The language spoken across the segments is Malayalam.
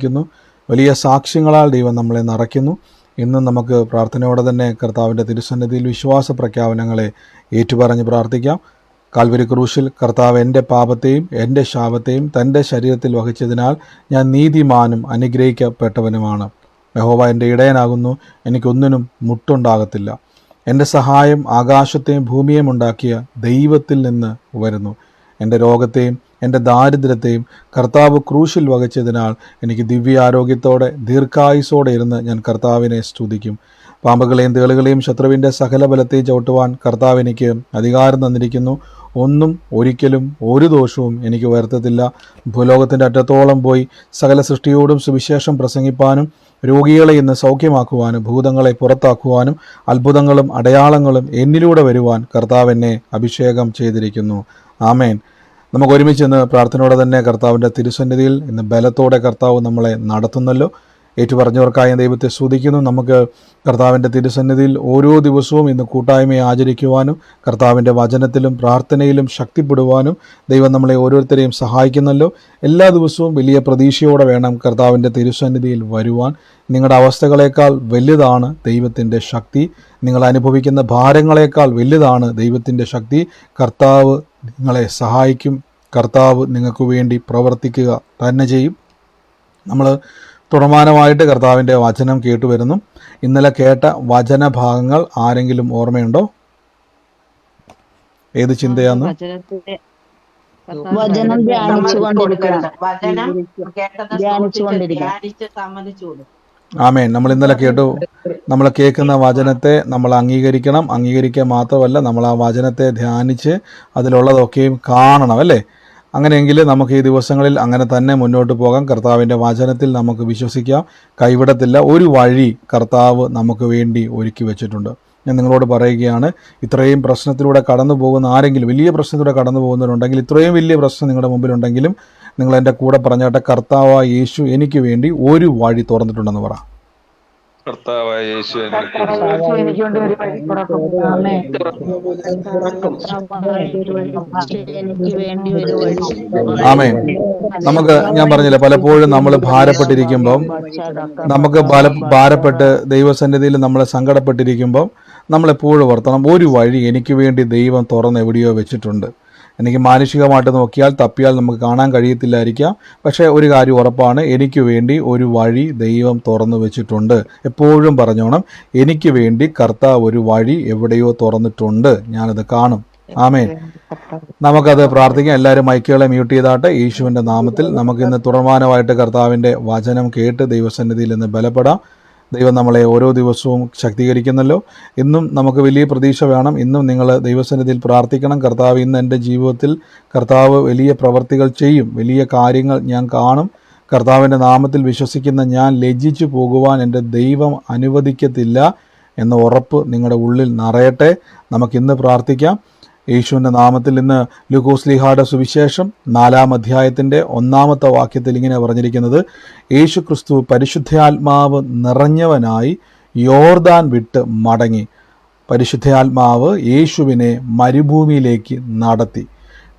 ക്കുന്നു. വലിയ സാക്ഷ്യങ്ങളാൽ ദൈവം നമ്മളെ നിറയ്ക്കുന്നു. ഇന്നും നമുക്ക് പ്രാർത്ഥനയോടെ തന്നെ കർത്താവിൻ്റെ തിരുസന്നിധിയിൽ വിശ്വാസ പ്രഖ്യാപനങ്ങളെ ഏറ്റുപറഞ്ഞ് പ്രാർത്ഥിക്കാം. കാൽവരി ക്രൂശിൽ കർത്താവ് എൻ്റെ പാപത്തെയും എൻ്റെ ശാപത്തെയും തൻ്റെ ശരീരത്തിൽ വഹിച്ചതിനാൽ ഞാൻ നീതിമാനും അനുഗ്രഹിക്കപ്പെട്ടവനുമാണ്. യഹോവ എൻ്റെ ഇടയനാകുന്നു, എനിക്കൊന്നിനും മുട്ടുണ്ടാകത്തില്ല. എൻ്റെ സഹായം ആകാശത്തെയും ഭൂമിയെയും ഉണ്ടാക്കിയ ദൈവത്തിൽ നിന്ന് വരുന്നു. എൻ്റെ രോഗത്തെയും എൻ്റെ ദാരിദ്ര്യത്തെയും കർത്താവ് ക്രൂശിൽ വഹിച്ചതിനാൽ എനിക്ക് ദിവ്യാരോഗ്യത്തോടെ ദീർഘായുസോടെ ഇരുന്ന് ഞാൻ കർത്താവിനെ സ്തുതിക്കും. പാമ്പുകളെയും തേളുകളെയും ശത്രുവിൻ്റെ സകല ബലത്തെയും ചവിട്ടുവാൻ കർത്താവ് എനിക്ക് അധികാരം തന്നിരിക്കുന്നു. ഒന്നും ഒരിക്കലും ഒരു ദോഷവും എനിക്ക് വരുത്തത്തില്ല. ഭൂലോകത്തിൻ്റെ അറ്റത്തോളം പോയി സകല സൃഷ്ടിയോടും സുവിശേഷം പ്രസംഗിപ്പാനും രോഗികളെ ഇന്ന് സൗഖ്യമാക്കുവാനും ഭൂതങ്ങളെ പുറത്താക്കുവാനും അത്ഭുതങ്ങളും അടയാളങ്ങളും എന്നിലൂടെ വരുവാൻ കർത്താവ് എന്നെ അഭിഷേകം ചെയ്തിരിക്കുന്നു. ആമേൻ. നമുക്ക് ഒരുമിച്ച് ഇന്ന് പ്രാർത്ഥനയോടെ തന്നെ കർത്താവിൻ്റെ തിരുസന്നിധിയിൽ ഇന്ന് ബലത്തോടെ കർത്താവ് നമ്മളെ നടത്തുന്നല്ലോ. ഏറ്റുപറഞ്ഞവർക്കായി ദൈവത്തെ സ്തുതിക്കുന്നു. നമുക്ക് കർത്താവിൻ്റെ തിരുസന്നിധിയിൽ ഓരോ ദിവസവും ഇന്ന് കൂട്ടായ്മയെ ആചരിക്കുവാനും കർത്താവിൻ്റെ വചനത്തിലും പ്രാർത്ഥനയിലും ശക്തിപ്പെടുവാനും ദൈവം നമ്മളെ ഓരോരുത്തരെയും സഹായിക്കുന്നല്ലോ. എല്ലാ ദിവസവും വലിയ പ്രതീക്ഷയോടെ വേണം കർത്താവിൻ്റെ തിരുസന്നിധിയിൽ വരുവാൻ. നിങ്ങളുടെ അവസ്ഥകളേക്കാൾ വലുതാണ് ദൈവത്തിൻ്റെ ശക്തി. നിങ്ങൾ അനുഭവിക്കുന്ന ഭാരങ്ങളേക്കാൾ വലുതാണ് ദൈവത്തിൻ്റെ ശക്തി. കർത്താവ് നിങ്ങളെ സഹായിക്കും. കർത്താവ് നിങ്ങൾക്ക് വേണ്ടി പ്രവർത്തിക്കുക തന്നെ ചെയ്യും. നമ്മൾ തുടർമാനമായിട്ട് കർത്താവിൻ്റെ വചനം കേട്ടുവരുന്നു. ഇന്നലെ കേട്ട വചനഭാഗങ്ങൾ ആരെങ്കിലും ഓർമ്മയുണ്ടോ? ഏത് ചിന്തയാന്ന്? ആമേൻ. നമ്മൾ ഇന്നലെ കേട്ടു. നമ്മൾ കേൾക്കുന്ന വചനത്തെ നമ്മൾ അംഗീകരിക്കണം. അംഗീകരിക്കുക മാത്രമല്ല, നമ്മൾ ആ വചനത്തെ ധ്യാനിച്ച് അതിലുള്ളതൊക്കെയും കാണണം, അല്ലേ? അങ്ങനെയെങ്കിൽ നമുക്ക് ഈ ദിവസങ്ങളിൽ അങ്ങനെ തന്നെ മുന്നോട്ട് പോകാം. കർത്താവിൻ്റെ വചനത്തിൽ നമുക്ക് വിശ്വസിക്കാം. കൈവിടത്തില്ല. ഒരു വഴി കർത്താവ് നമുക്ക് വേണ്ടി ഒരുക്കി വെച്ചിട്ടുണ്ട്. ഞാൻ നിങ്ങളോട് പറയുകയാണ്, ഇത്രയും പ്രശ്നത്തിലൂടെ കടന്നു പോകുന്ന ആരെങ്കിലും, വലിയ പ്രശ്നത്തിലൂടെ കടന്നു പോകുന്നവരുണ്ടെങ്കിൽ, ഇത്രയും വലിയ പ്രശ്നം നിങ്ങളുടെ മുമ്പിലുണ്ടെങ്കിലും നിങ്ങൾ എൻ്റെ കൂടെ പറഞ്ഞാട്ടെ, കർത്താവായ യേശു എനിക്ക് വേണ്ടി ഒരു വഴി തുറന്നിട്ടുണ്ടെന്ന് പറ. കർത്താവായ യേശു ആമേൻ. ഞാൻ പറഞ്ഞില്ല, പലപ്പോഴും നമ്മൾ ഭാരപ്പെട്ടിരിക്കുമ്പം, നമുക്ക് ഭാരപ്പെട്ട് ദൈവസന്നിധിയിൽ നമ്മൾ സങ്കടപ്പെട്ടിരിക്കുമ്പം നമ്മളെപ്പോഴും ഓർത്തണം, ഒരു വഴി എനിക്ക് വേണ്ടി ദൈവം തുറന്ന് എവിടെയോ വെച്ചിട്ടുണ്ട്. എനിക്ക് മാനുഷികമായിട്ട് നോക്കിയാൽ തപ്പിയാൽ നമുക്ക് കാണാൻ കഴിയത്തില്ലായിരിക്കാം. പക്ഷേ ഒരു കാര്യം ഉറപ്പാണ്, എനിക്ക് വേണ്ടി ഒരു വഴി ദൈവം തുറന്നു വെച്ചിട്ടുണ്ട്. എപ്പോഴും പറഞ്ഞോണം, എനിക്ക് വേണ്ടി കർത്താവ് ഒരു വഴി എവിടെയോ തുറന്നിട്ടുണ്ട്, ഞാനത് കാണും. ആമേൻ. നമുക്കത് പ്രാർത്ഥിക്കാം. എല്ലാവരും മൈക്കുകളെ മ്യൂട്ട് ചെയ്താട്ടെ. യേശുവിൻ്റെ നാമത്തിൽ നമുക്ക് ഇന്ന് തുടർമാനമായിട്ട് കർത്താവിൻ്റെ വചനം കേട്ട് ദൈവസന്നിധിയിൽ നിന്ന് ബലപ്പെടാം. ദൈവം നമ്മളെ ഓരോ ദിവസവും ശക്തീകരിക്കുന്നല്ലോ. ഇന്നും നമുക്ക് വലിയ പ്രതീക്ഷ വേണം. ഇന്നും നിങ്ങൾ ദൈവസന്നിധിയിൽ പ്രാർത്ഥിക്കണം. കർത്താവ് ഇന്ന് എൻ്റെ ജീവിതത്തിൽ കർത്താവ് വലിയ പ്രവർത്തികൾ ചെയ്യും, വലിയ കാര്യങ്ങൾ ഞാൻ കാണും. കർത്താവിൻ്റെ നാമത്തിൽ വിശ്വസിക്കുന്ന ഞാൻ ലജ്ജിച്ചു പോകുവാൻ എൻ്റെ ദൈവം അനുവദിക്കത്തില്ല എന്ന ഉറപ്പ് നിങ്ങളുടെ ഉള്ളിൽ നിറയട്ടെ. നമുക്കിന്ന് പ്രാർത്ഥിക്കാം. യേശുവിൻ്റെ നാമത്തിൽ ഇന്ന് ലൂക്കോസ്ലീഹായുടെ സുവിശേഷം 4-ാം അധ്യായത്തിൻ്റെ 1-ാമത്തെ വാക്യത്തിൽ ഇങ്ങനെ പറഞ്ഞിരിക്കുന്നത്, യേശു ക്രിസ്തു പരിശുദ്ധാത്മാവ് നിറഞ്ഞവനായി യോർദാൻ വിട്ട് മടങ്ങി. പരിശുദ്ധാത്മാവ് യേശുവിനെ മരുഭൂമിയിലേക്ക് നടത്തി.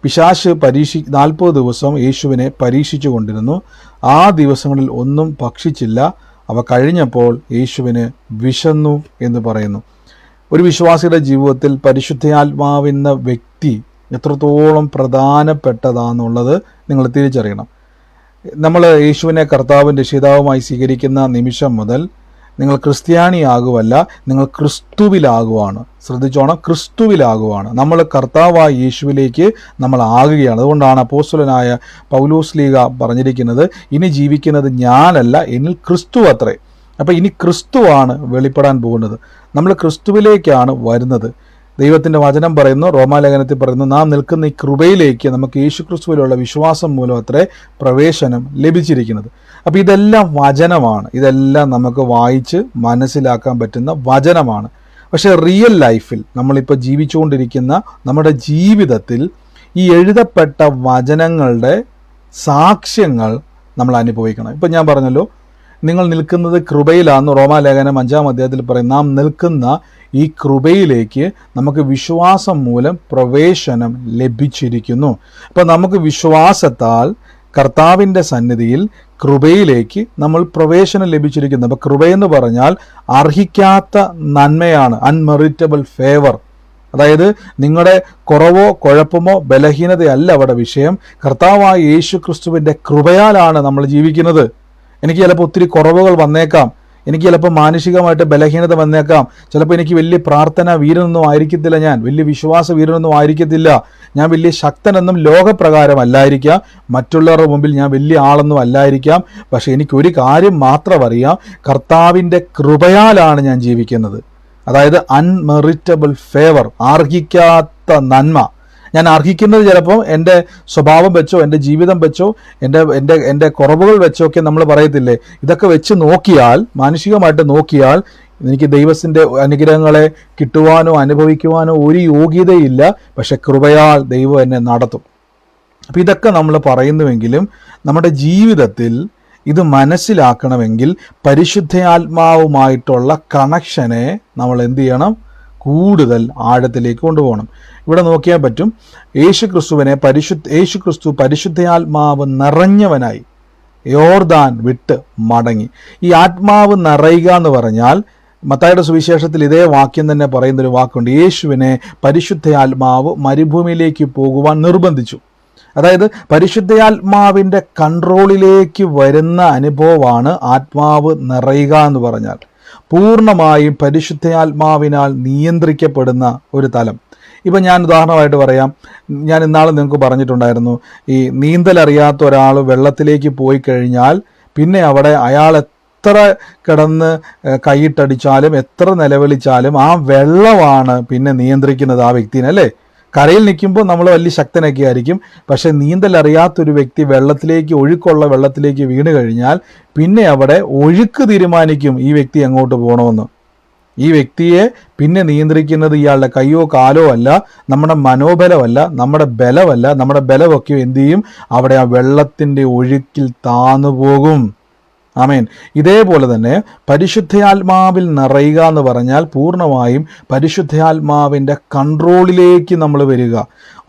പിശാച് 40 ദിവസം യേശുവിനെ പരീക്ഷിച്ചു കൊണ്ടിരുന്നു. ആ ദിവസങ്ങളിൽ ഒന്നും ഭക്ഷിച്ചില്ല. അവ കഴിഞ്ഞപ്പോൾ യേശുവിന് വിശന്നു എന്ന് പറയുന്നു. ഒരു വിശ്വാസിയുടെ ജീവിതത്തിൽ പരിശുദ്ധാത്മാവെന്ന വ്യക്തി എത്രത്തോളം പ്രധാനപ്പെട്ടതാണെന്നുള്ളത് നിങ്ങൾ തിരിച്ചറിയണം. നമ്മൾ യേശുവിനെ കർത്താവും രക്ഷിതാവുമായി സ്വീകരിക്കുന്ന നിമിഷം മുതൽ നിങ്ങൾ ക്രിസ്ത്യാനിയാകുവല്ല, നിങ്ങൾ ക്രിസ്തുവിലാകുവാണ്. ശ്രദ്ധിച്ചോണം, ക്രിസ്തുവിലാകുവാണ്. നമ്മൾ കർത്താവായ യേശുവിലേക്ക് നമ്മൾ ആകുകയാണ്. അതുകൊണ്ടാണ് അപ്പോസ്തലനായ പൗലോസ്ലീഹ പറഞ്ഞിരിക്കുന്നത്, ഇനി ജീവിക്കുന്നത് ഞാനല്ല, എന്നിൽ ക്രിസ്തു അത്രേ. അപ്പോൾ ഇനി ക്രിസ്തുവാണ് വെളിപ്പെടാൻ പോകുന്നത്. നമ്മൾ ക്രിസ്തുവിലേക്കാണ് വരുന്നത്. ദൈവത്തിൻ്റെ വചനം പറയുന്നു, റോമാലേഖനത്തിൽ പറയുന്നു, നാം നിൽക്കുന്ന ഈ കൃപയിലേക്ക് നമുക്ക് യേശു ക്രിസ്തുവിലുള്ള വിശ്വാസം മൂലം അത്രേ പ്രവേശനം ലഭിച്ചിരിക്കുന്നത്. അപ്പോൾ ഇതെല്ലാം വചനമാണ്. ഇതെല്ലാം നമുക്ക് വായിച്ച് മനസ്സിലാക്കാൻ പറ്റുന്ന വചനമാണ്. പക്ഷേ റിയൽ ലൈഫിൽ നമ്മളിപ്പോൾ ജീവിച്ചുകൊണ്ടിരിക്കുന്ന നമ്മുടെ ജീവിതത്തിൽ ഈ എഴുതപ്പെട്ട വചനങ്ങളുടെ സാക്ഷ്യങ്ങൾ നമ്മൾ അനുഭവിക്കണം. ഇപ്പം ഞാൻ പറഞ്ഞല്ലോ, നിങ്ങൾ നിൽക്കുന്നത് കൃപയിലാണെന്ന് റോമാലേഖനം 5-ാം അധ്യായത്തിൽ പറയും. നാം നിൽക്കുന്ന ഈ കൃപയിലേക്ക് നമുക്ക് വിശ്വാസം മൂലം പ്രവേശനം ലഭിച്ചിരിക്കുന്നു. അപ്പം നമുക്ക് വിശ്വാസത്താൽ കർത്താവിൻ്റെ സന്നിധിയിൽ കൃപയിലേക്ക് നമ്മൾ പ്രവേശനം ലഭിച്ചിരിക്കുന്നു. അപ്പോൾ കൃപയെന്ന് പറഞ്ഞാൽ അർഹിക്കാത്ത നന്മയാണ്, അൺമെറിറ്റബിൾ ഫേവർ. അതായത് നിങ്ങളുടെ കുറവോ കുഴപ്പമോ ബലഹീനതയല്ല അവിടെ വിഷയം. കർത്താവായ യേശു ക്രിസ്തുവിൻ്റെ കൃപയാലാണ് നമ്മൾ ജീവിക്കുന്നത്. എനിക്ക് ചിലപ്പോൾ ഒത്തിരി കുറവുകൾ വന്നേക്കാം, എനിക്ക് ചിലപ്പോൾ മാനസികമായിട്ട് ബലഹീനത വന്നേക്കാം, ചിലപ്പോൾ എനിക്ക് വലിയ പ്രാർത്ഥന വീരനൊന്നും ആയിരിക്കത്തില്ല, ഞാൻ വലിയ വിശ്വാസ വീരനൊന്നും ആയിരിക്കത്തില്ല, ഞാൻ വലിയ ശക്തനെന്നും ലോകപ്രകാരം അല്ലായിരിക്കാം, മറ്റുള്ളവരുടെ മുമ്പിൽ ഞാൻ വലിയ ആളൊന്നും അല്ലായിരിക്കാം. പക്ഷെ എനിക്കൊരു കാര്യം മാത്രം അറിയാം, കർത്താവിൻ്റെ കൃപയാലാണ് ഞാൻ ജീവിക്കുന്നത്. അതായത് അൺമെറിറ്റബിൾ ഫേവർ, അർഹിക്കാത്ത നന്മ. ഞാൻ അർഹിക്കുന്നത് ചിലപ്പോൾ എൻ്റെ സ്വഭാവം വെച്ചോ എൻ്റെ ജീവിതം വെച്ചോ എൻ്റെ കുറവുകൾ വെച്ചോ ഒക്കെ നമ്മൾ പറയത്തില്ലേ, ഇതൊക്കെ വെച്ച് നോക്കിയാൽ, മാനുഷികമായിട്ട് നോക്കിയാൽ എനിക്ക് ദൈവത്തിൻ്റെ അനുഗ്രഹങ്ങളെ കിട്ടുവാനോ അനുഭവിക്കുവാനോ ഒരു യോഗ്യതയില്ല. പക്ഷെ കൃപയാൽ ദൈവം എന്നെ നടത്തും. അപ്പം ഇതൊക്കെ നമ്മൾ പറയുന്നുവെങ്കിലും നമ്മുടെ ജീവിതത്തിൽ ഇത് മനസ്സിലാക്കണമെങ്കിൽ പരിശുദ്ധാത്മാവുമായിട്ടുള്ള കണക്ഷനെ നമ്മൾ എന്ത് ചെയ്യണം? കൂടുതൽ ആഴത്തിലേക്ക് കൊണ്ടുപോകണം. ഇവിടെ നോക്കിയാൽ പറ്റും, യേശു ക്രിസ്തു പരിശുദ്ധാത്മാവ് നിറഞ്ഞവനായി യോർദാൻ വിട്ട് മടങ്ങി. ഈ ആത്മാവ് നിറയുക എന്ന് പറഞ്ഞാൽ മത്തായിയുടെ സുവിശേഷത്തിൽ ഇതേ വാക്യം തന്നെ പറയുന്നൊരു വാക്കുണ്ട്. യേശുവിനെ പരിശുദ്ധാത്മാവ് മരുഭൂമിയിലേക്ക് പോകുവാൻ നിർബന്ധിച്ചു. അതായത് പരിശുദ്ധാത്മാവിൻ്റെ കൺട്രോളിലേക്ക് വരുന്ന അനുഭവമാണ് ആത്മാവ് നിറയുക എന്ന് പറഞ്ഞാൽ. പൂർണ്ണമായും പരിശുദ്ധാത്മാവിനാൽ നിയന്ത്രിക്കപ്പെടുന്ന ഒരു തലം. ഇപ്പം ഞാൻ ഉദാഹരണമായിട്ട് പറയാം, ഞാൻ ഇന്നാൾ നിങ്ങൾക്ക് പറഞ്ഞിട്ടുണ്ടായിരുന്നു, ഈ നീന്തൽ അറിയാത്ത ഒരാൾ വെള്ളത്തിലേക്ക് പോയി കഴിഞ്ഞാൽ പിന്നെ അവിടെ അയാൾ എത്ര കിടന്ന് കൈയിട്ടടിച്ചാലും എത്ര നിലവിളിച്ചാലും ആ വെള്ളമാണ് പിന്നെ നിയന്ത്രിക്കുന്നത് ആ വ്യക്തിനെ, അല്ലേ? കരയിൽ നിൽക്കുമ്പോൾ നമ്മൾ വലിയ ശക്തനൊക്കെ ആയിരിക്കും, പക്ഷെ നീന്തൽ അറിയാത്തൊരു വ്യക്തി ഒഴുക്കുള്ള വെള്ളത്തിലേക്ക് വീണ് കഴിഞ്ഞാൽ പിന്നെ അവിടെ ഒഴുക്ക് തീരുമാനിക്കും ഈ വ്യക്തി എങ്ങോട്ട് പോകണമെന്ന്. ഈ വ്യക്തിയെ പിന്നെ നിയന്ത്രിക്കുന്നത് ഇയാളുടെ കയ്യോ കാലോ അല്ല, നമ്മുടെ മനോബലമല്ല, നമ്മുടെ ബലമല്ല. നമ്മുടെ ബലമൊക്കെ എന്ത് ചെയ്യും? അവിടെ ആ വെള്ളത്തിൻ്റെ ഒഴുക്കിൽ താന്നു പോകും. ആമേൻ. ഇതേപോലെ തന്നെ പരിശുദ്ധാത്മാവിൽ നിറയുക എന്ന് പറഞ്ഞാൽ പൂർണ്ണമായും പരിശുദ്ധാത്മാവിൻ്റെ കൺട്രോളിലേക്ക് നമ്മൾ വരിക.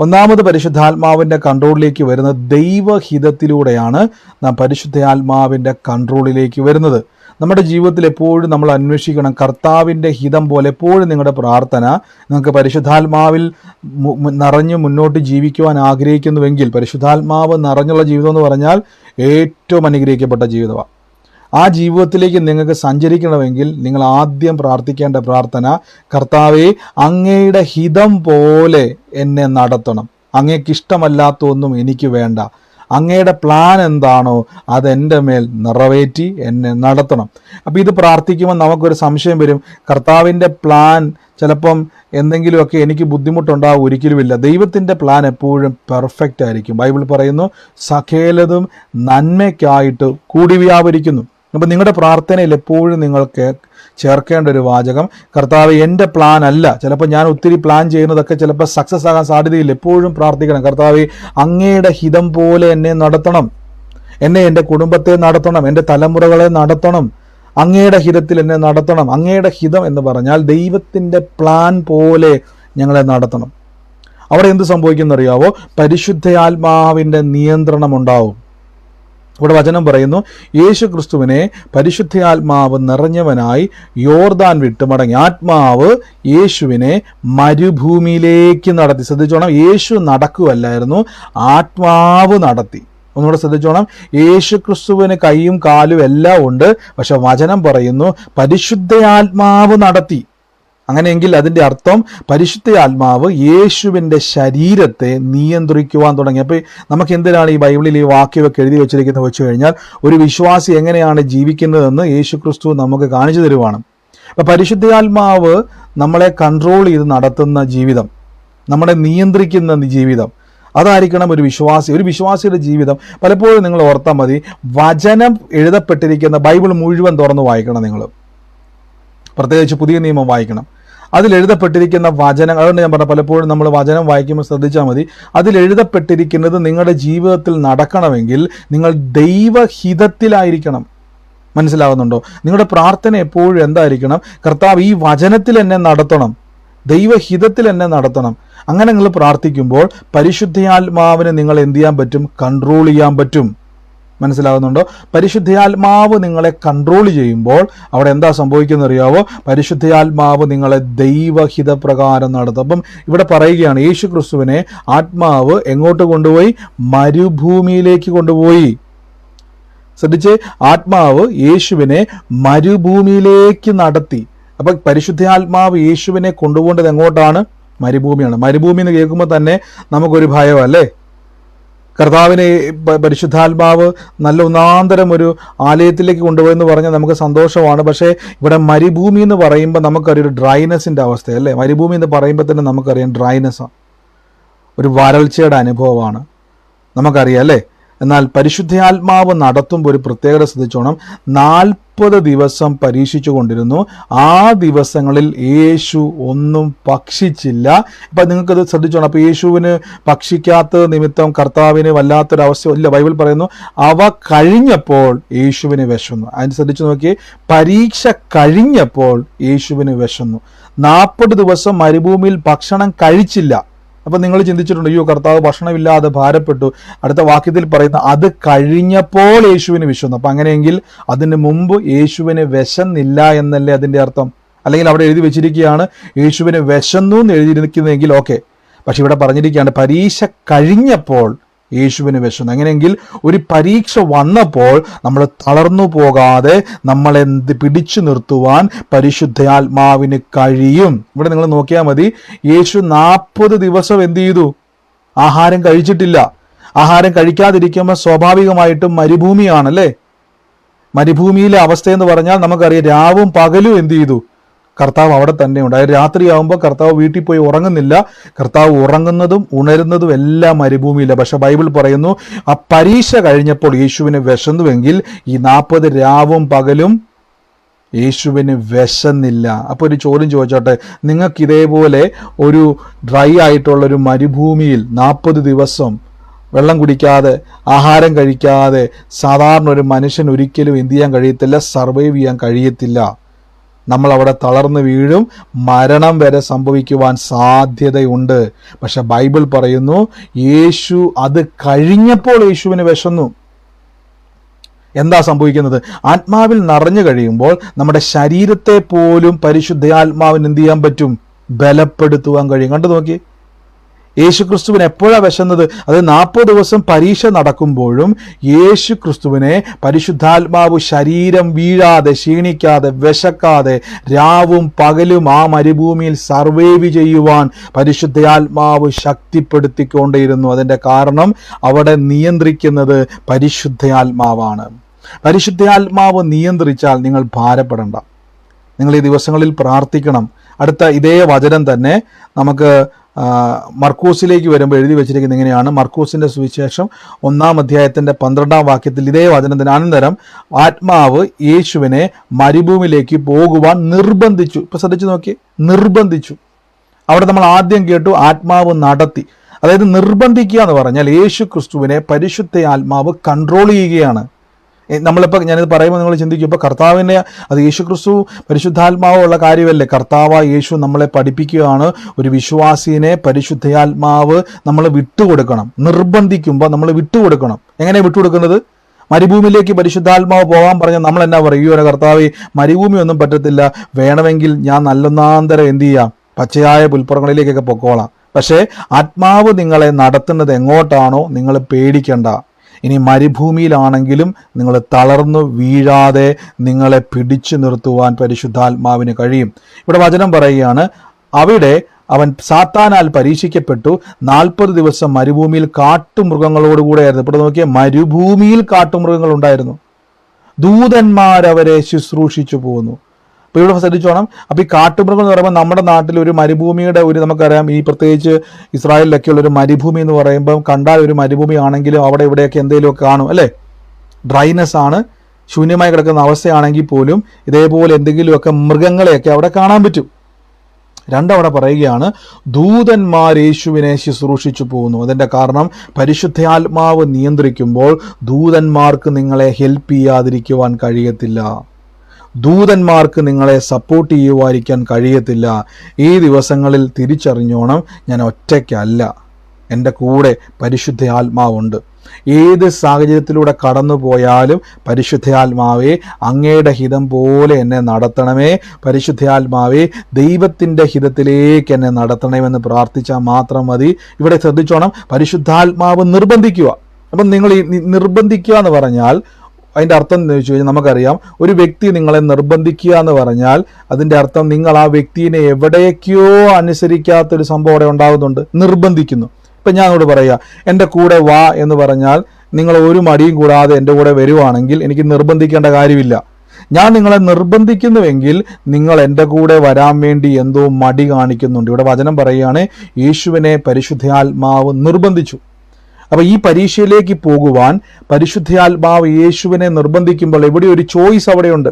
ഒന്നാമത് പരിശുദ്ധാത്മാവിൻ്റെ കൺട്രോളിലേക്ക് വരുന്നത് ദൈവഹിതത്തിലൂടെയാണ്. നാം പരിശുദ്ധാത്മാവിൻ്റെ കൺട്രോളിലേക്ക് വരുന്നത്. നമ്മുടെ ജീവിതത്തിൽ എപ്പോഴും നമ്മൾ അന്വേഷിക്കണം കർത്താവിൻ്റെ ഹിതം പോലെ. എപ്പോഴും നിങ്ങളുടെ പ്രാർത്ഥന, നിങ്ങൾക്ക് പരിശുദ്ധാത്മാവിൽ നിറഞ്ഞ് മുന്നോട്ട് ജീവിക്കുവാൻ ആഗ്രഹിക്കുന്നുവെങ്കിൽ, പരിശുദ്ധാത്മാവ് നിറഞ്ഞുള്ള ജീവിതം എന്ന് പറഞ്ഞാൽ ഏറ്റവും അനുഗ്രഹിക്കപ്പെട്ട ജീവിതമാണ്. ആ ജീവിതത്തിലേക്ക് നിങ്ങൾക്ക് സഞ്ചരിക്കണമെങ്കിൽ നിങ്ങൾ ആദ്യം പ്രാർത്ഥിക്കേണ്ട പ്രാർത്ഥന, കർത്താവേ അങ്ങയുടെ ഹിതം പോലെ എന്നെ നടത്തണം, അങ്ങേക്കിഷ്ടമല്ലാത്ത ഒന്നും എനിക്ക് വേണ്ട, അങ്ങയുടെ പ്ലാൻ എന്താണോ അതെൻ്റെ മേൽ നിറവേറ്റി എന്നെ നടത്തണം. അപ്പോൾ ഇത് പ്രാർത്ഥിക്കുമ്പോൾ നമുക്കൊരു സംശയം വരും, കർത്താവിൻ്റെ പ്ലാൻ ചിലപ്പം എന്തെങ്കിലുമൊക്കെ എനിക്ക് ബുദ്ധിമുട്ടുണ്ടാവും. ഒരിക്കലുമില്ല. ദൈവത്തിൻ്റെ പ്ലാൻ എപ്പോഴും പെർഫെക്റ്റ് ആയിരിക്കും. ബൈബിൾ പറയുന്നു, സകലതും നന്മയ്ക്കായിട്ട് കൂടി വ്യാപരിക്കുന്നു. അപ്പം നിങ്ങളുടെ പ്രാർത്ഥനയിൽ എപ്പോഴും നിങ്ങൾക്ക് ചേർക്കേണ്ട ഒരു വാചകം, കർത്താവ് എൻ്റെ പ്ലാൻ അല്ല. ചിലപ്പോൾ ഞാൻ ഒത്തിരി പ്ലാൻ ചെയ്യുന്നതൊക്കെ ചിലപ്പോൾ സക്സസ് ആകാൻ സാധ്യതയില്ല. എപ്പോഴും പ്രാർത്ഥിക്കണം, കർത്താവ് അങ്ങയുടെ ഹിതം പോലെ എന്നെ നടത്തണം, എന്നെ എൻ്റെ കുടുംബത്തെ നടത്തണം, എൻ്റെ തലമുറകളെ നടത്തണം, അങ്ങയുടെ ഹിതത്തിൽ എന്നെ നടത്തണം. അങ്ങയുടെ ഹിതം എന്ന് പറഞ്ഞാൽ ദൈവത്തിൻ്റെ പ്ലാൻ പോലെ ഞങ്ങളെ നടത്തണം. അവിടെ എന്ത് സംഭവിക്കുന്നറിയാവോ? പരിശുദ്ധാത്മാവിൻ്റെ നിയന്ത്രണം ഉണ്ടാവും. ഇവിടെ വചനം പറയുന്നു, യേശു ക്രിസ്തുവിനെ പരിശുദ്ധാത്മാവ് നിറഞ്ഞവനായി യോർദാൻ വിട്ട് മടങ്ങി. ആത്മാവ് യേശുവിനെ മരുഭൂമിയിലേക്ക് നടത്തി. ശ്രദ്ധിച്ചോണം, യേശു നടക്കുകയല്ലായിരുന്നു, ആത്മാവ് നടത്തി. ഒന്നുകൂടെ ശ്രദ്ധിച്ചോണം, യേശു ക്രിസ്തുവിന് കൈയും കാലും എല്ലാം ഉണ്ട്, പക്ഷെ വചനം പറയുന്നു പരിശുദ്ധാത്മാവ് നടത്തി. അങ്ങനെയെങ്കിൽ അതിൻ്റെ അർത്ഥം പരിശുദ്ധാത്മാവ് യേശുവിൻ്റെ ശരീരത്തെ നിയന്ത്രിക്കുവാൻ തുടങ്ങി. അപ്പോൾ നമുക്ക് എന്തിനാണ് ഈ ബൈബിളിൽ ഈ വാക്യമൊക്കെ എഴുതി വെച്ചിരിക്കുന്നത് വെച്ച് കഴിഞ്ഞാൽ, ഒരു വിശ്വാസി എങ്ങനെയാണ് ജീവിക്കുന്നതെന്ന് യേശു ക്രിസ്തു നമുക്ക് കാണിച്ചു തരുവാണ്. അപ്പോൾ പരിശുദ്ധാത്മാവ് നമ്മളെ കൺട്രോൾ ചെയ്ത് നടത്തുന്ന ജീവിതം, നമ്മളെ നിയന്ത്രിക്കുന്ന ജീവിതം, അതായിരിക്കണം ഒരു വിശ്വാസി. ഒരു വിശ്വാസിയുടെ ജീവിതം പലപ്പോഴും നിങ്ങൾ ഓർത്താൽ മതി, വചനം എഴുതപ്പെട്ടിരിക്കുന്ന ബൈബിൾ മുഴുവൻ തുറന്ന് വായിക്കണം നിങ്ങൾ. പ്രത്യേകിച്ച് പുതിയ നിയമം വായിക്കണം. അതിലെഴുതപ്പെട്ടിരിക്കുന്ന വചനം, അതുകൊണ്ട് ഞാൻ പറഞ്ഞ പലപ്പോഴും നമ്മൾ വചനം വായിക്കുമ്പോൾ ശ്രദ്ധിച്ചാൽ മതി, അതിലെഴുതപ്പെട്ടിരിക്കുന്നത് നിങ്ങളുടെ ജീവിതത്തിൽ നടക്കണമെങ്കിൽ നിങ്ങൾ ദൈവഹിതത്തിലായിരിക്കണം. മനസ്സിലാവുന്നുണ്ടോ? നിങ്ങളുടെ പ്രാർത്ഥന എപ്പോഴും എന്തായിരിക്കണം? കർത്താവ് ഈ വചനത്തിൽ എന്നെ നടത്തണം, ദൈവഹിതത്തിൽ എന്നെ നടത്തണം. അങ്ങനെ നിങ്ങൾ പ്രാർത്ഥിക്കുമ്പോൾ പരിശുദ്ധാത്മാവിനെ നിങ്ങൾ എന്ത് ചെയ്യാൻ പറ്റും? കൺട്രോൾ ചെയ്യാൻ പറ്റും. മനസ്സിലാകുന്നുണ്ടോ? പരിശുദ്ധാത്മാവ് നിങ്ങളെ കൺട്രോൾ ചെയ്യുമ്പോൾ അവിടെ എന്താ സംഭവിക്കുന്നത് അറിയാവോ? പരിശുദ്ധാത്മാവ് നിങ്ങളെ ദൈവഹിത പ്രകാരം നടത്തും. അപ്പം ഇവിടെ പറയുകയാണ്, യേശു ക്രിസ്തുവിനെ ആത്മാവ് എങ്ങോട്ട് കൊണ്ടുപോയി? മരുഭൂമിയിലേക്ക് കൊണ്ടുപോയി. ശ്രദ്ധിച്ച്, ആത്മാവ് യേശുവിനെ മരുഭൂമിയിലേക്ക് നടത്തി. അപ്പൊ പരിശുദ്ധാത്മാവ് യേശുവിനെ കൊണ്ടുപോകേണ്ടത് എങ്ങോട്ടാണ്? മരുഭൂമിയാണ്. മരുഭൂമി എന്ന് കേൾക്കുമ്പോൾ തന്നെ നമുക്കൊരു ഭയമല്ലേ? കർത്താവിനെ പരിശുദ്ധാത്മാവ് നല്ല ഒന്നാന്തരം ഒരു ആലയത്തിലേക്ക് കൊണ്ടുപോയെന്ന് പറഞ്ഞാൽ നമുക്ക് സന്തോഷമാണ്. പക്ഷേ ഇവിടെ മരുഭൂമി എന്ന് പറയുമ്പോൾ നമുക്കറിയാം ഒരു ഡ്രൈനെസ്സിൻ്റെ അവസ്ഥയല്ലേ? മരുഭൂമി എന്ന് പറയുമ്പോൾ തന്നെ നമുക്കറിയാം ഡ്രൈനെസ്സാണ്, ഒരു വരൾച്ചയുടെ അനുഭവമാണ്, നമുക്കറിയാം അല്ലേ? എന്നാൽ പരിശുദ്ധാത്മാവ് നടത്തുമ്പോൾ ഒരു പ്രത്യേകത ശ്രദ്ധിച്ചോണം. 40 ദിവസം പരീക്ഷിച്ചു കൊണ്ടിരുന്നു. ആ ദിവസങ്ങളിൽ യേശു ഒന്നും ഭക്ഷിച്ചില്ല. ഇപ്പം നിങ്ങൾക്കത് ശ്രദ്ധിച്ചോണം. അപ്പോൾ യേശുവിന് ഭക്ഷിക്കാത്ത നിമിത്തം കർത്താവിന് വല്ലാത്തൊരവസ്ഥ ഇല്ല. ബൈബിൾ പറയുന്നു, അവ കഴിഞ്ഞപ്പോൾ യേശുവിന് വിശന്നു. അതിന് ശ്രദ്ധിച്ചു നോക്കിയേ, പരീക്ഷ കഴിഞ്ഞപ്പോൾ യേശുവിന് വിശന്നു. 40 ദിവസം മരുഭൂമിയിൽ ഭക്ഷണം കഴിച്ചില്ല. അപ്പം നിങ്ങൾ ചിന്തിച്ചിട്ടുണ്ട്, അയ്യോ കർത്താവ് ഭക്ഷണമില്ലാതെ ഭാരപ്പെട്ടു. അടുത്ത വാക്യത്തിൽ പറയുന്ന അത് കഴിഞ്ഞപ്പോൾ യേശുവിന് വിശന്നു. അപ്പം അങ്ങനെയെങ്കിൽ അതിന് മുമ്പ് യേശുവിന് വിശന്നില്ല എന്നല്ലേ അതിൻ്റെ അർത്ഥം? അല്ലെങ്കിൽ അവിടെ എഴുതി വെച്ചിരിക്കുകയാണ് യേശുവിന് വിശന്നു എന്ന് എഴുതിയിരിക്കുന്നതെങ്കിൽ ഓക്കെ. പക്ഷെ ഇവിടെ പറഞ്ഞിരിക്കുകയാണ് പരീക്ഷ കഴിഞ്ഞപ്പോൾ യേശുവിന് വിശന്നു. അങ്ങനെയെങ്കിൽ ഒരു പരീക്ഷ വന്നപ്പോൾ നമ്മൾ തളർന്നു പോകാതെ നമ്മളെ പിടിച്ചു നിർത്തുവാൻ പരിശുദ്ധാത്മാവിന് കഴിയും. ഇവിടെ നിങ്ങൾ നോക്കിയാൽ മതി, യേശു 40 ദിവസം എന്ത് ചെയ്തു? ആഹാരം കഴിച്ചിട്ടില്ല. ആഹാരം കഴിക്കാതിരിക്കുമ്പോൾ സ്വാഭാവികമായിട്ടും മരുഭൂമിയാണല്ലേ? മരുഭൂമിയിലെ അവസ്ഥയെന്ന് പറഞ്ഞാൽ നമുക്കറിയാം, രാവും പകലും എന്ത് ചെയ്തു? കർത്താവ് അവിടെ തന്നെ ഉണ്ട്. അതായത് രാത്രിയാവുമ്പോൾ കർത്താവ് വീട്ടിൽ പോയി ഉറങ്ങുന്നില്ല. കർത്താവ് ഉറങ്ങുന്നതും ഉണരുന്നതും എല്ലാം മരുഭൂമിയില്ല. പക്ഷെ ബൈബിൾ പറയുന്നു, ആ പരീക്ഷ കഴിഞ്ഞപ്പോൾ യേശുവിന് വിശന്നുവെങ്കിൽ ഈ 40 രാവും പകലും യേശുവിന് വിശന്നില്ല. അപ്പോൾ ഒരു ചോദ്യം ചോദിച്ചോട്ടെ, നിങ്ങൾക്ക് ഇതേപോലെ ഒരു ഡ്രൈ ആയിട്ടുള്ളൊരു മരുഭൂമിയിൽ 40 ദിവസം വെള്ളം കുടിക്കാതെ ആഹാരം കഴിക്കാതെ സാധാരണ ഒരു മനുഷ്യൻ ഒരിക്കലും എന്ത് ചെയ്യാൻ കഴിയത്തില്ല? സർവൈവ് ചെയ്യാൻ കഴിയത്തില്ല. നമ്മൾ അവിടെ തളർന്നു വീഴും, മരണം വരെ സംഭവിക്കുവാൻ സാധ്യതയുണ്ട്. പക്ഷെ ബൈബിൾ പറയുന്നു, യേശു അത് കഴിഞ്ഞപ്പോൾ യേശുവിന് വിശന്നു. എന്താ സംഭവിക്കുന്നത്? ആത്മാവിൽ നിറഞ്ഞു കഴിയുമ്പോൾ നമ്മുടെ ശരീരത്തെ പോലും പരിശുദ്ധാത്മാവിന് എന്ത് ചെയ്യാൻ പറ്റും? ബലപ്പെടുത്തുവാൻ കഴിയും. കണ്ടു നോക്കി, യേശു ക്രിസ്തുവിന് എപ്പോഴാണ് വിശന്നത്? അത് 40 ദിവസം പരീക്ഷ നടക്കുമ്പോഴും യേശു ക്രിസ്തുവിനെ പരിശുദ്ധാത്മാവ് ശരീരം വീഴാതെ, ക്ഷീണിക്കാതെ, വിശക്കാതെ രാവും പകലും ആ മരുഭൂമിയിൽ സർവൈവ് ചെയ്യുവാൻ പരിശുദ്ധാത്മാവ് ശക്തിപ്പെടുത്തിക്കൊണ്ടേയിരുന്നു. അതിൻ്റെ കാരണം അവിടെ നിയന്ത്രിക്കുന്നത് പരിശുദ്ധാത്മാവാണ്. പരിശുദ്ധാത്മാവ് നിയന്ത്രിച്ചാൽ നിങ്ങൾ ഭാരപ്പെടണ്ട. നിങ്ങൾ ഈ ദിവസങ്ങളിൽ പ്രാർത്ഥിക്കണം. അടുത്ത ഇതേ വചനം തന്നെ നമുക്ക് മർക്കോസിലേക്ക് വരുമ്പോൾ എഴുതി വെച്ചിരിക്കുന്നത് ഇങ്ങനെയാണ്. മർക്കോസിന്റെ സുവിശേഷം 1-ാം അധ്യായത്തിന്റെ 12-ാം വാക്യത്തിൽ ഇതേ വചനത്തിന് അനന്തരം ആത്മാവ് യേശുവിനെ മരുഭൂമിയിലേക്ക് പോകുവാൻ നിർബന്ധിച്ചു. ഇപ്പൊ ശ്രദ്ധിച്ചു നോക്കി, നിർബന്ധിച്ചു. അവിടെ നമ്മൾ ആദ്യം കേട്ടു ആത്മാവ് നടത്തി. അതായത് നിർബന്ധിക്കുക എന്ന് പറഞ്ഞാൽ യേശു ക്രിസ്തുവിനെ പരിശുദ്ധ ആത്മാവ് കൺട്രോൾ ചെയ്യുകയാണ്. നമ്മളിപ്പോൾ ഞാനിത് പറയുമ്പോൾ നിങ്ങൾ ചിന്തിക്കും, ഇപ്പോൾ കർത്താവിനെ അത് യേശു ക്രിസ്തു പരിശുദ്ധാത്മാവുള്ള കാര്യമല്ലേ? കർത്താവ് യേശു നമ്മളെ പഠിപ്പിക്കുകയാണ്, ഒരു വിശ്വാസിനെ പരിശുദ്ധാത്മാവ് നമ്മൾ വിട്ടുകൊടുക്കണം. നിർബന്ധിക്കുമ്പോൾ നമ്മൾ വിട്ടുകൊടുക്കണം. എങ്ങനെ വിട്ടുകൊടുക്കുന്നത്? മരുഭൂമിയിലേക്ക് പരിശുദ്ധാത്മാവ് പോകാൻ പറഞ്ഞാൽ നമ്മൾ എന്നാ പറയും? ഒരു കർത്താവ് മരുഭൂമി ഒന്നും പറ്റത്തില്ല, വേണമെങ്കിൽ ഞാൻ നല്ലൊന്നാന്തരം എന്ത് ചെയ്യാം, പച്ചയായ പുൽപ്പുറങ്ങളിലേക്കൊക്കെ പൊക്കോളാം. പക്ഷേ ആത്മാവ് നിങ്ങളെ നടത്തുന്നത് എങ്ങോട്ടാണോ നിങ്ങൾ പേടിക്കണ്ട. ഇനി മരുഭൂമിയിലാണെങ്കിലും നിങ്ങൾ തളർന്നു വീഴാതെ നിങ്ങളെ പിടിച്ചു നിർത്തുവാൻ പരിശുദ്ധാത്മാവിന് കഴിയും. ഇവിടെ വചനം പറയുകയാണ്, അവിടെ അവൻ സാത്താനാൽ പരീക്ഷിക്കപ്പെട്ടു 40 ദിവസം മരുഭൂമിയിൽ കാട്ടുമൃഗങ്ങളോടുകൂടെയായിരുന്നു. ഇവിടെ നോക്കിയാൽ മരുഭൂമിയിൽ കാട്ടുമൃഗങ്ങൾ ഉണ്ടായിരുന്നു. ദൂതന്മാരവരെ ശുശ്രൂഷിച്ചു പോകുന്നു. അപ്പോൾ ഇവിടെ ശ്രദ്ധിച്ചോണം. അപ്പോൾ ഈ കാട്ടുമൃഗം എന്ന് പറയുമ്പോൾ നമ്മുടെ നാട്ടിൽ ഒരു മരുഭൂമിയുടെ ഒരു നമുക്കറിയാം, ഈ പ്രത്യേകിച്ച് ഇസ്രായേലിലൊക്കെയുള്ള ഒരു മരുഭൂമി എന്ന് പറയുമ്പം കണ്ടാൽ ഒരു മരുഭൂമി ആണെങ്കിലും അവിടെ ഇവിടെയൊക്കെ എന്തെങ്കിലുമൊക്കെ കാണും അല്ലേ? ഡ്രൈനെസ് ആണ്, ശൂന്യമായി കിടക്കുന്ന അവസ്ഥയാണെങ്കിൽ പോലും ഇതേപോലെ എന്തെങ്കിലുമൊക്കെ മൃഗങ്ങളെയൊക്കെ അവിടെ കാണാൻ പറ്റും. രണ്ടവിടെ പറയുകയാണ്, ദൂതന്മാർ യേശുവിനെ ശുശ്രൂഷിച്ചു പോകുന്നു. അതിൻ്റെ കാരണം പരിശുദ്ധാത്മാവ് നിയന്ത്രിക്കുമ്പോൾ ദൂതന്മാർക്ക് നിങ്ങളെ ഹെൽപ്പ് ചെയ്യാതിരിക്കുവാൻ കഴിയത്തില്ല. ദൂതന്മാർക്ക് നിങ്ങളെ സപ്പോർട്ട് ചെയ്യുവാതിരിക്കാൻ കഴിയത്തില്ല. ഈ ദിവസങ്ങളിൽ തിരിച്ചറിഞ്ഞോണം, ഞാൻ ഒറ്റയ്ക്കല്ല, എൻ്റെ കൂടെ പരിശുദ്ധ ആത്മാവുണ്ട്. ഏത് സാഹചര്യത്തിലൂടെ കടന്നു പോയാലും പരിശുദ്ധാത്മാവേ അങ്ങയുടെ ഹിതം പോലെ എന്നെ നടത്തണമേ, പരിശുദ്ധാത്മാവേ ദൈവത്തിൻ്റെ ഹിതത്തിലേക്ക് എന്നെ നടത്തണമെന്ന് പ്രാർത്ഥിച്ചാൽ മാത്രം മതി. ഇവിടെ ശ്രദ്ധിച്ചോണം, പരിശുദ്ധാത്മാവ് നിർബന്ധിക്കുക. അപ്പം നിങ്ങൾ ഈ നിർബന്ധിക്കുക എന്ന് പറഞ്ഞാൽ അതിൻ്റെ അർത്ഥം എന്ന് വെച്ച് കഴിഞ്ഞാൽ നമുക്കറിയാം, ഒരു വ്യക്തി നിങ്ങളെ നിർബന്ധിക്കുക എന്ന് പറഞ്ഞാൽ അതിൻ്റെ അർത്ഥം നിങ്ങൾ ആ വ്യക്തിയെ എവിടേക്കോ അനുസരിക്കാത്തൊരു സംഭവം അവിടെ ഉണ്ടാകുന്നുണ്ട്. നിർബന്ധിക്കുന്നു. ഇപ്പം ഞാൻ അങ്ങോട്ട് പറയുക, എൻ്റെ കൂടെ വാ എന്ന് പറഞ്ഞാൽ നിങ്ങൾ ഒരു മടിയും കൂടാതെ എൻ്റെ കൂടെ വരുവാണെങ്കിൽ എനിക്ക് നിർബന്ധിക്കേണ്ട കാര്യമില്ല. ഞാൻ നിങ്ങളെ നിർബന്ധിക്കുന്നുവെങ്കിൽ നിങ്ങൾ എൻ്റെ കൂടെ വരാൻ വേണ്ടി എന്തോ മടി കാണിക്കുന്നുണ്ട്. ഇവിടെ വചനം പറയുകയാണ്, യേശുവിനെ പരിശുദ്ധാത്മാവ് നിർബന്ധിച്ചു. അപ്പോൾ ഈ പരീക്ഷയിലേക്ക് പോകുവാൻ പരിശുദ്ധാത്മാവ് യേശുവിനെ നിർബന്ധിക്കുമ്പോൾ എവിടെ ഒരു ചോയ്സ് അവിടെയുണ്ട്.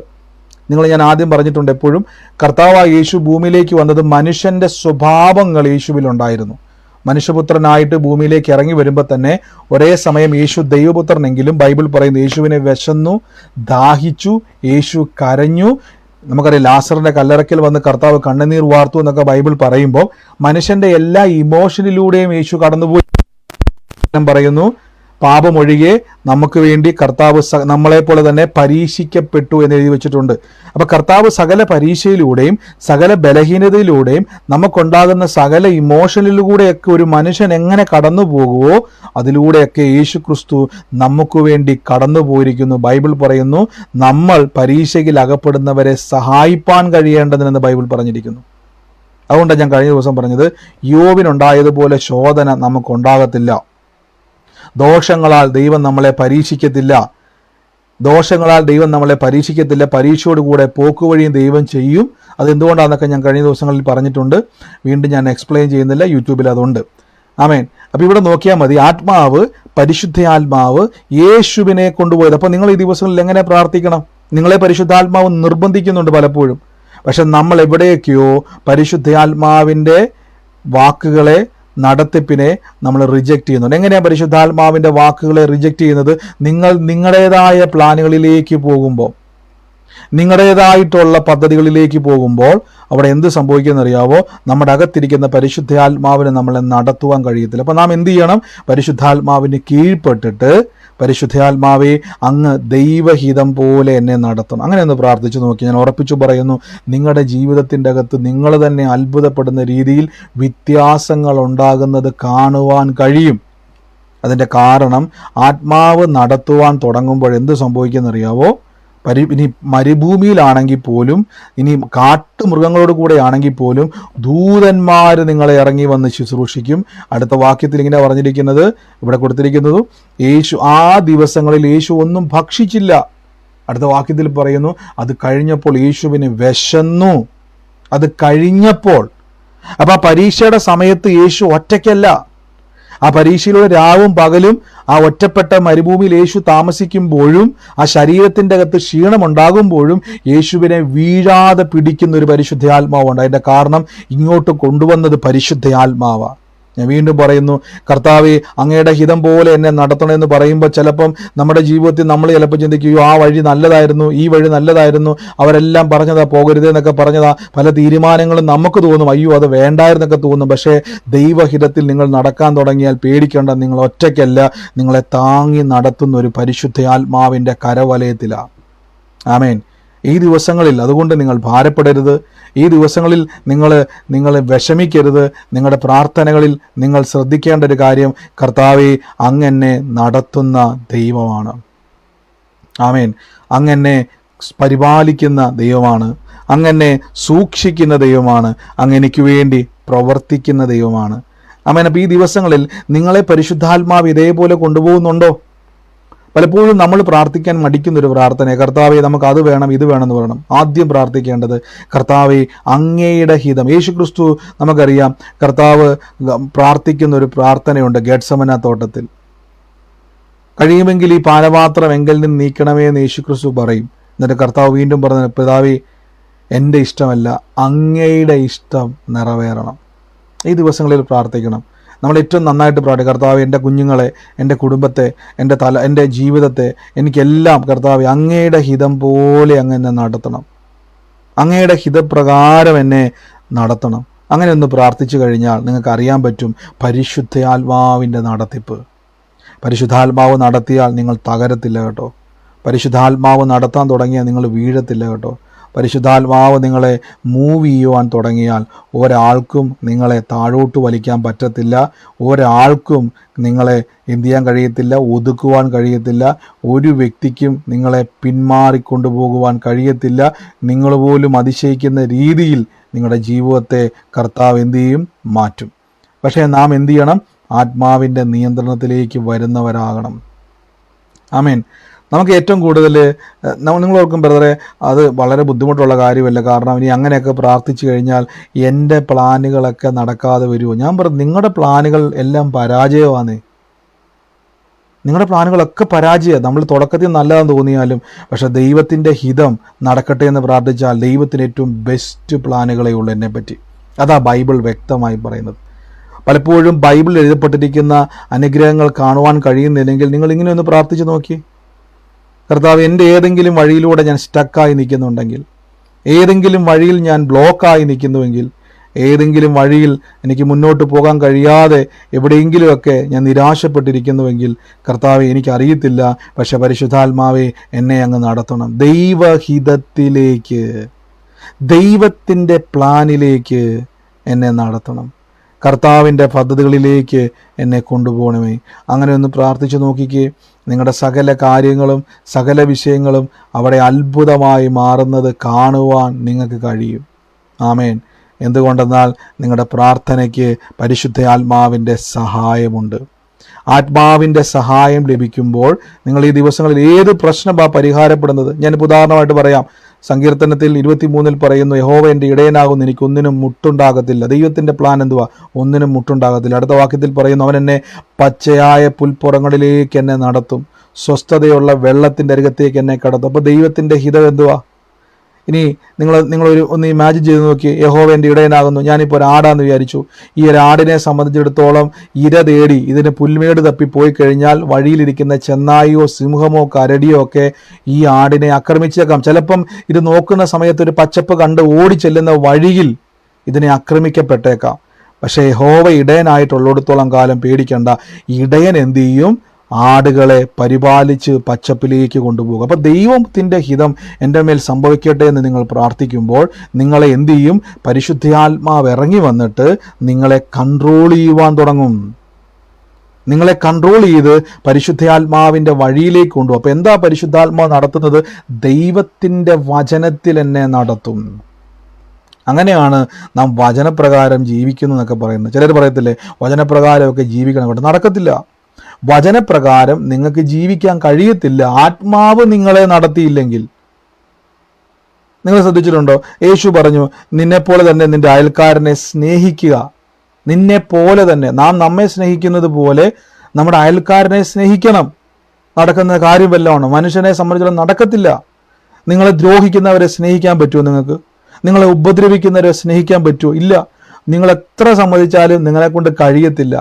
ഞാൻ ആദ്യം പറഞ്ഞിട്ടുണ്ട്, എപ്പോഴും കർത്താവായ യേശു ഭൂമിയിലേക്ക് വന്നത് മനുഷ്യൻ്റെ സ്വഭാവങ്ങൾ യേശുവിലുണ്ടായിരുന്നു. മനുഷ്യപുത്രനായിട്ട് ഭൂമിയിലേക്ക് ഇറങ്ങി വരുമ്പോൾ തന്നെ ഒരേ സമയം യേശു ദൈവപുത്രനെങ്കിലും ബൈബിൾ പറയുന്നു യേശുവിനെ വിശന്നു, ദാഹിച്ചു, യേശു കരഞ്ഞു. നമുക്കറിയാം, ലാസറിന്റെ കല്ലറയ്ക്കൽ വന്ന് കർത്താവ് കണ്ണുനീർ വാർത്തു എന്നൊക്കെ ബൈബിൾ പറയുമ്പോൾ മനുഷ്യന്റെ എല്ലാ ഇമോഷനിലൂടെയും യേശു കടന്നുപോയി. പറയുന്നു, പാപമൊഴികെ നമുക്ക് വേണ്ടി കർത്താവ് നമ്മളെപ്പോലെ തന്നെ പരീക്ഷിക്കപ്പെട്ടു എന്ന് എഴുതി വെച്ചിട്ടുണ്ട്. അപ്പൊ കർത്താവ് സകല പരീക്ഷയിലൂടെയും സകല ബലഹീനതയിലൂടെയും നമുക്കുണ്ടാകുന്ന സകല ഇമോഷനിലൂടെയൊക്കെ ഒരു മനുഷ്യൻ എങ്ങനെ കടന്നു പോകുമോ അതിലൂടെയൊക്കെ യേശു ക്രിസ്തു നമുക്ക് വേണ്ടി കടന്നു പോയിരിക്കുന്നു. ബൈബിൾ പറയുന്നു, നമ്മൾ പരീക്ഷയിൽ അകപ്പെടുന്നവരെ സഹായിപ്പാൻ കഴിയേണ്ടതിനെന്ന് ബൈബിൾ പറഞ്ഞിരിക്കുന്നു. അതുകൊണ്ടാണ് ഞാൻ കഴിഞ്ഞ ദിവസം പറഞ്ഞത്, യോബിനുണ്ടായതുപോലെ ശോധന നമുക്കുണ്ടാകത്തില്ല. ദോഷങ്ങളാൽ ദൈവം നമ്മളെ പരീക്ഷിക്കത്തില്ല. പരീക്ഷയോടുകൂടെ പോക്കുവഴിയും ദൈവം ചെയ്യും. അതെന്തുകൊണ്ടാണെന്നൊക്കെ ഞാൻ കഴിഞ്ഞ ദിവസങ്ങളിൽ പറഞ്ഞിട്ടുണ്ട്. വീണ്ടും ഞാൻ എക്സ്പ്ലെയിൻ ചെയ്യുന്നില്ല, യൂട്യൂബിൽ അതുണ്ട്. ആമേൻ. അപ്പോൾ ഇവിടെ നോക്കിയാൽ മതി, ആത്മാവ്, പരിശുദ്ധാത്മാവ് യേശുവിനെ കൊണ്ടുപോയത്. അപ്പോൾ നിങ്ങൾ ഈ ദിവസങ്ങളിൽ എങ്ങനെ പ്രാർത്ഥിക്കണം? നിങ്ങളെ പരിശുദ്ധാത്മാവ് നിർബന്ധിക്കുന്നുണ്ട് പലപ്പോഴും. പക്ഷെ നമ്മൾ എവിടെയൊക്കെയോ പരിശുദ്ധാത്മാവിൻ്റെ വാക്കുകളെ, നടത്തിപ്പിനെ നമ്മൾ റിജക്റ്റ് ചെയ്യുന്നുണ്ട്. എങ്ങനെയാണ് പരിശുദ്ധാത്മാവിൻ്റെ വാക്കുകളെ റിജക്റ്റ് ചെയ്യുന്നത്? നിങ്ങൾ നിങ്ങളുടേതായ പ്ലാനുകളിലേക്ക് പോകുമ്പോൾ, നിങ്ങളുടേതായിട്ടുള്ള പദ്ധതികളിലേക്ക് പോകുമ്പോൾ അവിടെ എന്ത് സംഭവിക്കുമെന്നറിയാവോ? നമ്മുടെ അകത്തിരിക്കുന്ന പരിശുദ്ധാത്മാവിനെ നമ്മളെ നടത്തുവാൻ കഴിയത്തില്ല. അപ്പം നാം എന്ത് ചെയ്യണം? പരിശുദ്ധാത്മാവിന് കീഴ്പ്പെട്ടിട്ട്, പരിശുദ്ധാത്മാവെ അങ്ങ് ദൈവഹിതം പോലെ എന്നെ നടത്തണം, അങ്ങനെ ഒന്ന് പ്രാർത്ഥിച്ചു നോക്കി. ഞാൻ ഉറപ്പിച്ചു പറയുന്നു, നിങ്ങളുടെ ജീവിതത്തിൻ്റെ അകത്ത് നിങ്ങൾ തന്നെ അത്ഭുതപ്പെടുന്ന രീതിയിൽ വ്യത്യാസങ്ങൾ ഉണ്ടാകുന്നത് കാണുവാൻ കഴിയും. അതിൻ്റെ കാരണം, ആത്മാവ് നടത്തുവാൻ തുടങ്ങുമ്പോൾ എന്ത് സംഭവിക്കുമെന്നറിയാവോ? ഇനി മരുഭൂമിയിലാണെങ്കിൽ പോലും, ഇനി കാട്ടുമൃഗങ്ങളോട് കൂടെ ആണെങ്കിൽ പോലും ദൂതന്മാർ നിങ്ങളെ ഇറങ്ങി വന്ന് ശുശ്രൂഷിക്കും. അടുത്ത വാക്യത്തിൽ ഇങ്ങനെ പറഞ്ഞിരിക്കുന്നത്, ഇവിടെ കൊടുത്തിരിക്കുന്നത്, യേശു ആ ദിവസങ്ങളിൽ യേശു ഒന്നും ഭക്ഷിച്ചില്ല. അടുത്ത വാക്യത്തിൽ പറയുന്നു, അത് കഴിഞ്ഞപ്പോൾ യേശുവിന് വിശന്നു. അത് കഴിഞ്ഞപ്പോൾ. അപ്പം ആ പരീക്ഷയുടെ സമയത്ത് യേശു ഒറ്റയ്ക്കല്ല. ആ പരീക്ഷയിലൂടെ രാവും പകലും ആ ഒറ്റപ്പെട്ട മരുഭൂമിയിൽ യേശു താമസിക്കുമ്പോഴും ആ ശരീരത്തിൻ്റെ അകത്ത് ക്ഷീണമുണ്ടാകുമ്പോഴും യേശുവിനെ വീഴാതെ പിടിക്കുന്ന ഒരു പരിശുദ്ധാത്മാവുണ്ട്. അതിൻ്റെ കാരണം ഇങ്ങോട്ട് കൊണ്ടുവന്നത് പരിശുദ്ധാത്മാവാണ്. ഞാൻ വീണ്ടും പറയുന്നു, കർത്താവേ അങ്ങയുടെ ഹിതം പോലെ എന്നെ നടത്തണമെന്ന് പറയുമ്പോൾ ചിലപ്പം നമ്മുടെ ജീവിതത്തിൽ നമ്മൾ ചിലപ്പോൾ ചിന്തിക്കുകയോ ആ വഴി നല്ലതായിരുന്നു, ഈ വഴി നല്ലതായിരുന്നു, അവരെല്ലാം പറഞ്ഞതാ പോകരുത് എന്നൊക്കെ പറഞ്ഞതാ, പല തീരുമാനങ്ങളും നമുക്ക് തോന്നും അയ്യോ അത് വേണ്ടായിരുന്നൊക്കെ തോന്നും. പക്ഷേ ദൈവഹിതത്തിൽ നിങ്ങൾ നടക്കാൻ തുടങ്ങിയാൽ പേടിക്കേണ്ട, നിങ്ങൾ ഒറ്റയ്ക്കല്ല, നിങ്ങളെ താങ്ങി നടത്തുന്ന ഒരു പരിശുദ്ധാത്മാവിൻ്റെ കരവലയത്തിലാണ്. ആമേൻ. ഈ ദിവസങ്ങളിൽ അതുകൊണ്ട് നിങ്ങൾ ഭാരപ്പെടരുത്. ഈ ദിവസങ്ങളിൽ നിങ്ങൾ വിഷമിക്കരുത്. നിങ്ങളുടെ പ്രാർത്ഥനകളിൽ നിങ്ങൾ ശ്രദ്ധിക്കേണ്ട ഒരു കാര്യം, കർത്താവേ അങ്ങെന്നെ നടത്തുന്ന ദൈവമാണ്. ആമേൻ. അങ്ങെന്നെ പരിപാലിക്കുന്ന ദൈവമാണ്, അങ്ങെന്നെ സൂക്ഷിക്കുന്ന ദൈവമാണ്, അങ്ങെനിക്ക് വേണ്ടി പ്രവർത്തിക്കുന്ന ദൈവമാണ്. ആമേൻ. അപ്പോൾ ഈ ദിവസങ്ങളിൽ നിങ്ങളെ പരിശുദ്ധാത്മാവ് ഇതേപോലെ കൊണ്ടുപോകുന്നുണ്ടോ? പലപ്പോഴും നമ്മൾ പ്രാർത്ഥിക്കാൻ മടിക്കുന്നൊരു പ്രാർത്ഥന, കർത്താവെ നമുക്ക് അത് വേണം ഇത് വേണമെന്ന് പറയണം. ആദ്യം പ്രാർത്ഥിക്കേണ്ടത്, കർത്താവെ അങ്ങയുടെ ഹിതം. യേശു ക്രിസ്തു നമുക്കറിയാം, കർത്താവ് പ്രാർത്ഥിക്കുന്ന ഒരു പ്രാർത്ഥനയുണ്ട് ഗെത്സമന തോട്ടത്തിൽ. കഴിയുമെങ്കിൽ ഈ പാനപാത്രം എങ്കിൽ നിന്ന് നീക്കണമേ എന്ന് യേശു ക്രിസ്തു പറയും. എന്നിട്ട് കർത്താവ് വീണ്ടും പറഞ്ഞു, പിതാവേ എൻ്റെ ഇഷ്ടമല്ല അങ്ങയുടെ ഇഷ്ടം നിറവേറണം. ഈ ദിവസങ്ങളിൽ പ്രാർത്ഥിക്കണം. നമ്മൾ ഏറ്റവും നന്നായിട്ട് പ്രാർത്ഥിക്കുക, കർത്താവ് എൻ്റെ കുഞ്ഞുങ്ങളെ, എൻ്റെ കുടുംബത്തെ, എൻ്റെ ജീവിതത്തെ, എനിക്കെല്ലാം കർത്താവ് അങ്ങയുടെ ഹിതം പോലെ അങ്ങ് എന്നെ നടത്തണം, അങ്ങയുടെ ഹിതപ്രകാരം എന്നെ നടത്തണം. അങ്ങനെ ഒന്ന് പ്രാർത്ഥിച്ചു കഴിഞ്ഞാൽ നിങ്ങൾക്ക് അറിയാൻ പറ്റും പരിശുദ്ധാത്മാവിൻ്റെ നടത്തിപ്പ്. പരിശുദ്ധാത്മാവ് നടത്തിയാൽ നിങ്ങൾ തകരത്തില്ല കേട്ടോ. പരിശുദ്ധാത്മാവ് നടത്താൻ തുടങ്ങിയാൽ നിങ്ങൾ വീഴത്തില്ല കേട്ടോ. പരിശുദ്ധാത്മാവ് നിങ്ങളെ മൂവ് ചെയ്യുവാൻ തുടങ്ങിയാൽ ഒരാൾക്കും നിങ്ങളെ താഴോട്ട് വലിക്കാൻ പറ്റത്തില്ല, ഒരാൾക്കും നിങ്ങളെ എന്ത് ചെയ്യാൻ കഴിയത്തില്ല, ഒതുക്കുവാൻ കഴിയത്തില്ല, ഒരു വ്യക്തിക്കും നിങ്ങളെ പിന്മാറിക്കൊണ്ടുപോകുവാൻ കഴിയത്തില്ല. നിങ്ങൾ പോലും അതിശയിക്കുന്ന രീതിയിൽ നിങ്ങളുടെ ജീവിതത്തെ കർത്താവ് എന്തു ചെയ്യും, മാറ്റും. പക്ഷേ നാം എന്തു ചെയ്യണം, ആത്മാവിൻ്റെ നിയന്ത്രണത്തിലേക്ക് വരുന്നവരാകണം. ആമേൻ. നമുക്ക് ഏറ്റവും കൂടുതൽ നിങ്ങൾ ഓർക്കും ബ്രദറെ, അത് വളരെ ബുദ്ധിമുട്ടുള്ള കാര്യമല്ല, കാരണം ഇനി അങ്ങനെയൊക്കെ പ്രാർത്ഥിച്ചു കഴിഞ്ഞാൽ എൻ്റെ പ്ലാനുകളൊക്കെ നടക്കാതെ വരുമോ? ഞാൻ പറഞ്ഞു, നിങ്ങളുടെ പ്ലാനുകൾ എല്ലാം പരാജയമാണ്. നിങ്ങളുടെ പ്ലാനുകളൊക്കെ പരാജയമാണ്. നമ്മൾ തുടക്കത്തിൽ നല്ലതെന്ന് തോന്നിയാലും പക്ഷേ ദൈവത്തിൻ്റെ ഹിതം നടക്കട്ടെ എന്ന് പ്രാർത്ഥിച്ചാൽ ദൈവത്തിന് ഏറ്റവും ബെസ്റ്റ് പ്ലാനുകളേ ഉള്ളൂ എന്നെപ്പറ്റി. അതാ ബൈബിൾ വ്യക്തമായി പറയുന്നത്. പലപ്പോഴും ബൈബിളിൽ എഴുതപ്പെട്ടിരിക്കുന്ന അനുഗ്രഹങ്ങൾ കാണുവാൻ കഴിയുന്നില്ലെങ്കിൽ നിങ്ങൾ ഇങ്ങനെ ഒന്ന് പ്രാർത്ഥിച്ച് നോക്കി. കർത്താവ്, എൻ്റെ ഏതെങ്കിലും വഴിയിലൂടെ ഞാൻ സ്റ്റക്കായി നിൽക്കുന്നുണ്ടെങ്കിൽ, ഏതെങ്കിലും വഴിയിൽ ഞാൻ ബ്ലോക്കായി നിൽക്കുന്നുവെങ്കിൽ, ഏതെങ്കിലും വഴിയിൽ എനിക്ക് മുന്നോട്ട് പോകാൻ കഴിയാതെ എവിടെയെങ്കിലുമൊക്കെ ഞാൻ നിരാശപ്പെട്ടിരിക്കുന്നുവെങ്കിൽ, കർത്താവെ എനിക്കറിയത്തില്ല, പക്ഷെ പരിശുദ്ധാത്മാവെ എന്നെ അങ്ങ് നടത്തണം. ദൈവഹിതത്തിലേക്ക്, ദൈവത്തിൻ്റെ പ്ലാനിലേക്ക് എന്നെ നടത്തണം. കർത്താവിൻ്റെ പദ്ധതികളിലേക്ക് എന്നെ കൊണ്ടുപോകണമേ. അങ്ങനെ ഒന്ന് പ്രാർത്ഥിച്ചു നോക്കിക്കേ. നിങ്ങളുടെ സകല കാര്യങ്ങളും സകല വിഷയങ്ങളും അവിടെ അത്ഭുതമായി മാറുന്നത് കാണുവാൻ നിങ്ങൾക്ക് കഴിയും. ആമേൻ. എന്തുകൊണ്ടെന്നാൽ നിങ്ങളുടെ പ്രാർത്ഥനയ്ക്ക് പരിശുദ്ധ ആത്മാവിൻ്റെ സഹായമുണ്ട്. ആത്മാവിൻ്റെ സഹായം ലഭിക്കുമ്പോൾ നിങ്ങൾ ഈ ദിവസങ്ങളിൽ ഏത് പ്രശ്നമാണ് പരിഹാരപ്പെടുന്നത്? ഞാനിപ്പോൾ ഉദാഹരണമായിട്ട് പറയാം. സങ്കീർത്തനത്തിൽ 23 പറയുന്നു, യഹോവ എൻ്റെ ഇടയനാകുന്നു, എനിക്കൊന്നിനും മുട്ടുണ്ടാകത്തില്ല. ദൈവത്തിൻ്റെ പ്ലാൻ എന്തുവാ? ഒന്നിനും മുട്ടുണ്ടാകത്തില്ല. അടുത്ത വാക്യത്തിൽ പറയുന്നു, അവൻ എന്നെ പച്ചയായ പുൽപ്പുറങ്ങളിലേക്ക് എന്നെ നടത്തും, സ്വസ്ഥതയുള്ള വെള്ളത്തിൻ്റെ അരികത്തേക്ക് എന്നെ കടത്തും. അപ്പോൾ ദൈവത്തിൻ്റെ ഹിതം എന്തുവാ? ഇനി നിങ്ങളൊരു ഒന്ന് ഇമാജിൻ ചെയ്ത് നോക്കി, യഹോവ എൻ്റെ ഇടയനാകുന്നു, ഞാനിപ്പോൾ ഒരു ആടാന്ന് വിചാരിച്ചു. ഈ ഒരു ആടിനെ സംബന്ധിച്ചിടത്തോളം ഇര തേടി ഇതിന് പുൽമേട് തപ്പി പോയി കഴിഞ്ഞാൽ വഴിയിലിരിക്കുന്ന ചെന്നായിയോ സിംഹമോ കരടിയോ ഒക്കെ ഈ ആടിനെ ആക്രമിച്ചേക്കാം. ചിലപ്പം ഇത് നോക്കുന്ന സമയത്ത് ഒരു പച്ചപ്പ് കണ്ട് ഓടിച്ചെല്ലുന്ന വഴിയിൽ ഇതിനെ ആക്രമിക്കപ്പെട്ടേക്കാം. പക്ഷേ യഹോവ ഇടയനായിട്ടുള്ളിടത്തോളം കാലം പേടിക്കണ്ട. ഇടയൻ എന്ത് ചെയ്യും? ആടുകളെ പരിപാലിച്ച് പച്ചപ്പിലേക്ക് കൊണ്ടുപോകും. അപ്പോൾ ദൈവത്തിൻ്റെ ഹിതം എൻ്റെ മേൽ സംഭവിക്കട്ടെ എന്ന് നിങ്ങൾ പ്രാർത്ഥിക്കുമ്പോൾ നിങ്ങളെ എന്ത് ചെയ്യും? പരിശുദ്ധാത്മാവ് ഇറങ്ങി വന്നിട്ട് നിങ്ങളെ കൺട്രോൾ ചെയ്യുവാൻ തുടങ്ങും. നിങ്ങളെ കൺട്രോൾ ചെയ്ത് പരിശുദ്ധാത്മാവിൻ്റെ വഴിയിലേക്ക് കൊണ്ടുപോകും. അപ്പോൾ എന്താ പരിശുദ്ധാത്മാവ് നടത്തുന്നത്? ദൈവത്തിൻ്റെ വചനത്തിൽ എന്നെ നടത്തും. അങ്ങനെയാണ് നാം വചനപ്രകാരം ജീവിക്കുന്നു എന്നൊക്കെ പറയുന്നത്. ചിലർ പറയത്തില്ലേ വചനപ്രകാരമൊക്കെ ജീവിക്കണം. കേട്ടോ, നടക്കത്തില്ല. വചനപ്രകാരം നിങ്ങൾക്ക് ജീവിക്കാൻ കഴിയത്തില്ല ആത്മാവ് നിങ്ങളെ നടത്തിയില്ലെങ്കിൽ. നിങ്ങൾ ശ്രദ്ധിച്ചിട്ടുണ്ടോ? യേശു പറഞ്ഞു, നിന്നെപ്പോലെ തന്നെ നിന്റെ അയൽക്കാരനെ സ്നേഹിക്കുക. നിന്നെപ്പോലെ തന്നെ, നാം നമ്മെ സ്നേഹിക്കുന്നത് പോലെ നമ്മുടെ അയൽക്കാരനെ സ്നേഹിക്കണം. നടക്കുന്ന കാര്യം വല്ലതാണോ? മനുഷ്യനെ സംബന്ധിച്ചിടത്തോളം നടക്കത്തില്ല. നിങ്ങളെ ദ്രോഹിക്കുന്നവരെ സ്നേഹിക്കാൻ പറ്റുമോ നിങ്ങൾക്ക്? നിങ്ങളെ ഉപദ്രവിക്കുന്നവരെ സ്നേഹിക്കാൻ പറ്റുമോ? ഇല്ല. നിങ്ങൾ എത്ര സമ്മതിച്ചാലും നിങ്ങളെ കൊണ്ട് കഴിയത്തില്ല.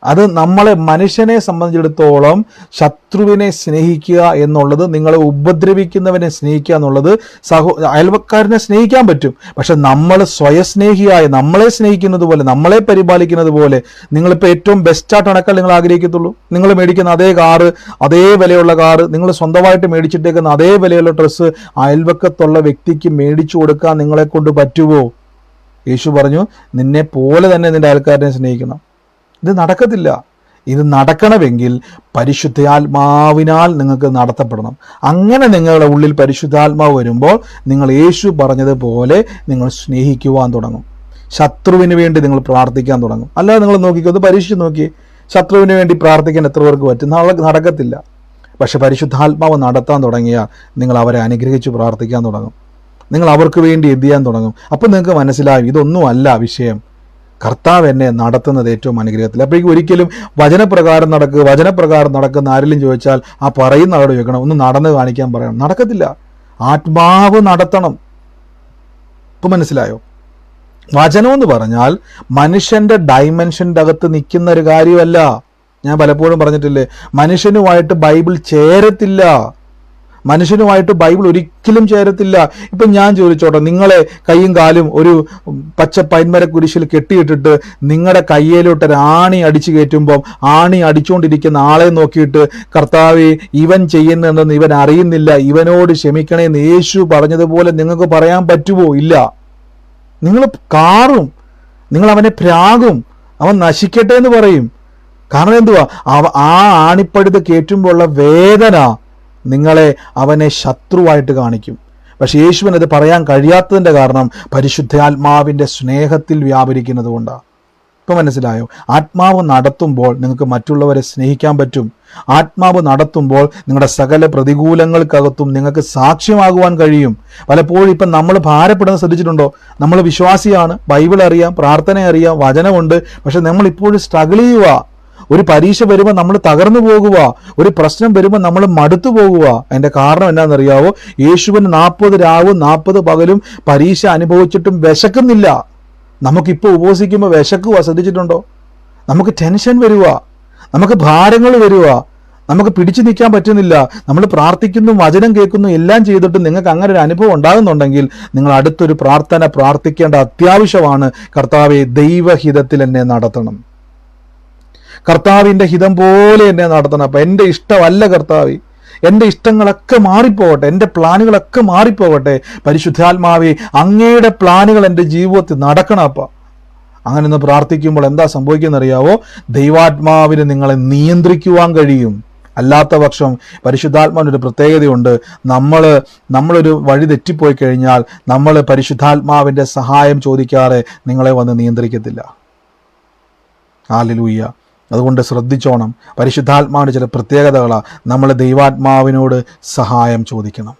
അത് നമ്മളെ മനുഷ്യനെ സംബന്ധിച്ചിടത്തോളം ശത്രുവിനെ സ്നേഹിക്കുക എന്നുള്ളത്, നിങ്ങളെ ഉപദ്രവിക്കുന്നവനെ സ്നേഹിക്കുക എന്നുള്ളത്, അയൽവക്കാരനെ സ്നേഹിക്കാൻ പറ്റും. പക്ഷെ നമ്മൾ സ്വയസ്നേഹിയായ, നമ്മളെ സ്നേഹിക്കുന്നത് പോലെ, നമ്മളെ പരിപാലിക്കുന്നത് പോലെ, നിങ്ങളിപ്പോൾ ഏറ്റവും ബെസ്റ്റായിട്ട് നടക്കാൻ നിങ്ങൾ ആഗ്രഹിക്കത്തുള്ളൂ. നിങ്ങൾ മേടിക്കുന്ന അതേ കാറ്, അതേ വിലയുള്ള കാറ്, നിങ്ങൾ സ്വന്തമായിട്ട് മേടിച്ചിട്ടേക്കുന്ന അതേ വിലയുള്ള ഡ്രസ്സ് അയൽവക്കത്തുള്ള വ്യക്തിക്ക് മേടിച്ചു കൊടുക്കാൻ നിങ്ങളെ കൊണ്ട് പറ്റുമോ? യേശു പറഞ്ഞു, നിന്നെ പോലെ തന്നെ നിന്റെ അയൽക്കാരനെ സ്നേഹിക്കണം. ഇത് നടക്കത്തില്ല. ഇത് നടക്കണമെങ്കിൽ പരിശുദ്ധാത്മാവിനാൽ നിങ്ങൾക്ക് നടത്തപ്പെടണം. അങ്ങനെ നിങ്ങളുടെ ഉള്ളിൽ പരിശുദ്ധാത്മാവ് വരുമ്പോൾ നിങ്ങൾ യേശു പറഞ്ഞതുപോലെ നിങ്ങൾ സ്നേഹിക്കുവാൻ തുടങ്ങും. ശത്രുവിന് വേണ്ടി നിങ്ങൾ പ്രാർത്ഥിക്കാൻ തുടങ്ങും. അല്ലാതെ നിങ്ങൾ നോക്കിക്കോ, അത് പരീക്ഷിച്ച് നോക്കി, ശത്രുവിന് വേണ്ടി പ്രാർത്ഥിക്കാൻ എത്ര പേർക്ക് പറ്റും? നടക്കത്തില്ല. പക്ഷെ പരിശുദ്ധാത്മാവ് നടത്താൻ തുടങ്ങിയാൽ നിങ്ങൾ അവരെ അനുഗ്രഹിച്ച് പ്രാർത്ഥിക്കാൻ തുടങ്ങും. നിങ്ങൾ അവർക്ക് വേണ്ടി എന്ത് ചെയ്യാൻ തുടങ്ങും. അപ്പം നിങ്ങൾക്ക് മനസ്സിലാവും ഇതൊന്നുമല്ല വിഷയം. കർത്താവ് എന്നെ നടത്തുന്നത് ഏറ്റവും അനുഗ്രഹത്തിൽ. അപ്പോഴേക്കും ഒരിക്കലും വചനപ്രകാരം നടക്കുന്ന ആരെങ്കിലും ചോദിച്ചാൽ ആ പറയുന്ന ആളോട് ചോദിക്കണം, ഒന്ന് നടന്ന് കാണിക്കാൻ പറയണം. നടക്കത്തില്ല. ആത്മാവ് നടത്തണം. ഇപ്പം മനസ്സിലായോ? വചനം എന്ന് പറഞ്ഞാൽ മനുഷ്യന്റെ ഡൈമെൻഷൻ്റെ അകത്ത് നിൽക്കുന്ന ഒരു കാര്യമല്ല. ഞാൻ പലപ്പോഴും പറഞ്ഞിട്ടില്ലേ, മനുഷ്യനുമായിട്ട് ബൈബിൾ ചേരത്തില്ല. മനുഷ്യനുമായിട്ട് ബൈബിൾ ഒരിക്കലും ചേരത്തില്ല. ഇപ്പം ഞാൻ ചോദിച്ചോട്ടെ, നിങ്ങളെ കൈയും കാലും ഒരു പച്ച പൈന്മര കുരിശിൽ കെട്ടിയിട്ടിട്ട് നിങ്ങളുടെ കയ്യിലോട്ട് ഒരു ആണി അടിച്ചു കയറ്റുമ്പം ആണി അടിച്ചുകൊണ്ടിരിക്കുന്ന ആളെ നോക്കിയിട്ട് കർത്താവേ ഇവൻ ചെയ്യുന്നതെന്ന് ഇവൻ അറിയുന്നില്ല, ഇവനോട് ക്ഷമിക്കണേന്ന് യേശു പറഞ്ഞതുപോലെ നിങ്ങൾക്ക് പറയാൻ പറ്റുമോ? ഇല്ല. നിങ്ങൾ കാറും, നിങ്ങൾ അവനെ പ്രാകും, അവൻ നശിക്കട്ടെ എന്ന് പറയും. കാരണം എന്തുവാ? ആ ആണിപ്പഴുത് കയറ്റുമ്പോൾ ഉള്ള വേദന നിങ്ങളെ അവനെ ശത്രുവായിട്ട് കാണിക്കും. പക്ഷെ യേശുവിന് അത് പറയാൻ കഴിയാത്തതിൻ്റെ കാരണം പരിശുദ്ധാത്മാവിൻ്റെ സ്നേഹത്തിൽ വ്യാപരിക്കുന്നത് കൊണ്ടാണ്. ഇപ്പം മനസ്സിലായോ? ആത്മാവ് നടത്തുമ്പോൾ നിങ്ങൾക്ക് മറ്റുള്ളവരെ സ്നേഹിക്കാൻ പറ്റും. ആത്മാവ് നടത്തുമ്പോൾ നിങ്ങളുടെ സകല പ്രതികൂലങ്ങൾക്കകത്തും നിങ്ങൾക്ക് സാക്ഷ്യമാകുവാൻ കഴിയും. പലപ്പോഴും ഇപ്പം നമ്മൾ ഭാരപ്പെടുന്നത് ശ്രദ്ധിച്ചിട്ടുണ്ടോ? നമ്മൾ വിശ്വാസിയാണ്, ബൈബിൾ അറിയാം, പ്രാർത്ഥന അറിയാം, വചനമുണ്ട്, പക്ഷെ നമ്മൾ ഇപ്പോഴും സ്ട്രഗിൾ ചെയ്യുക. ഒരു പരീക്ഷ വരുമ്പോൾ നമ്മൾ തകർന്നു പോകുക, ഒരു പ്രശ്നം വരുമ്പോൾ നമ്മൾ മടുത്തു പോകുക. അതിൻ്റെ കാരണം എന്താണെന്നറിയാവോ? യേശുവിന് 40 രാവും 40 പകലും പരീക്ഷ അനുഭവിച്ചിട്ടും വിശക്കുന്നില്ല. നമുക്കിപ്പോൾ ഉപവസിക്കുമ്പോൾ വിശക്കുക, ശ്രദ്ധിച്ചിട്ടുണ്ടോ? നമുക്ക് ടെൻഷൻ വരിക, നമുക്ക് ഭാരങ്ങൾ വരിക, നമുക്ക് പിടിച്ചു നിൽക്കാൻ പറ്റുന്നില്ല. നമ്മൾ പ്രാർത്ഥിക്കുന്നു, വചനം കേൾക്കുന്നു, എല്ലാം ചെയ്തിട്ട് നിങ്ങൾക്ക് അങ്ങനെ ഒരു അനുഭവം ഉണ്ടാകുന്നുണ്ടെങ്കിൽ നിങ്ങൾ അടുത്തൊരു പ്രാർത്ഥന പ്രാർത്ഥിക്കേണ്ട അത്യാവശ്യമാണ്. കർത്താവെ, ദൈവഹിതത്തിൽ എന്നെ നടത്തണം, കർത്താവിൻ്റെ ഹിതം പോലെ എന്നെ നടത്തണം. അപ്പം എൻ്റെ ഇഷ്ടമല്ല കർത്താവേ, എൻ്റെ ഇഷ്ടങ്ങളൊക്കെ മാറിപ്പോകട്ടെ, എൻ്റെ പ്ലാനുകളൊക്കെ മാറിപ്പോകട്ടെ. പരിശുദ്ധാത്മാവേ, അങ്ങയുടെ പ്ലാനുകൾ എൻ്റെ ജീവിതത്തിൽ നടക്കണം. അപ്പം അങ്ങനെ ഒന്ന് പ്രാർത്ഥിക്കുമ്പോൾ എന്താ സംഭവിക്കുന്നറിയാവോ? ദൈവാത്മാവിന് നിങ്ങളെ നിയന്ത്രിക്കുവാൻ കഴിയും. അല്ലാത്ത പക്ഷം പരിശുദ്ധാത്മാവിനൊരു പ്രത്യേകതയുണ്ട്. നമ്മളൊരു വഴി തെറ്റിപ്പോയി കഴിഞ്ഞാൽ നമ്മൾ പരിശുദ്ധാത്മാവിൻ്റെ സഹായം ചോദിക്കാതെ നിങ്ങളെ വന്ന് നിയന്ത്രിക്കത്തില്ല. ഹല്ലേലൂയ. അതുകൊണ്ട് ശ്രദ്ധിച്ചോണം, പരിശുദ്ധാത്മാവിൻ്റെ ചില പ്രത്യേകതകളാണ്. നമ്മൾ ദൈവാത്മാവിനോട് സഹായം ചോദിക്കണം.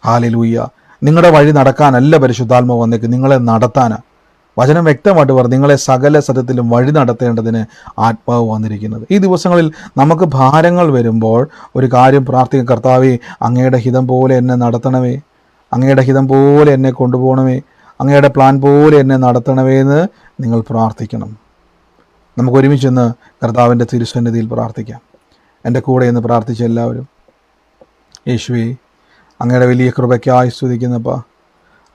ഹല്ലേലൂയ. നിങ്ങളുടെ വഴി നടക്കാനല്ല പരിശുദ്ധാത്മാവ് വന്നേക്ക്, നിങ്ങളെ നടത്താനാണ്. വചനം വ്യക്തമായിട്ട് പറഞ്ഞു, നിങ്ങളെ സകല സത്യത്തിലും വഴി നടത്തേണ്ടതിന് ആത്മാവ് വന്നിരിക്കുന്നത്. ഈ ദിവസങ്ങളിൽ നമുക്ക് ഭാരങ്ങൾ വരുമ്പോൾ ഒരു കാര്യം പ്രാർത്ഥിക്കുക, കർത്താവേ അങ്ങയുടെ ഹിതം പോലെ എന്നെ നടത്തണമേ, അങ്ങയുടെ ഹിതം പോലെ എന്നെ കൊണ്ടുപോകണമേ, അങ്ങയുടെ പ്ലാൻ പോലെ എന്നെ നടത്തണമേ എന്ന് നിങ്ങൾ പ്രാർത്ഥിക്കണം. നമുക്ക് ഒരുമിച്ചൊന്ന് കർത്താവിൻ്റെ തിരുസന്നിധിയിൽ പ്രാർത്ഥിക്കാം. എൻ്റെ കൂടെ ഇന്ന് പ്രാർത്ഥിച്ച എല്ലാവരും, യേശുവേ അങ്ങയുടെ വലിയ കൃപയ്ക്കായി സ്തുതിക്കുന്നപ്പാ,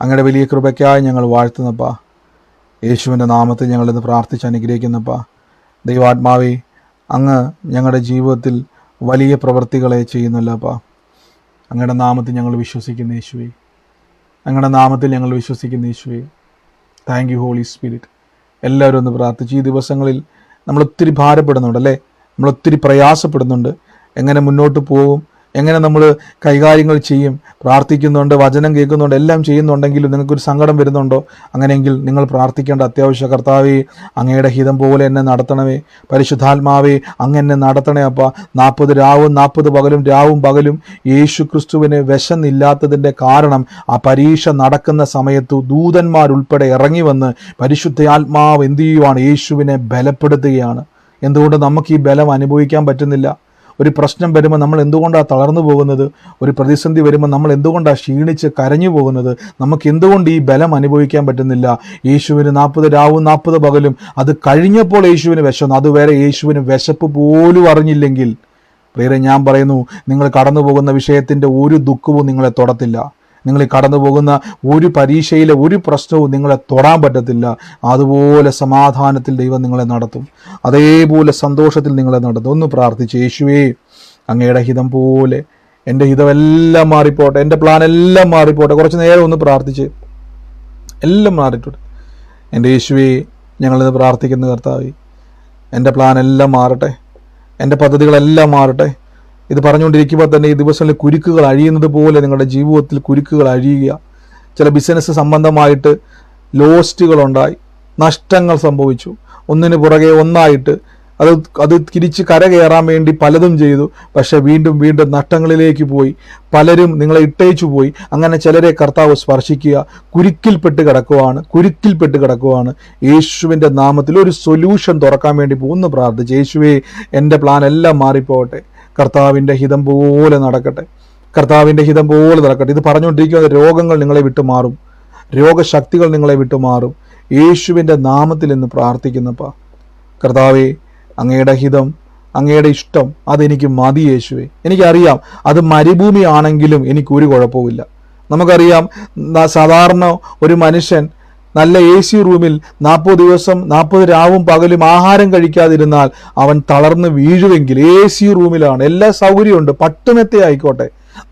അങ്ങയുടെ വലിയ കൃപയ്ക്കായി ഞങ്ങൾ വാഴ്ത്തുന്നപ്പാ. യേശുവിൻ്റെ നാമത്തിൽ ഞങ്ങളിന്ന് പ്രാർത്ഥിച്ച് അനുഗ്രഹിക്കുന്നപ്പാ. ദൈവാത്മാവേ, അങ്ങ് ഞങ്ങളുടെ ജീവിതത്തിൽ വലിയ പ്രവൃത്തികളെ ചെയ്യുന്നല്ലപ്പാ. അങ്ങയുടെ നാമത്തിൽ ഞങ്ങൾ വിശ്വസിക്കുന്ന യേശുവേ, അങ്ങയുടെ നാമത്തിൽ ഞങ്ങൾ വിശ്വസിക്കുന്ന യേശുവേ. Thank you holy spirit. എല്ലാവരും ഒന്ന് പ്രാർത്ഥിച്ച്. ഈ ദിവസങ്ങളിൽ നമ്മളൊത്തിരി ഭാരപ്പെടുന്നുണ്ട് അല്ലേ, നമ്മളൊത്തിരി പ്രയാസപ്പെടുന്നുണ്ട്. എങ്ങനെ മുന്നോട്ട് പോകും, എങ്ങനെ നമ്മൾ കൈകാര്യങ്ങൾ ചെയ്യും? പ്രാർത്ഥിക്കുന്നുണ്ട്, വചനം കേൾക്കുന്നുണ്ട്, എല്ലാം ചെയ്യുന്നുണ്ടെങ്കിലും നിങ്ങൾക്കൊരു സങ്കടം വരുന്നുണ്ടോ? അങ്ങനെയെങ്കിൽ നിങ്ങൾ പ്രാർത്ഥിക്കേണ്ട അത്യാവശ്യ, കർത്താവേ അങ്ങയുടെ ഹിതം പോലെ എന്നെ നടത്തണമേ, പരിശുദ്ധാത്മാവേ അങ്ങ് എന്നെ നടത്തണേ അപ്പ. 40 രാവും 40 പകലും രാവും പകലും യേശു ക്രിസ്തുവിന് വിശന്നില്ലാത്തതിൻ്റെ കാരണം ആ പരീക്ഷ നടക്കുന്ന സമയത്ത് ദൂതന്മാരുൾപ്പെടെ ഇറങ്ങി വന്ന് പരിശുദ്ധാത്മാവ് എന്ത് ചെയ്യുവാണ്? യേശുവിനെ ബലപ്പെടുത്തുകയാണ്. എന്തുകൊണ്ട് നമുക്ക് ഈ ബലം അനുഭവിക്കാൻ പറ്റുന്നില്ല? ഒരു പ്രശ്നം വരുമ്പോൾ നമ്മൾ എന്തുകൊണ്ടാണ് തളർന്നു പോകുന്നത്? ഒരു പ്രതിസന്ധി വരുമ്പോൾ നമ്മൾ എന്തുകൊണ്ടാണ് ക്ഷീണിച്ച് കരഞ്ഞു പോകുന്നത്? നമുക്ക് എന്തുകൊണ്ട് ഈ ബലം അനുഭവിക്കാൻ പറ്റുന്നില്ല? യേശുവിന് 40 രാവും 40 പകലും അത് കഴിഞ്ഞപ്പോൾ യേശുവിന് വിശന്നു. അതുവരെ യേശുവിന് വിശപ്പ് പോലും അറിഞ്ഞില്ലെങ്കിൽ, പ്രിയരെ ഞാൻ പറയുന്നു, നിങ്ങൾ കടന്നു പോകുന്ന വിഷയത്തിൻ്റെ ഒരു ദുഃഖവും നിങ്ങളെ തൊടത്തില്ല. നിങ്ങൾ കടന്നു പോകുന്ന ഒരു പരീക്ഷയിലെ ഒരു പ്രശ്നവും നിങ്ങളെ തൊടാൻ പറ്റത്തില്ല. അതുപോലെ സമാധാനത്തിൽ ദൈവം നിങ്ങളെ നടത്തും, അതേപോലെ സന്തോഷത്തിൽ നിങ്ങളെ നടത്തും. ഒന്ന് പ്രാർത്ഥിച്ച്, യേശുവേ അങ്ങയുടെ ഹിതം പോലെ എൻ്റെ ഹിതമെല്ലാം മാറിപ്പോട്ടെ, എൻ്റെ പ്ലാൻ എല്ലാം മാറിപ്പോട്ടെ. കുറച്ച് നേരം ഒന്ന് പ്രാർത്ഥിച്ച് എല്ലാം മാറിയിട്ടുണ്ട്. എൻ്റെ യേശുവേ, ഞങ്ങളിന്ന് പ്രാർത്ഥിക്കുന്ന കർത്താവേ, എൻ്റെ പ്ലാൻ എല്ലാം മാറട്ടെ, എൻ്റെ പദ്ധതികളെല്ലാം മാറട്ടെ. ഇത് പറഞ്ഞുകൊണ്ടിരിക്കുമ്പോൾ തന്നെ ഈ ദിവസങ്ങളിൽ കുരുക്കുകൾ അഴിയുന്നത് പോലെ നിങ്ങളുടെ ജീവിതത്തിൽ കുരുക്കുകൾ അഴിയുക. ചില ബിസിനസ് സംബന്ധമായിട്ട് ലോസ്റ്റുകളുണ്ടായി, നഷ്ടങ്ങൾ സംഭവിച്ചു, ഒന്നിന് പുറകെ ഒന്നായിട്ട്. അത് തിരിച്ച് കരകയറാൻ വേണ്ടി പലതും ചെയ്തു, പക്ഷെ വീണ്ടും വീണ്ടും നഷ്ടങ്ങളിലേക്ക് പോയി. പലരും നിങ്ങളെ ഇട്ടേച്ചു പോയി. അങ്ങനെ ചിലരെ കർത്താവ് സ്പർശിക്കുക. കുരുക്കിൽപ്പെട്ട് കിടക്കുവാണ്. യേശുവിൻ്റെ നാമത്തിൽ ഒരു സൊല്യൂഷൻ തുറക്കാൻ വേണ്ടി ഒന്ന് പ്രാർത്ഥിച്ച്, യേശുവേ എൻ്റെ പ്ലാൻ എല്ലാം മാറിപ്പോകട്ടെ, കർത്താവിൻ്റെ ഹിതം പോലെ നടക്കട്ടെ, കർത്താവിൻ്റെ ഹിതം പോലെ നടക്കട്ടെ. ഇത് പറഞ്ഞുകൊണ്ടിരിക്കുന്ന രോഗങ്ങൾ നിങ്ങളെ വിട്ടു മാറും. രോഗശക്തികൾ നിങ്ങളെ വിട്ടുമാറും. യേശുവിൻ്റെ നാമത്തിൽ ഇന്ന് പ്രാർത്ഥിക്കുന്നപ്പാ. കർത്താവേ, അങ്ങയുടെ ഹിതം, അങ്ങയുടെ ഇഷ്ടം അതെനിക്ക് മതി യേശുവേ. എനിക്കറിയാം അത് മരുഭൂമി ആണെങ്കിലും എനിക്കൊരു കുഴപ്പമില്ല. നമുക്കറിയാം, സാധാരണ ഒരു മനുഷ്യൻ നല്ല AC റൂമിൽ 40 ദിവസം 40 രാവും പകലും ആഹാരം കഴിക്കാതിരുന്നാൽ അവൻ തളർന്ന് വീഴുമെങ്കിൽ AC റൂമിലാണ്, എല്ലാ സൗകര്യമുണ്ട്, പട്ടുമെത്തെ ആയിക്കോട്ടെ,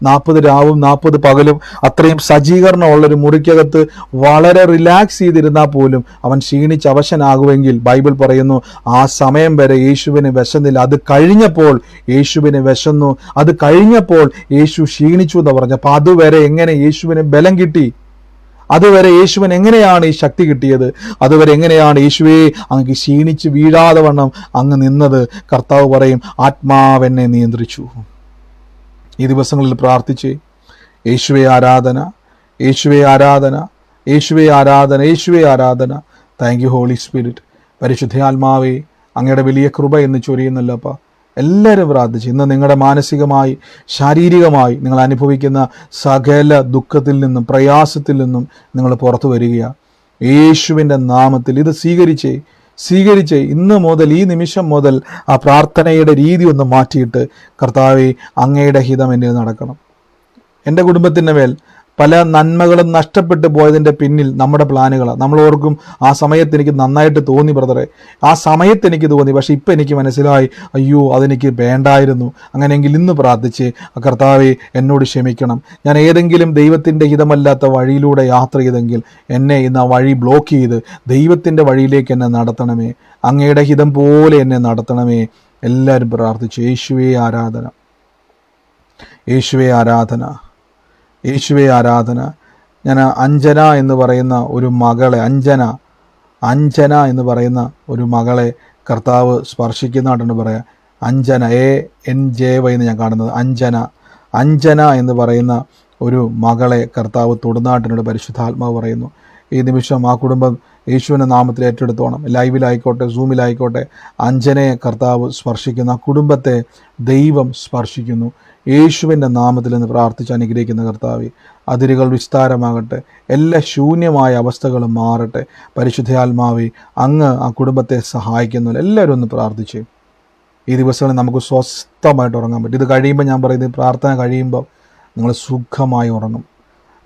40 രാവും 40 പകലും അത്രയും സജ്ജീകരണമുള്ളൊരു മുറിക്കകത്ത് വളരെ റിലാക്സ് ചെയ്തിരുന്നാൽ പോലും അവൻ ക്ഷീണിച്ച് അവശനാകുമെങ്കിൽ ബൈബിൾ പറയുന്നു ആ സമയം വരെ യേശുവിന് വിശന്നില്ല. അത് കഴിഞ്ഞപ്പോൾ യേശുവിന് വിശന്നു, അത് കഴിഞ്ഞപ്പോൾ യേശു ക്ഷീണിച്ചു എന്ന് പറഞ്ഞു. അപ്പം അതുവരെ എങ്ങനെ യേശുവിന് ബലം കിട്ടി? അതുവരെ യേശുവിന് എങ്ങനെയാണ് ഈ ശക്തി കിട്ടിയത്? അതുവരെ എങ്ങനെയാണ് യേശുവേ അങ്ങ് ക്ഷീണിച്ച് വീഴാതെ വണ്ണം അങ്ങ് നിന്നത്? കർത്താവ് പറയും, ആത്മാവെന്നെ നിയന്ത്രിച്ചു. ഈ ദിവസങ്ങളിൽ പ്രാർത്ഥിച്ച് യേശുവേ ആരാധന, യേശുവേ ആരാധന, യേശുവേ ആരാധന, യേശുവേ ആരാധന. Thank you holy spirit. പരിശുദ്ധാത്മാവേ, അങ്ങയുടെ വലിയ കൃപ എന്ന് ചൊരിയുന്നല്ലപ്പാ. എല്ലാവരും പ്രാർത്ഥിച്ച് ഇന്ന് നിങ്ങളുടെ മാനസികമായി ശാരീരികമായി നിങ്ങൾ അനുഭവിക്കുന്ന സകല ദുഃഖത്തിൽ നിന്നും പ്രയാസത്തിൽ നിന്നും നിങ്ങൾ പുറത്തു വരികയാണ്. യേശുവിൻ്റെ നാമത്തിൽ ഇത് സ്വീകരിച്ച് ഇന്ന് മുതൽ, ഈ നിമിഷം മുതൽ ആ പ്രാർത്ഥനയുടെ രീതി ഒന്ന് മാറ്റിയിട്ട്, കർത്താവേ അങ്ങയുടെ ഹിതം എന്നിൽ നടക്കണം. എൻ്റെ കുടുംബത്തിൻ്റെ മേൽ പല നന്മകളും നഷ്ടപ്പെട്ടു പോയതിൻ്റെ പിന്നിൽ നമ്മുടെ പ്ലാനുകളാണ്. നമ്മൾ ഓർക്കും ആ സമയത്ത് എനിക്ക് നന്നായിട്ട് തോന്നി ബ്രദറെ, ആ സമയത്ത് എനിക്ക് തോന്നി, പക്ഷെ ഇപ്പം എനിക്ക് മനസ്സിലായി അയ്യോ അതെനിക്ക് വേണ്ടായിരുന്നു. അങ്ങനെയെങ്കിൽ ഇന്ന് പ്രാർത്ഥിച്ച് കർത്താവേ എന്നോട് ക്ഷമിക്കണം, ഞാൻ ഏതെങ്കിലും ദൈവത്തിൻ്റെ ഹിതമല്ലാത്ത വഴിയിലൂടെ യാത്ര ചെയ്തെങ്കിൽ എന്നെ ഇന്ന് ആ വഴി ബ്ലോക്ക് ചെയ്ത് ദൈവത്തിൻ്റെ വഴിയിലേക്ക് എന്നെ നടത്തണമേ, അങ്ങയുടെ ഹിതം പോലെ എന്നെ നടത്തണമേ. എല്ലാവരും പ്രാർത്ഥിച്ചു. യേശുവേ ആരാധന, യേശുവേ ആരാധന, യേശുവേ ആരാധന. ഞാൻ അഞ്ജന എന്ന് പറയുന്ന ഒരു മകളെ, അഞ്ജന എന്ന് പറയുന്ന ഒരു മകളെ കർത്താവ് സ്പർശിക്കുന്നതായിട്ടാണ് പറയാം. അഞ്ജന, ANJY എന്ന് ഞാൻ കാണുന്നത്. അഞ്ജന എന്ന് പറയുന്ന ഒരു മകളെ കർത്താവ് തൊടുന്നാട്ടിനോട് പരിശുദ്ധാത്മാവ് പറയുന്നു. ഈ നിമിഷം ആ കുടുംബം യേശുവിൻ്റെ നാമത്തിൽ ഏറ്റെടുത്തോണം. ലൈവിലായിക്കോട്ടെ, സൂമിലായിക്കോട്ടെ, അഞ്ജനയെ കർത്താവ് സ്പർശിക്കുന്നു, ആ കുടുംബത്തെ ദൈവം സ്പർശിക്കുന്നു. യേശുവിൻ്റെ നാമത്തിൽ നിന്ന് പ്രാർത്ഥിച്ച് അനുഗ്രഹിക്കുന്ന കർത്താവേ, അതിരുകൾ വിസ്താരമാകട്ടെ, എല്ലാ ശൂന്യമായ അവസ്ഥകളും മാറട്ടെ. പരിശുദ്ധാത്മാവേ, അങ്ങ് ആ കുടുംബത്തെ സഹായിക്കുന്നു. എല്ലാവരും ഒന്ന് പ്രാർത്ഥിച്ച് ഈ ദിവസങ്ങളിൽ നമുക്ക് സ്വസ്ഥമായിട്ട് ഉറങ്ങാൻ പറ്റും. ഇത് കഴിയുമ്പോൾ ഞാൻ പറയുന്നത്, പ്രാർത്ഥന കഴിയുമ്പോൾ നിങ്ങൾ സുഖമായി ഉറങ്ങും,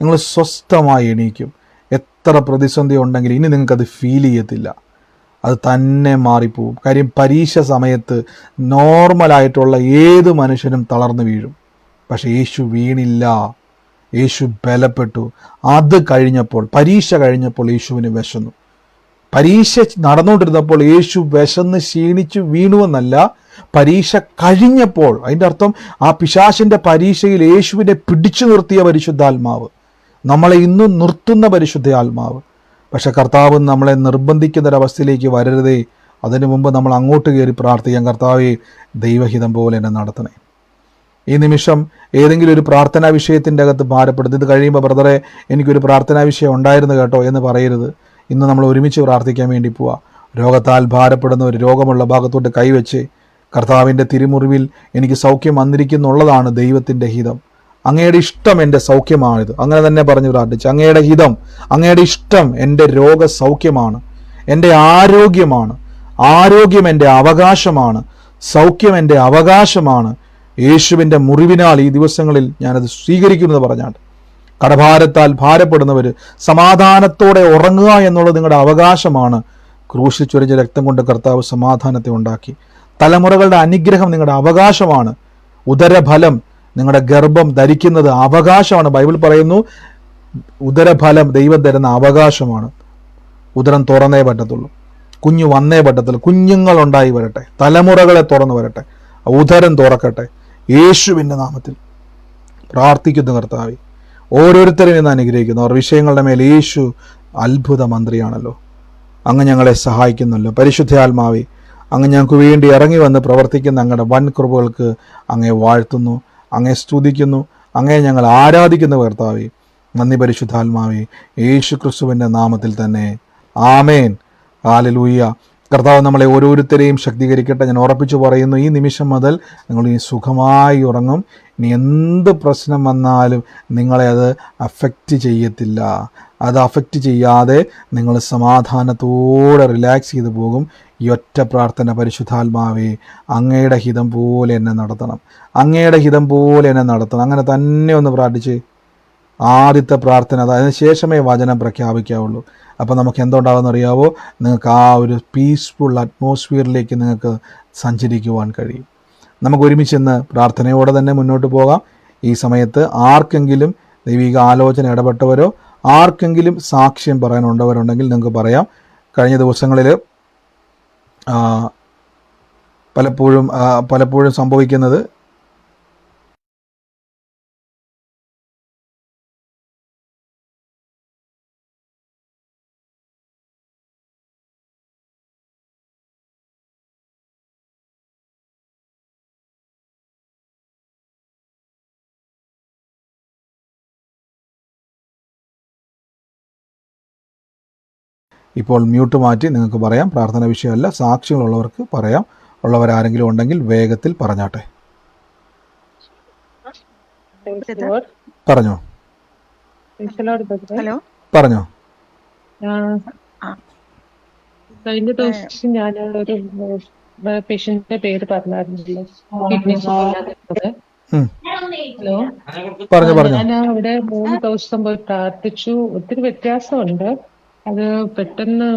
നിങ്ങൾ സ്വസ്ഥമായി എണീക്കും. എത്ര പ്രതിസന്ധി ഉണ്ടെങ്കിലും ഇനി നിങ്ങൾക്കത് ഫീൽ ചെയ്യത്തില്ല, അത് തന്നെ മാറിപ്പോവും. കാര്യം പരീക്ഷ സമയത്ത് നോർമലായിട്ടുള്ള ഏത് മനുഷ്യനും തളർന്നു വീഴും, പക്ഷെ യേശു വീണില്ല, യേശു ബലപ്പെട്ടു. അത് കഴിഞ്ഞപ്പോൾ, പരീക്ഷ കഴിഞ്ഞപ്പോൾ യേശുവിന് വിശന്നു. പരീക്ഷ നടന്നുകൊണ്ടിരുന്നപ്പോൾ യേശു വിശന്ന് ക്ഷീണിച്ചു വീണുവെന്നല്ല, പരീക്ഷ കഴിഞ്ഞപ്പോൾ, അതിൻ്റെ അർത്ഥം ആ പിശാചിൻ്റെ പരീക്ഷയിൽ യേശുവിനെ പിടിച്ചു നിർത്തിയ പരിശുദ്ധാത്മാവ്, നമ്മളെ ഇന്നും നിർത്തുന്ന പരിശുദ്ധാത്മാവ്. പക്ഷെ കർത്താവ് നമ്മളെ നിർബന്ധിക്കുന്നൊരവസ്ഥയിലേക്ക് വരരുതേ. അതിനു മുമ്പ് നമ്മൾ അങ്ങോട്ട് കയറി പ്രാർത്ഥിക്കാം, കർത്താവേ ദൈവഹിതം പോലെ എന്നെ നടത്തണേ. ഈ നിമിഷം ഏതെങ്കിലും ഒരു പ്രാർത്ഥനാ വിഷയത്തിൻ്റെ അകത്ത് ഭാരപ്പെടുന്നത്, ഇത് കഴിയുമ്പോൾ ബ്രദറെ എനിക്കൊരു പ്രാർത്ഥനാ വിഷയം ഉണ്ടായിരുന്നു കേട്ടോ എന്ന് പറയരുത്. ഇന്ന് നമ്മൾ ഒരുമിച്ച് പ്രാർത്ഥിക്കാൻ വേണ്ടി പോവാം. രോഗത്താൽ ഭാരപ്പെടുന്ന ഒരു രോഗമുള്ള ഭാഗത്തോട്ട് കൈവച്ച്, കർത്താവിൻ്റെ തിരുമുറിവിൽ എനിക്ക് സൗഖ്യം വന്നിരിക്കുന്നുള്ളതാണ് ദൈവത്തിൻ്റെ ഹിതം, അങ്ങയുടെ ഇഷ്ടം എൻ്റെ സൗഖ്യമാണിത്. അങ്ങനെ തന്നെ പറഞ്ഞ് പ്രാർത്ഥിച്ച്, അങ്ങയുടെ ഹിതം, അങ്ങയുടെ ഇഷ്ടം എൻ്റെ രോഗസൗഖ്യമാണ്, എൻ്റെ ആരോഗ്യമാണ്, ആരോഗ്യം എൻ്റെ അവകാശമാണ്, സൗഖ്യം എൻ്റെ അവകാശമാണ്. യേശുവിൻ്റെ മുറിവിനാൽ ഈ ദിവസങ്ങളിൽ ഞാനത് സ്വീകരിക്കുന്നത് പറഞ്ഞാൽ, കടഭാരത്താൽ ഭാരപ്പെടുന്നവർ സമാധാനത്തോടെ ഉറങ്ങുക എന്നുള്ളത് നിങ്ങളുടെ അവകാശമാണ്. ക്രൂശിൽ ചൊരിഞ്ഞ രക്തം കൊണ്ട് കർത്താവ് സമാധാനത്തെ ഉണ്ടാക്കി. തലമുറകളുടെ അനുഗ്രഹം നിങ്ങളുടെ അവകാശമാണ്. ഉദരഫലം, നിങ്ങളുടെ ഗർഭം ധരിക്കുന്നത് അവകാശമാണ്. ബൈബിൾ പറയുന്നു ഉദരഫലം ദൈവം തരുന്ന അവകാശമാണ്. ഉദരം തുറന്നേ പറ്റത്തുള്ളൂ, കുഞ്ഞു വന്നേ പറ്റത്തുള്ളൂ. കുഞ്ഞുങ്ങളുണ്ടായി വരട്ടെ, തലമുറകളെ തുറന്നു വരട്ടെ, ഉദരം തുറക്കട്ടെ. യേശുവിൻ്റെ നാമത്തിൽ പ്രാർത്ഥിക്കുന്നു കർത്താവേ. ഓരോരുത്തരും ഇന്ന് അനുഗ്രഹിക്കുന്നു. അവർ വിഷയങ്ങളുടെ മേൽ യേശു അത്ഭുത മന്ത്രിയാണല്ലോ. അങ്ങ് ഞങ്ങളെ സഹായിക്കുന്നല്ലോ. പരിശുദ്ധാത്മാവേ, അങ്ങ് ഞങ്ങൾക്ക് വേണ്ടി ഇറങ്ങി വന്ന് പ്രവർത്തിക്കുന്ന അങ്ങയുടെ വൻ കൃപകൾക്ക് അങ്ങേ വാഴ്ത്തുന്നു, അങ്ങേ സ്തുതിക്കുന്നു, അങ്ങേ ഞങ്ങൾ ആരാധിക്കുന്ന കർത്താവേ. നന്ദി പരിശുദ്ധാത്മാവേ, യേശു ക്രിസ്തുവിൻ്റെ നാമത്തിൽ തന്നെ. ആമേൻ. ഹല്ലേലൂയ. കർത്താവ് നമ്മളെ ഓരോരുത്തരെയും ശക്തീകരിക്കട്ടെ. ഞാൻ ഉറപ്പിച്ചു പറയുന്നു, ഈ നിമിഷം മുതൽ നിങ്ങൾ ഇനി സുഖമായി ഉറങ്ങും. ഇനി എന്ത് പ്രശ്നം വന്നാലും നിങ്ങളെ അത് അഫക്റ്റ് ചെയ്യത്തില്ല. അത് അഫക്റ്റ് ചെയ്യാതെ നിങ്ങൾ സമാധാനത്തോടെ റിലാക്സ് ചെയ്തു പോകും. ഈ ഒറ്റ പ്രാർത്ഥന, പരിശുദ്ധാത്മാവേ, അങ്ങയുടെ ഹിതം പോലെ എന്നെ നടത്തണം, അങ്ങയുടെ ഹിതം പോലെ എന്നെ നടത്തണം. അങ്ങനെ തന്നെ ഒന്ന് പ്രാർത്ഥിച്ച് ആദ്യത്തെ പ്രാർത്ഥന, അതിന് ശേഷമേ വചനം പ്രഖ്യാപിക്കാവുള്ളൂ. അപ്പോൾ നമുക്ക് എന്തുണ്ടാകുമെന്ന് അറിയാവോ? നിങ്ങൾക്ക് ആ ഒരു പീസ്ഫുൾ അറ്റ്മോസ്ഫിയറിലേക്ക് നിങ്ങൾക്ക് സഞ്ചരിക്കുവാൻ കഴിയും. നമുക്ക് ഒരുമിച്ചെന്ന് പ്രാർത്ഥനയോടെ തന്നെ മുന്നോട്ട് പോകാം. ഈ സമയത്ത് ആർക്കെങ്കിലും ദൈവിക ആലോചന ഇടപെട്ടവരോ ആർക്കെങ്കിലും സാക്ഷ്യം പറയാനുണ്ടവരുണ്ടെങ്കിൽ നിങ്ങൾക്ക് പറയാം. കഴിഞ്ഞ ദിവസങ്ങളിൽ പലപ്പോഴും സംഭവിക്കുന്നത് ഇപ്പോൾ മ്യൂട്ട് മാറ്റി നിങ്ങൾക്ക് പറയാം. പ്രാർത്ഥന വിഷയമല്ല, സാക്ഷ്യങ്ങളുള്ളവർക്ക് പറയാം. ഉള്ളവരാരെങ്കിലും ഉണ്ടെങ്കിൽ വേഗത്തിൽ പറഞ്ഞാട്ടെ. പറഞ്ഞോ ഹലോ. പറഞ്ഞോ. കഴിഞ്ഞ ദിവസം ഞാൻ ഒരു പേഷ്യന്റിന്റെ പേര് പറഞ്ഞായിരുന്നല്ലോ, കിഡ്നി സുഖമില്ലാതെ. ഹലോ, ഞാൻ അവിടെ 3 ദിവസം പോയി പ്രാർത്ഥിച്ചു. ഒത്തിരി വ്യത്യാസമുണ്ട്. അത് പെട്ടെന്ന്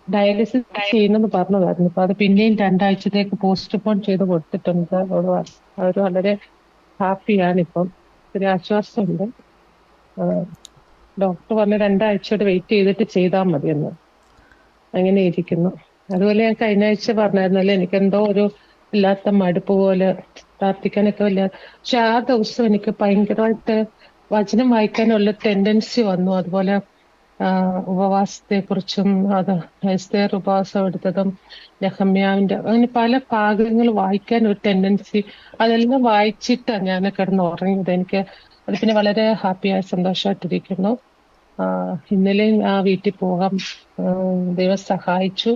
ഡയാലിസിസ് ചെയ്യുന്നെന്ന് പറഞ്ഞതായിരുന്നു. അപ്പൊ അത് പിന്നെയും 2 ആഴ്ചത്തേക്ക് പോസ്റ്റ്പോൺ ചെയ്ത് കൊടുത്തിട്ടുണ്ട്. അവർ വളരെ ഹാപ്പിയാണ്. ഇപ്പം ഒരു ആശ്വാസമുണ്ട്. ഡോക്ടർ പറഞ്ഞ് 2 ആഴ്ചയോടെ വെയിറ്റ് ചെയ്തിട്ട് ചെയ്താൽ മതിയെന്ന്. അങ്ങനെ ഇരിക്കുന്നു. അതുപോലെ ഞാൻ കഴിഞ്ഞ ആഴ്ച പറഞ്ഞായിരുന്നല്ലോ, എനിക്ക് എന്തോ ഒരു ഇല്ലാത്ത മടുപ്പ് പോലെ, പ്രാർത്ഥിക്കാനൊക്കെ പക്ഷെ ആ ദിവസം എനിക്ക് ഭയങ്കരമായിട്ട് വചനം വായിക്കാനുള്ള ടെൻഡൻസി വന്നു. അതുപോലെ ഉപവാസത്തെ കുറിച്ചും, അത് എസ്തേർ ഉപവാസം എടുത്തതും, നെഹമ്യാവിന്റെ, അങ്ങനെ പല ഭാഗങ്ങൾ വായിക്കാൻ ഒരു ടെൻഡൻസി. അതെല്ലാം വായിച്ചിട്ടാണ് ഞാൻ കിടന്ന് ഉറങ്ങിയത്. എനിക്ക് അത് പിന്നെ വളരെ ഹാപ്പിയായി സന്തോഷമായിട്ടിരിക്കുന്നു. ഇന്നലെ ആ വീട്ടിൽ പോകാം, ദൈവം സഹായിച്ചു.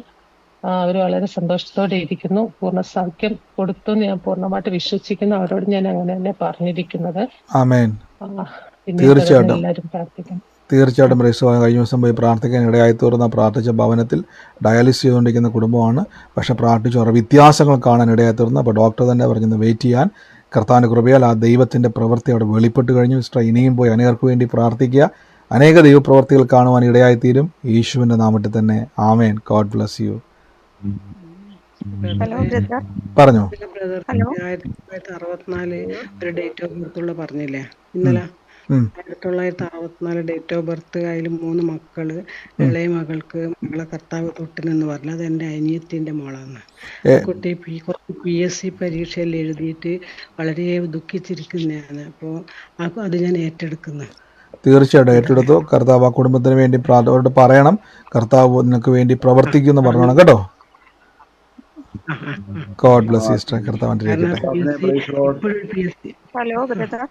അവർ വളരെ സന്തോഷത്തോടെ ഇരിക്കുന്നു. പൂർണ്ണ സൗഖ്യം കൊടുത്തു ഞാൻ പൂർണ്ണമായിട്ട് വിശ്വസിക്കുന്നു. അവരോട് ഞാൻ അങ്ങനെ തന്നെ പറഞ്ഞിരിക്കുന്നത്. ആമേൻ. തീർച്ചയായിട്ടും എല്ലാവരും പ്രാർത്ഥിക്കണം. തീർച്ചയായിട്ടും കഴിഞ്ഞ ദിവസം പോയി പ്രാർത്ഥിക്കാൻ ഇടയായി തീർന്ന പ്രാർത്ഥിച്ച ഭവനത്തിൽ ഡയാലിസിസ് ചെയ്തുകൊണ്ടിരിക്കുന്ന കുടുംബമാണ്. പക്ഷെ പ്രാർത്ഥിച്ചു അവരുടെ വ്യത്യാസങ്ങൾ കാണാൻ ഇടയായി തീർന്നു. അപ്പോൾ ഡോക്ടർ തന്നെ പറഞ്ഞത് വെയിറ്റ് ചെയ്യാൻ. കർത്താവിൻ്റെ കൃപയാൽ ആ ദൈവത്തിൻ്റെ പ്രവൃത്തി അവിടെ വെളിപ്പെട്ട് കഴിഞ്ഞു. സിസ്റ്റർ, ഇനിയും പോയി അനേകർക്ക് വേണ്ടി പ്രാർത്ഥിക്കുക. അനേക ദൈവപ്രവർത്തികൾ കാണുവാൻ ഇടയായിത്തീരും. യേശുവിൻ്റെ നാമത്തിൽ തന്നെ. ആമേൻ. God bless you. പറഞ്ഞോ. 1964 ഒരു ഡേറ്റ് ഓഫ് ബർത്തുള്ള പറഞ്ഞില്ലേ ഇന്നലെ? 1964 ഡേറ്റ് ഓഫ് ബർത്ത്. അതിൽ 3 മക്കള്. ഇളയ മകൾക്ക് മകളെ കർത്താവ് തൊട്ടിനെന്ന് പറഞ്ഞു. അത് എൻ്റെ അനിയത്തിൻ്റെ മോളാണ്. കുട്ടി PSC പരീക്ഷയിൽ എഴുതിയിട്ട് വളരെ ദുഃഖിച്ചിരിക്കുന്നതാണ്. അപ്പോൾ അത് ഞാൻ ഏറ്റെടുക്കുന്നു. തീർച്ചയായിട്ടും ഏറ്റെടുത്തു. കർത്താവ് ആ കുടുംബത്തിന് വേണ്ടി അവരോട് പറയണം, കർത്താവ് നിനക്ക് വേണ്ടി പ്രവർത്തിക്കുമെന്ന് പറഞ്ഞോണം കേട്ടോ. God bless U sister. കർത്താവ് അനുഗ്രഹിക്കട്ടെ. Hello brother.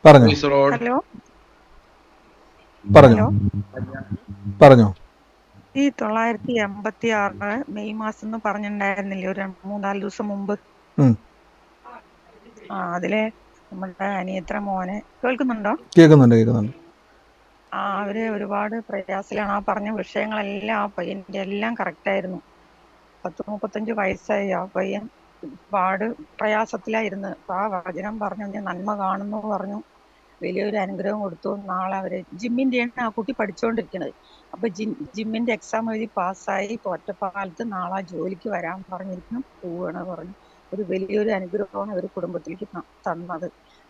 പറഞ്ഞോ. ഹലോ പറഞ്ഞോ. പറഞ്ഞോ. ഈ 986 മെയ് മാസം എന്ന് പറഞ്ഞിട്ടുണ്ടായിരുന്നില്ലേ ഒരു 3-4 ദിവസം മുമ്പ്? അതിലെ നമ്മുടെ അനിയത്ര മോനെ കേൾക്കുന്നുണ്ടോ? കേൾക്കുന്നുണ്ട്. അവര് ഒരുപാട് പ്രയാസത്തിലാണ്. ആ പറഞ്ഞ വിഷയങ്ങളെല്ലാം ആ പയ്യന്റെ എല്ലാം കറക്റ്റായിരുന്നു. 30-35 വയസ്സായി. ആ പയ്യൻ ഒരുപാട് പ്രയാസത്തിലായിരുന്നു. അപ്പൊ ആ വചനം പറഞ്ഞു, ഞാൻ നന്മ കാണുന്നു പറഞ്ഞു. വലിയൊരു അനുഗ്രഹം കൊടുത്തു. നാളെ അവര് ജിമ്മിന്റെയാണ് ആ കുട്ടി പഠിച്ചുകൊണ്ടിരിക്കുന്നത്. അപ്പൊ ജിമ്മിന്റെ എക്സാം എഴുതി പാസ്സായി. ഇപ്പൊ ഒറ്റപ്പാലത്ത് നാളെ ജോലിക്ക് വരാൻ പറഞ്ഞിരിക്കുന്നു. പോവാണ് പറഞ്ഞു. ഒരു വലിയൊരു അനുഗ്രഹമാണ് ഒരു കുടുംബത്തിലേക്ക് തന്നത്.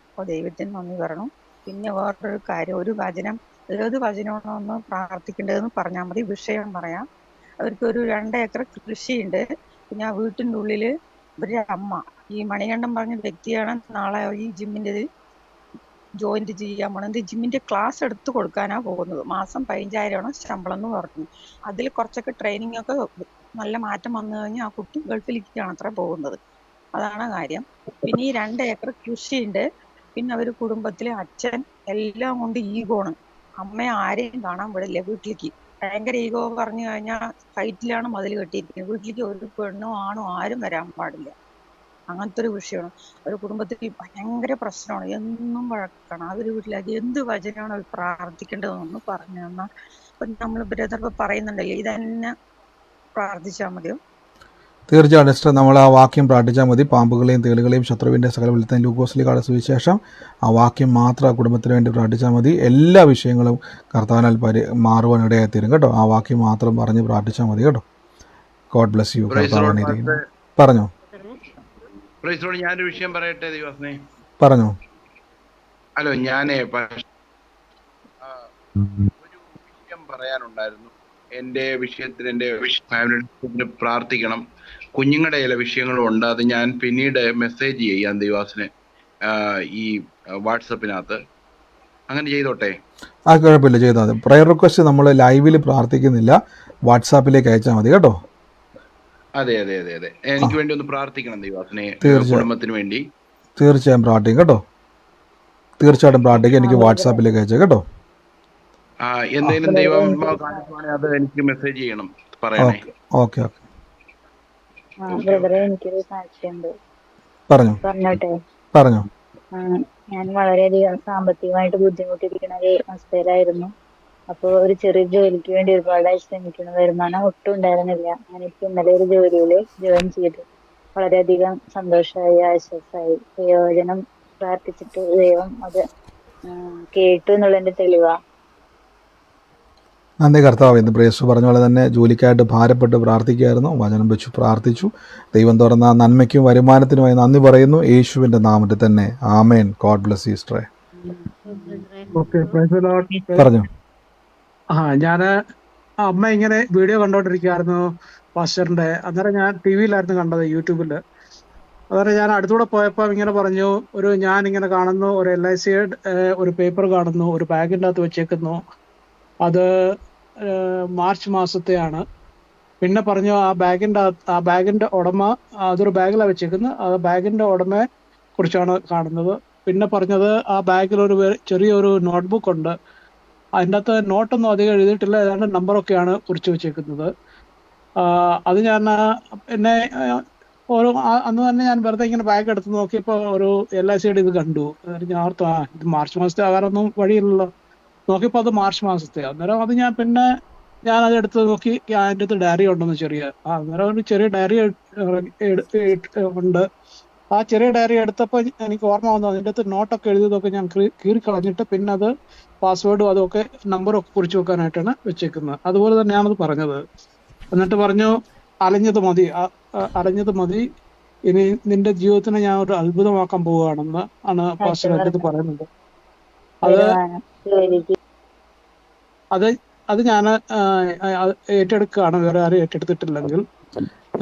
അപ്പൊ ദൈവത്തിന് നന്ദി പറയണം. പിന്നെ വേറൊരു കാര്യം, ഒരു വചനം, ഏത് വചനമാണോ ഒന്ന് പ്രാർത്ഥിക്കേണ്ടതെന്ന് പറഞ്ഞാൽ മതി. വിഷയം പറയാം. അവർക്ക് ഒരു 2 ഏക്കർ കൃഷിയുണ്ട്. പിന്നെ ആ വീട്ടിൻ്റെ ഉള്ളില് ഇവരുടെ അമ്മ, ഈ മണികണ്ഠൻ പറഞ്ഞ വ്യക്തിയാണ് നാളെ ഈ ജിമ്മിൻ്റെ ജോയിന്റ് ചെയ്യാൻ പോണത്. ജിമ്മിന്റെ ക്ലാസ് എടുത്തു കൊടുക്കാനാ പോകുന്നത്. മാസം 15,000 ശമ്പളം എന്ന് പറഞ്ഞു. അതിൽ കുറച്ചൊക്കെ ട്രെയിനിങ് ഒക്കെ നല്ല മാറ്റം വന്നു കഴിഞ്ഞാൽ ആ കുട്ടി ഗൾഫിലേക്കാണ് അത്ര പോകുന്നത്. അതാണ് കാര്യം. പിന്നെ ഈ 2 ഏക്കർ കൃഷിയുണ്ട്. പിന്നെ അവര് കുടുംബത്തിലെ അച്ഛൻ എല്ലാം കൊണ്ട് ഈഗോണ്. അമ്മയെ ആരെയും കാണാൻ വിടില്ല വീട്ടിലേക്ക്. ഭയങ്കര ഈഗോ പറഞ്ഞു കഴിഞ്ഞാൽ ഫൈറ്റിലാണ് മതിൽ കെട്ടിയിരിക്കുന്നത്. വീട്ടിലേക്ക് ഒരു പെണ്ണോ ആണോ ആരും വരാൻ പാടില്ല. അങ്ങനത്തെ ഒരു വിഷയമാണ്. ഒരു കുടുംബത്തിൽ ഭയങ്കര പ്രശ്നമാണ്, എന്നും വഴക്കാണ്. ആ ഒരു വീട്ടിലേക്ക് എന്ത് വചനമാണ് അവർ പ്രാർത്ഥിക്കേണ്ടതെന്ന് പറഞ്ഞു തന്നാൽ ഇപ്പൊ നമ്മൾ ബ്രദർ പറയുന്നുണ്ടല്ലേ, ഇതന്നെ പ്രാർത്ഥിച്ചാൽ മതിയോ? തീർച്ചയായും സിസ്റ്റർ, നമ്മൾ ആ വാക്യം പ്രാർത്ഥിച്ചാൽ മതി. പാമ്പുകളെയും തേളുകളെയും ശത്രുവിൻ്റെ സകല വിളിത്തം ലൂക്കോസിലേക്കാണ് സുവിശേഷം. ആ വാക്യം മാത്രം ആ കുടുംബത്തിന് വേണ്ടി പ്രാർത്ഥിച്ചാൽ മതി. എല്ലാ വിഷയങ്ങളും കർത്താവിനാൽ മാറുവാൻ ഇടയായിത്തീരും കേട്ടോ. ആ വാക്യം മാത്രം പറഞ്ഞ് പ്രാർത്ഥിച്ചാൽ മതി കേട്ടോ. God bless you. കർത്താവാണിരിക്കുന്നു. പറഞ്ഞോ ഞാനൊരു വിഷയം പറയട്ടെ ദൈവസ്നേ. പറഞ്ഞോ. ഹലോ, ഞാനേ ഒരു വിഷയം പറയാനുണ്ടായിരുന്നു. എൻ്റെ വിഷയത്തിന്, എൻ്റെ ഫാമിലി പ്രാർത്ഥിക്കണം. കുഞ്ഞുങ്ങളുടെ ചില വിഷയങ്ങളും ഉണ്ട്. അത് ഞാൻ പിന്നീട് മെസ്സേജ് ചെയ്യാം ദൈവാസിന് ഈ വാട്സപ്പിനകത്ത്. അങ്ങനെ ചെയ്തോട്ടെ? ആ, കുഴപ്പമില്ല, ചെയ്താൽ മതി. പ്രയർ റിക്വസ്റ്റ് നമ്മൾ ലൈവിൽ പ്രാർത്ഥിക്കുന്നില്ല, വാട്സാപ്പിലേക്ക് അയച്ചാൽ മതി കേട്ടോ. അതെ അതെ അതെ അതെ, എനിക്ക് വേണ്ടി ഒന്ന് പ്രാർത്ഥിക്കണം ദൈവാസിനെ, കുടുംബത്തിന് വേണ്ടി. തീർച്ചയായും പ്രാർത്ഥിക്കും കേട്ടോ. തീർച്ചയായിട്ടും പ്രാർത്ഥിക്കും. എനിക്ക് വാട്സാപ്പിലേക്ക് അയച്ചാൽ കേട്ടോ. എന്തെങ്കിലും ദൈവം കാണിക്കുവാണെങ്കിൽ അത് എനിക്ക് മെസ്സേജ് ചെയ്യണം, പറയണേ. ഓക്കെ ഓക്കെ, ബ്രദറെ, എനിക്കൊരു സാക്ഷ്യമുണ്ട്. പറഞ്ഞോട്ടെ? പറഞ്ഞോ. ഞാൻ വളരെയധികം സാമ്പത്തികമായിട്ട് ബുദ്ധിമുട്ടിയിരിക്കുന്ന ഒരു അവസ്ഥയിലായിരുന്നു. അപ്പോൾ ഒരു ചെറിയ ജോലിക്ക് വേണ്ടി ഒരുപാടായി ശ്രമിക്കുന്നു. വരുമാനം ഒട്ടും ഉണ്ടായിരുന്നില്ല. ഞാനിപ്പോൾ ഇന്നലെ ഒരു ജോലിയിൽ ജോയിൻ ചെയ്തു. വളരെയധികം സന്തോഷമായി, ആശ്വാസമായി. പ്രയോജനം പ്രാർത്ഥിച്ചിട്ട് ദൈവം അത് കേട്ടു എന്നുള്ളതിന്റെ തെളിവാ. നന്ദി കർത്താവ്. ഇന്ന് പ്രേസ് പറഞ്ഞ പോലെ തന്നെ ജോലിക്കായിട്ട് ഭാരപ്പെട്ട് പ്രാർത്ഥിക്കുകയായിരുന്നു. വചനം വെച്ചു പ്രാർത്ഥിച്ചു. ദൈവം തുറന്ന നന്മയ്ക്കും വരുമാനത്തിനുമായി നന്ദി പറയുന്നു, യേശുവിൻ്റെ നാമത്തിൽ തന്നെ. ആമേൻ. ഗോഡ് ബ്ലസ് യു സിസ്റ്ററെ. പറഞ്ഞു. ഞാൻ അമ്മ ഇങ്ങനെ വീഡിയോ കണ്ടോണ്ടിരിക്കുകയായിരുന്നു പാസ്റ്ററിന്റെ. അന്നേരം ഞാൻ ടി വിയിലായിരുന്നു കണ്ടത്, യൂട്യൂബിൽ. അന്നേരം ഞാൻ അടുത്തൂടെ പോയപ്പോൾ ഇങ്ങനെ പറഞ്ഞു, ഞാൻ ഇങ്ങനെ കാണുന്നു, ഒരു LIC ഒരു പേപ്പർ കാണുന്നു, ഒരു ബാഗിൻ്റെ അകത്ത് വെച്ചേക്കുന്നു. അത് മാർച്ച് മാസത്തെയാണ്. പിന്നെ പറഞ്ഞു ആ ബാഗിന്റെ ഉടമ, അതൊരു ബാഗിലാണ് വെച്ചേക്കുന്നത്, ആ ബാഗിന്റെ ഉടമയെ കുറിച്ചാണ് കാണുന്നത്. പിന്നെ പറഞ്ഞത് ആ ബാഗിൽ ചെറിയൊരു നോട്ട്ബുക്ക് ഉണ്ട്, അതിൻ്റെ അകത്ത് നോട്ടൊന്നും അധികം എഴുതിയിട്ടില്ല, ഏതാണ്ട് നമ്പറൊക്കെയാണ് കുറിച്ച് വെച്ചേക്കുന്നത്. അത് ഞാൻ എന്നെ അന്ന് തന്നെ ഞാൻ വെറുതെ ഇങ്ങനെ ബാഗ് എടുത്ത് നോക്കിയപ്പോൾ ഒരു LICയുടെ ഇത് കണ്ടു. ഞാൻ ഓർത്തു, ഇത് മാർച്ച് മാസത്തെ ആകാറൊന്നും വഴിയില്ലല്ലോ. നോക്കിയപ്പോൾ അത് മാർച്ച് മാസത്തെ. അന്നേരം അത് ഞാൻ അത് എടുത്ത് നോക്കി, അതിൻ്റെ അടുത്ത് ഡയറി ഉണ്ടെന്ന് അന്നേരം ഒരു ചെറിയ ഡയറി ഉണ്ട്. ആ ചെറിയ ഡയറി എടുത്തപ്പോൾ എനിക്ക് ഓർമ്മ വന്നു, അതിൻ്റെ അടുത്ത് നോട്ടൊക്കെ എഴുതിയതൊക്കെ ഞാൻ കീറിക്കളഞ്ഞിട്ട് പിന്നെ അത് പാസ്വേഡും അതൊക്കെ നമ്പറൊക്കെ കുറിച്ച് വെക്കാനായിട്ടാണ് വെച്ചേക്കുന്നത്. അതുപോലെ തന്നെയാണത് പറഞ്ഞത്. എന്നിട്ട് പറഞ്ഞു, അലഞ്ഞത് മതി, ഇനി നിന്റെ ജീവിതത്തിനെ ഞാൻ ഒരു അത്ഭുതമാക്കാൻ പോവുകയാണെന്ന് ആണ് പാസ്റ്റർ എൻ്റെ അടുത്ത് പറയുന്നത്. അത് ഞാൻ ഏറ്റെടുക്കുകയാണ്, വേറെ ആരും ഏറ്റെടുത്തിട്ടില്ലെങ്കിൽ.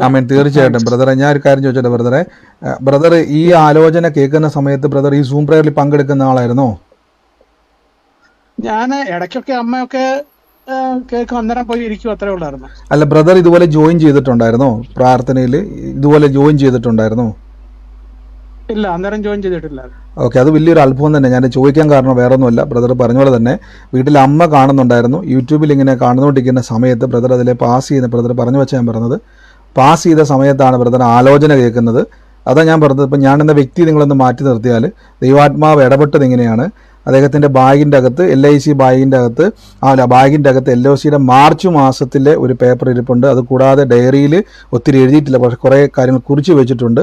ആമേൻ. തീർച്ചയായിട്ടും ബ്രദറെ, ഞാൻ ഒരു കാര്യം ചോദിച്ചോട്ടെ ബ്രദറെ? ബ്രദർ ഈ ആലോചന കേൾക്കുന്ന സമയത്ത് ബ്രദർ ഈ സൂം പ്രയറിൽ പങ്കെടുക്കുന്ന ആളായിരുന്നോ? ഞാൻ ഇടയ്ക്കൊക്കെ അമ്മയൊക്കെ കേൾക്കും, അന്നേരം പോയി ഇരിക്കും, അത്രേ ഉള്ളായിരുന്നു. അല്ല, ബ്രദർ ഇതുപോലെ ജോയിൻ ചെയ്തിട്ടുണ്ടായിരുന്നോ? പ്രാർത്ഥനയിൽ ഇതുപോലെ ജോയിൻ ചെയ്തിട്ടുണ്ടായിരുന്നോ? ഇല്ല, അന്നേരം ജോയിൻ ചെയ്തിട്ടില്ല. ഓക്കെ, അത് വലിയൊരു അത്ഭുതം തന്നെ. ഞാൻ ചോദിക്കാൻ കാരണം വേറെ ഒന്നുമല്ല, ബ്രദർ പറഞ്ഞ പോലെ തന്നെ വീട്ടിൽ അമ്മ കാണുന്നുണ്ടായിരുന്നു. യൂട്യൂബിൽ ഇങ്ങനെ കാണുന്നുകൊണ്ടിരിക്കുന്ന സമയത്ത് ബ്രദർ അതിലെ പാസ് ചെയ്യുന്ന, ബ്രദർ പറഞ്ഞു വെച്ചാൽ ഞാൻ പറഞ്ഞത്, പാസ് ചെയ്ത സമയത്താണ് ബ്രദർ ആലോചന കേൾക്കുന്നത്. അതാ ഞാൻ പറഞ്ഞത്. ഇപ്പം ഞാൻ എന്ന വ്യക്തി നിങ്ങളൊന്ന് മാറ്റി നിർത്തിയാൽ, ദൈവാത്മാവ് ഇടപെട്ടത് ഇങ്ങനെയാണ്. അദ്ദേഹത്തിൻ്റെ ബാഗിൻ്റെ അകത്ത് LIC ബാഗിൻ്റെ അകത്ത് LOCയുടെ മാർച്ച് മാസത്തിലെ ഒരു പേപ്പർ ഇരിപ്പുണ്ട്. അതുകൂടാതെ ഡയറിയിൽ ഒത്തിരി എഴുതിയിട്ടില്ല, പക്ഷേ കുറേ കാര്യങ്ങൾ കുറിച്ച് വെച്ചിട്ടുണ്ട്.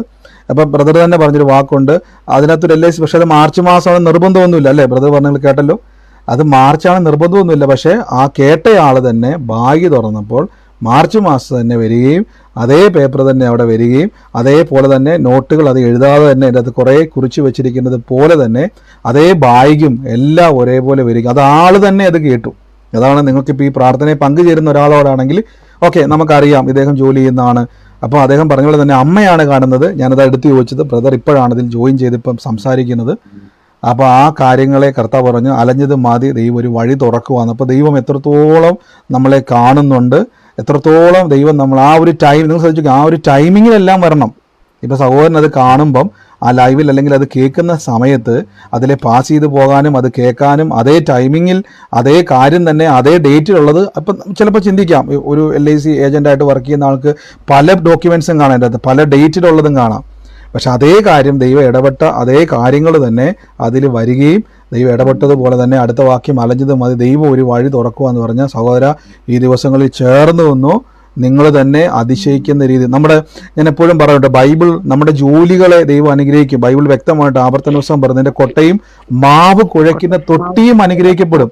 അപ്പം ബ്രദർ തന്നെ പറഞ്ഞൊരു വാക്കുണ്ട്, അതിനകത്തൊരു LIC, പക്ഷേ അത് മാർച്ച് മാസമാണ് നിർബന്ധമൊന്നുമില്ല അല്ലേ? ബ്രദർ പറഞ്ഞാൽ കേട്ടല്ലോ, അത് മാർച്ചാണ് നിർബന്ധമൊന്നുമില്ല. പക്ഷേ ആ കേട്ടയാൾ തന്നെ ബാഗ് തുറന്നപ്പോൾ മാർച്ച് മാസം തന്നെ വരികയും അതേ പേപ്പർ തന്നെ അവിടെ വരികയും അതേപോലെ തന്നെ നോട്ടുകൾ അത് എഴുതാതെ തന്നെ അതിൻ്റെ അത് കുറേ കുറിച്ച് വെച്ചിരിക്കുന്നത് പോലെ തന്നെ അതേ ബാഗും എല്ലാം ഒരേപോലെ വരിക. അത് ആൾ തന്നെ അത് കേട്ടു. അതാണ് നിങ്ങൾക്കിപ്പോൾ ഈ പ്രാർത്ഥനയിൽ പങ്കുചേരുന്ന ഒരാളോടാണെങ്കിൽ ഓക്കെ, നമുക്കറിയാം ഇദ്ദേഹം ജോലി ചെയ്യുന്നതാണ്. അപ്പോൾ അദ്ദേഹം പറഞ്ഞ പോലെ തന്നെ അമ്മയാണ് കാണുന്നത്. ഞാനത് എടുത്ത് ചോദിച്ചത്, ബ്രദർ ഇപ്പോഴാണ് ഇതിൽ ജോയിൻ ചെയ്തിപ്പം സംസാരിക്കുന്നത്. അപ്പോൾ ആ കാര്യങ്ങളെ കർത്താവ് പറഞ്ഞു, അലഞ്ഞത് മതി, ദൈവം ഒരു വഴി തുറക്കുവാന്ന്. അപ്പോൾ ദൈവം എത്രത്തോളം നമ്മളെ കാണുന്നുണ്ട്, എത്രത്തോളം ദൈവം നമ്മൾ ആ ഒരു ടൈം, നിങ്ങൾ ശ്രദ്ധിച്ചു, ആ ഒരു ടൈമിങ്ങിലെല്ലാം വരണം. ഇപ്പോൾ സഹോദരൻ അത് കാണുമ്പം ആ ലൈവിൽ അല്ലെങ്കിൽ അത് കേൾക്കുന്ന സമയത്ത് അതിലെ പാസ് ചെയ്ത് പോകാനും അത് കേൾക്കാനും അതേ ടൈമിങ്ങിൽ അതേ കാര്യം തന്നെ അതേ ഡേറ്റിലുള്ളത് അപ്പം ചിലപ്പോൾ ചിന്തിക്കാം, ഒരു LIC ഏജൻ്റായിട്ട് വർക്ക് ചെയ്യുന്ന ആൾക്ക് പല ഡോക്യുമെൻസും കാണാൻ അതിനകത്ത് പല ഡേറ്റിലുള്ളതും കാണാം. പക്ഷെ അതേ കാര്യം ദൈവം ഇടപെട്ട അതേ കാര്യങ്ങൾ തന്നെ അതിൽ വരികയും ദൈവം ഇടപെട്ടതുപോലെ തന്നെ അടുത്ത വാക്യം അലഞ്ഞത് മതി, ദൈവം ഒരു വഴി തുറക്കുക എന്ന് പറഞ്ഞാൽ സഹോദര ഈ ദിവസങ്ങളിൽ ചേർന്ന് വന്നു നിങ്ങൾ തന്നെ അതിശയിക്കുന്ന രീതി. ഞാൻ എപ്പോഴും പറയുന്നുണ്ട്, ബൈബിൾ നമ്മുടെ ജോലികളെ ദൈവം അനുഗ്രഹിക്കും. ബൈബിൾ വ്യക്തമായിട്ട് ആവർത്തന ദിവസം പറഞ്ഞതിന്റെ കൊട്ടയും മാവ് കുഴയ്ക്കുന്ന തൊട്ടിയും അനുഗ്രഹിക്കപ്പെടും.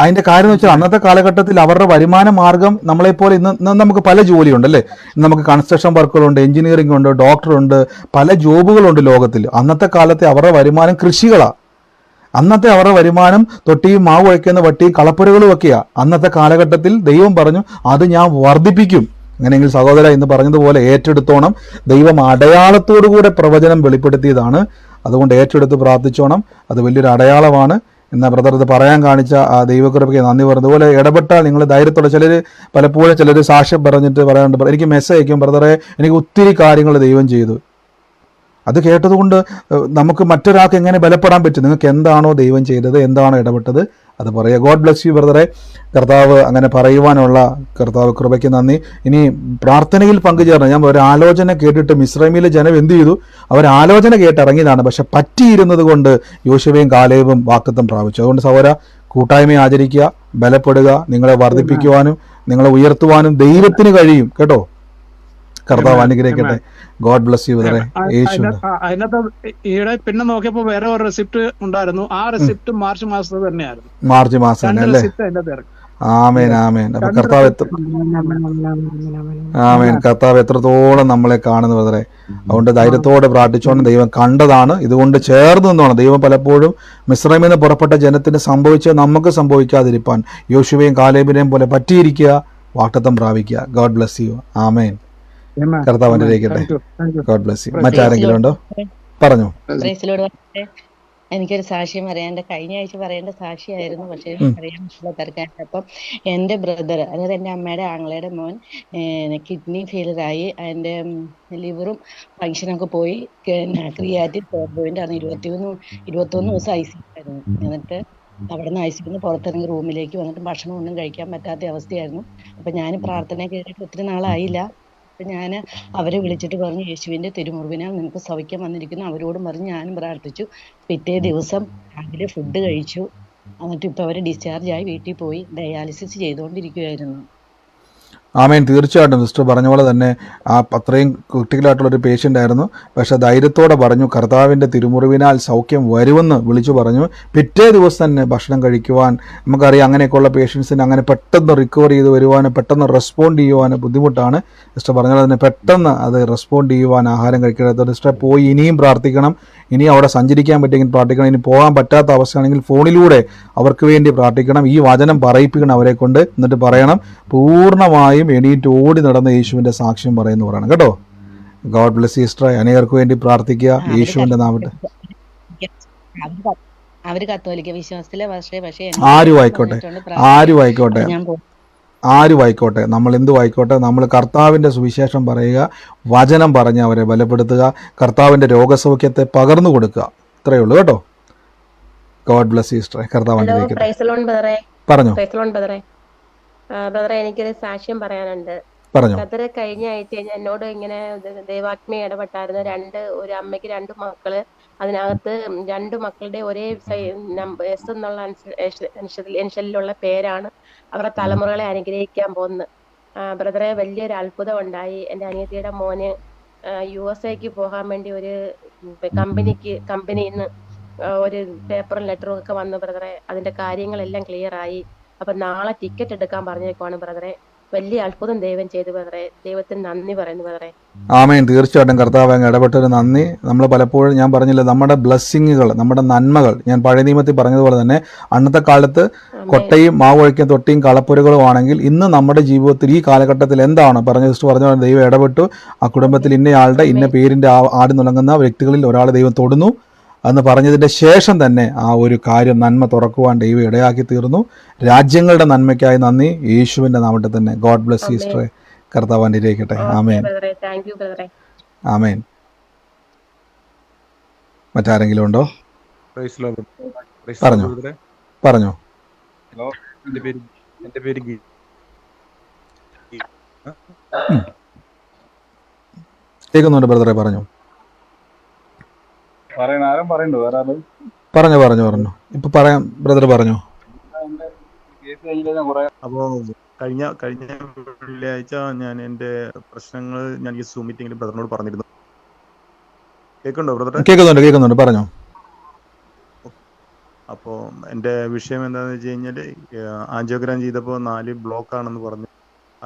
അതിന്റെ കാര്യം എന്ന് വെച്ചാൽ അന്നത്തെ കാലഘട്ടത്തിൽ അവരുടെ വരുമാന മാർഗം നമ്മളെപ്പോലെ ഇന്ന് നമുക്ക് പല ജോലിയുണ്ട് അല്ലേ. ഇന്ന് നമുക്ക് കൺസ്ട്രക്ഷൻ വർക്കുകളുണ്ട്, എഞ്ചിനീയറിംഗ് ഉണ്ട്, ഡോക്ടറുണ്ട്, പല ജോബുകളുണ്ട് ലോകത്തിൽ. അന്നത്തെ കാലത്തെ അവരുടെ വരുമാനം കൃഷികളാണ്. അന്നത്തെ അവരുടെ വരുമാനം തൊട്ടിയും മാവ് കുഴയ്ക്കുന്ന വട്ടിയും കളപ്പുരകളും ഒക്കെയാണ്. അന്നത്തെ കാലഘട്ടത്തിൽ ദൈവം പറഞ്ഞു അത് ഞാൻ വർദ്ധിപ്പിക്കും. അങ്ങനെയെങ്കിൽ സഹോദര ഇന്ന് പറഞ്ഞതുപോലെ ഏറ്റെടുത്തോണം. ദൈവം അടയാളത്തോടുകൂടെ പ്രവചനം വെളിപ്പെടുത്തിയതാണ്. അതുകൊണ്ട് ഏറ്റെടുത്ത് പ്രാർത്ഥിച്ചോണം. അത് വലിയൊരു അടയാളമാണ്. എന്നാൽ ബ്രദർ ഇത് പറയാൻ കാണിച്ച ആ ദൈവകൃപയ്ക്ക് നന്ദി പറഞ്ഞു. അതുപോലെ ഇടപെട്ടാൽ നിങ്ങൾ ധൈര്യത്തോടെ, പലപ്പോഴും ചിലർ സാക്ഷ്യം പറഞ്ഞിട്ട് പറയാറുണ്ട്, എനിക്ക് മെസ്സേജ് അയക്കും, ബ്രദറെ എനിക്ക് ഒത്തിരി കാര്യങ്ങൾ ദൈവം ചെയ്തു. അത് കേട്ടതുകൊണ്ട് നമുക്ക് മറ്റൊരാൾക്ക് എങ്ങനെ ബലപ്പെടാൻ പറ്റും? നിങ്ങൾക്ക് എന്താണോ ദൈവം ചെയ്തത്, എന്താണോ ഇടപെട്ടത് അത് പറയുക. ഗോഡ് ബ്ലെസ് യു ബ്രദറെ. കർത്താവ് അങ്ങനെ പറയുവാനുള്ള കർത്താവ് കൃപയ്ക്ക് നന്ദി. ഇനി പ്രാർത്ഥനയിൽ പങ്കുചേർന്ന് ഞാൻ ഒരു ആലോചന കേട്ടിട്ട് മിസ്രൈമിലെ ജനം എന്ത് ചെയ്തു? അവർ ആലോചന കേട്ടിറങ്ങിയതാണ്, പക്ഷെ പറ്റിയിരുന്നത് കൊണ്ട് യോശുവയും കാലേബും വാഗ്ദത്തം പ്രാപിച്ചു. അതുകൊണ്ട് സഹോദര കൂട്ടായ്മ ആചരിക്കുക, ബലപ്പെടുക, നിങ്ങളെ വർദ്ധിപ്പിക്കുവാനും നിങ്ങളെ ഉയർത്തുവാനും ദൈവത്തിന് കഴിയും കേട്ടോ. കർത്താവ് അനുഗ്രഹിക്കട്ടെ. ഗോഡ് ബ്ലസ് യു ബ്രദറെ. അതിനകത്ത് ഈയിടെ പിന്നെ നോക്കിയപ്പോ വേറെ ഒരു റെസിപ്റ്റ് ഉണ്ടായിരുന്നു. ആ റെസിപ്റ്റ് മാർച്ച് മാസത്തിൽ തന്നെയായിരുന്നു. മാർച്ച് മാസം തന്നെ അല്ലേ? ആമേൻ ആമേൻ. അപ്പൊ കർത്താവ് കർത്താവ് എത്രത്തോളം നമ്മളെ കാണുന്നു ബ്രദറെ. അതുകൊണ്ട് ധൈര്യത്തോടെ പ്രാർത്ഥിച്ചോണ്ട് ദൈവം കണ്ടതാണ്. ഇതുകൊണ്ട് ചേർന്ന് നിന്നോണം. ദൈവം പലപ്പോഴും മിസ്രൈമിൽ നിന്ന് പുറപ്പെട്ട ജനത്തിന് സംഭവിച്ച് നമുക്ക് സംഭവിക്കാതിരിപ്പാൻ യോശുവയും കാലേബിനെയും പോലെ പറ്റിയിരിക്കുക, വാഗ്ദത്തം പ്രാപിക്കുക. God bless you. ആമേൻ. കർത്താവ് അനുഗ്രഹിക്കട്ടെ. God bless you. മറ്റാരെങ്കിലും ഉണ്ടോ? പറഞ്ഞു. എനിക്കൊരു സാക്ഷ്യം പറയാം. എന്റെ കഴിഞ്ഞ ആഴ്ച പറയേണ്ട സാക്ഷിയായിരുന്നു, പക്ഷെ പറയാൻ പറ്റില്ല തിരക്കായിട്ട്. അപ്പം എന്റെ ബ്രദർ, അതായത് എന്റെ അമ്മയുടെ ആങ്ങളയുടെ മോൻ കിഡ്നി ഫെയിലറായി. അതിന്റെ ലിവറും ഫങ്ഷനൊക്കെ പോയി. ക്രിയാറ്റിൻ 4 ആണ്. 21 ദിവസം ICU ആയിരുന്നു. എന്നിട്ട് അവിടെ നിന്ന് ICU പുറത്തിറങ്ങി റൂമിലേക്ക് വന്നിട്ട് ഭക്ഷണം ഒന്നും കഴിക്കാൻ പറ്റാത്ത അവസ്ഥയായിരുന്നു. അപ്പൊ ഞാൻ പ്രാർത്ഥന കേട്ടിട്ട് ഒത്തിരി നാളായില്ല. അപ്പൊ ഞാൻ അവരെ വിളിച്ചിട്ട് പറഞ്ഞു, യേശുവിന്റെ തിരുമുറിവിനാൽ നിനക്ക് സൗഖ്യം വന്നിരിക്കുന്നു. അവരോടും പറഞ്ഞ് ഞാനും പ്രാർത്ഥിച്ചു. പിറ്റേ ദിവസം രാവിലെ ഫുഡ് കഴിച്ചു. എന്നിട്ട് ഇപ്പൊ അവര് ഡിസ്ചാർജ് ആയി വീട്ടിൽ പോയി ഡയാലിസിസ് ചെയ്തുകൊണ്ടിരിക്കുകയായിരുന്നു. ആമേൻ. തീർച്ചയായിട്ടും സിസ്റ്റർ പറഞ്ഞ പോലെ തന്നെ അത്രയും ക്രിട്ടിക്കലായിട്ടുള്ളൊരു പേഷ്യൻ്റ് ആയിരുന്നു. പക്ഷെ ധൈര്യത്തോടെ പറഞ്ഞു കർത്താവിൻ്റെ തിരുമുറിവിനാൽ സൗഖ്യം വരുമെന്ന് വിളിച്ചു പറഞ്ഞു. പിറ്റേ ദിവസം തന്നെ ഭക്ഷണം കഴിക്കുവാൻ, നമുക്കറിയാം അങ്ങനെയൊക്കെയുള്ള പേഷ്യൻസിന് അങ്ങനെ പെട്ടെന്ന് റിക്കവർ ചെയ്ത് വരുവാനും പെട്ടെന്ന് റെസ്പോണ്ട് ചെയ്യുവാനും ബുദ്ധിമുട്ടാണ്. സിസ്റ്റർ പറഞ്ഞ പോലെ തന്നെ പെട്ടെന്ന് അത് റെസ്പോണ്ട് ചെയ്യുവാൻ ആഹാരം കഴിക്കരുത്. സിസ്റ്റർ പോയി ഇനിയും പ്രാർത്ഥിക്കണം. ഇനി അവിടെ സഞ്ചരിക്കാൻ പറ്റിയെങ്കിൽ പ്രാർത്ഥിക്കണം. ഇനി പോകാൻ പറ്റാത്ത അവസ്ഥയാണെങ്കിൽ ഫോണിലൂടെ അവർക്ക് വേണ്ടി പ്രാർത്ഥിക്കണം. ഈ വചനം പറയിപ്പിക്കണം അവരെ കൊണ്ട്. എന്നിട്ട് പറയണം പൂർണ്ണമായും എണീറ്റ് ഓടി നടന്ന യേശുവിന്റെ സാക്ഷ്യം പറയുന്നു പറയണം കേട്ടോ. God bless you sister. അനേകർക്ക് വേണ്ടി പ്രാർത്ഥിക്കുക യേശുവിന്റെ നാമത്തിൽ. അവര് കത്തോലിക്ക വിശ്വാസത്തിലെ പക്ഷേ ആരും ആയിക്കോട്ടെ നമ്മൾ എന്തു ആയിക്കോട്ടെ, നമ്മൾ കർത്താവിൻ്റെ സുവിശേഷം പറയുക, വചനം പറഞ്ഞ് അവരെ ബലപ്പെടുത്തുക, കർത്താവിൻ്റെ രോഗസൗഖ്യത്തെ പകർന്നു കൊടുക്കുക. ഇത്രയേ ഉള്ളൂ കേട്ടോ. God bless you sister. കർത്താവ് അനുഗ്രഹിക്കട്ടെ. പറഞ്ഞു ബ്രദറെ, എനിക്കൊരു സാക്ഷ്യം പറയാനുണ്ട്. ബ്രദറെ, കഴിഞ്ഞ ആഴ്ച എന്നോട് ഇങ്ങനെ ദൈവാത്മീയ ഇടപെട്ടായിരുന്നു. ഒരു അമ്മയ്ക്ക് 2 മക്കള്. അതിനകത്ത് 2 മക്കളുടെ ഒരേ S എന്നുള്ള ഇൻഷലിലുള്ള പേരാണ്. അവരുടെ തലമുറകളെ അനുഗ്രഹിക്കാൻ പോകുന്നത്. ബ്രദറെ, വലിയൊരു അത്ഭുതം ഉണ്ടായി. എൻ്റെ അനിയത്തിയുടെ മോന് USA പോകാൻ വേണ്ടി ഒരു കമ്പനിയിൽ നിന്ന് ഒരു പേപ്പറും ലെറ്ററും ഒക്കെ വന്നു ബ്രദറെ. അതിന്റെ കാര്യങ്ങളെല്ലാം ക്ലിയർ ആയി. അപ്പൊ നാളെ ടിക്കറ്റ് എടുക്കാൻ പറഞ്ഞേക്കുവാണ് ബ്രദറെ. വലിയ അത്ഭുതം ദൈവം ചെയ്തു ബ്രദറെ. ദൈവത്തിന് നന്ദി പറയുന്നു ബ്രദറെ. ആമേൻ. തീർച്ചയായിട്ടും കർത്താവ് അങ്ങ് ഇടപെട്ടൊരു നന്ദി. നമ്മൾ പലപ്പോഴും ഞാൻ പറഞ്ഞില്ല, നമ്മുടെ ബ്ലെസ്സിങ്ങുകൾ, നമ്മുടെ നന്മകൾ, ഞാൻ പഴയ നിയമത്തിൽ പറഞ്ഞതുപോലെ തന്നെ അന്നത്തെ കാലത്ത് കൊട്ടയും മാവ് ഒഴിക്കുന്ന തൊട്ടിയും കളപ്പുരകളും ആണെങ്കിൽ ഇന്ന് നമ്മുടെ ജീവിതത്തിൽ ഈ കാലഘട്ടത്തിൽ എന്താണ് പറഞ്ഞ ദൈവം ഇടപെട്ടു. ആ കുടുംബത്തിൽ ഇന്നയാളുടെ ഇന്ന പേരിന്റെ ആടി നുണങ്ങുന്ന വ്യക്തികളിൽ ഒരാൾ ദൈവം തൊടുന്നു എന്ന് പറഞ്ഞതിൻ്റെ ശേഷം തന്നെ ആ ഒരു കാര്യം നന്മ തുറക്കുവാൻ ദൈവം ഇടയാക്കി തീർന്നു. രാജ്യങ്ങളുടെ നന്മയ്ക്കായി നന്ദി. യേശുവിന്റെ നാമത്തിൽ തന്നെ. God bless you sister. കർത്താവ് അനുഗ്രഹിക്കട്ടെ. ആമേൻ. ആമേൻ. മറ്റാരെങ്കിലും ഉണ്ടോ? Praise lord. പ്രൈസ് പറഞ്ഞോ ലോർഡ് ബ്രദറെ. പറഞ്ഞോ. ഹലോ, എൻ്റെ പേര് ഗി. ഉം. കേൾക്കുന്നുണ്ട് ബ്രദറെ, പറഞ്ഞോ പറയണ ആരും പറയണ്ടോ? വേറെ ആരും പറഞ്ഞോ പറഞ്ഞോ പറഞ്ഞോ ഇപ്പൊ പറയാം ബ്രദർ, പറഞ്ഞോ. എന്റെ കേസ് കഴിഞ്ഞാൽ കുറെ അപ്പോൾ കഴിഞ്ഞ കഴിഞ്ഞ വെള്ളിയാഴ്ച ഞാൻ എൻ്റെ പ്രശ്നങ്ങൾ ഞാൻ ഈ സൂം മീറ്റിങ്ങിൽ ബ്രദറിനോട് പറഞ്ഞിരുന്നു. കേൾക്കുന്നുണ്ടോ ബ്രദറെ? കേൾക്കുന്നുണ്ട് പറഞ്ഞോ. അപ്പോൾ എൻ്റെ വിഷയം എന്താണെന്ന് വെച്ച് കഴിഞ്ഞാൽ ആൻജിയോഗ്രാം ചെയ്തപ്പോൾ 4 ബ്ലോക്ക് ആണെന്ന് പറഞ്ഞു.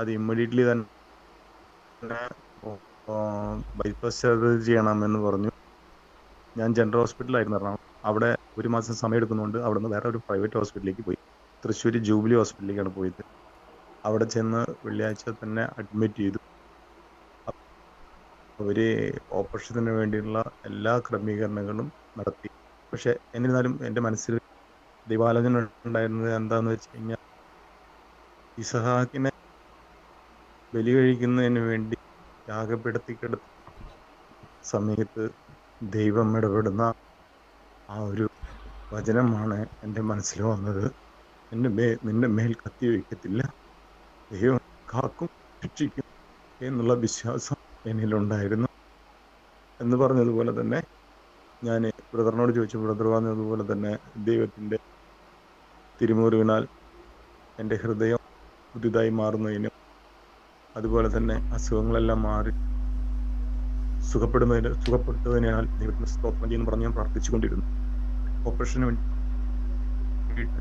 അത് ഇമ്മീഡിയറ്റ്ലി തന്നെ ബൈപ്പാസ് സർജറി ചെയ്യണമെന്ന് പറഞ്ഞു. ഞാൻ ജനറൽ ഹോസ്പിറ്റലായിരുന്നു എറണാകുളം. അവിടെ 1 മാസം സമയം എടുക്കുന്നുണ്ട്. അവിടെ നിന്ന് വേറെ ഒരു പ്രൈവറ്റ് ഹോസ്പിറ്റലിലേക്ക് പോയി. തൃശ്ശൂർ ജൂബിലി ഹോസ്പിറ്റലിലേക്കാണ് പോയത്. അവിടെ ചെന്ന് വെള്ളിയാഴ്ച തന്നെ അഡ്മിറ്റ് ചെയ്തു. അവർ ഓപ്പറേഷത്തിന് വേണ്ടിയുള്ള എല്ലാ ക്രമീകരണങ്ങളും നടത്തി. പക്ഷെ എന്നിരുന്നാലും എൻ്റെ മനസ്സിൽ ദൈവാലോചന ഉണ്ടായിരുന്നത് എന്താണെന്ന് വെച്ച് കഴിഞ്ഞാൽ, ഇസഹാക്കിനെ ബലി കഴിക്കുന്നതിന് വേണ്ടി യാഗപ്പെടുത്തിക്കെടുത്ത സമയത്ത് ദൈവം ഇടപെടുന്ന ആ ഒരു വചനമാണ് എൻ്റെ മനസ്സിൽ വന്നത്. നിന്റെ മേൽ കത്തി വയ്ക്കത്തില്ല, ദൈവം കാക്കും രക്ഷിക്കും എന്നുള്ള വിശ്വാസം എന്നിലുണ്ടായിരുന്നു. എന്ന് പറഞ്ഞതുപോലെ തന്നെ ഞാൻ ബ്രദറിനോട് ചോദിച്ചു. ബ്രദർ പറഞ്ഞതുപോലെ തന്നെ ദൈവത്തിൻ്റെ തിരുമുറിവിനാൽ എൻ്റെ ഹൃദയം പുതുതായി മാറുന്നതിനും അതുപോലെ തന്നെ അസുഖങ്ങളെല്ലാം മാറി സുഖപ്പെടുത്തുന്നതിനാൽ ദൈവത്തിന് സ്തോത്രം ചെയ്യുന്നു പറഞ്ഞ് ഞാൻ പ്രാർത്ഥിച്ചുകൊണ്ടിരുന്നു. ഓപ്പറേഷന് വേണ്ടിയിട്ട്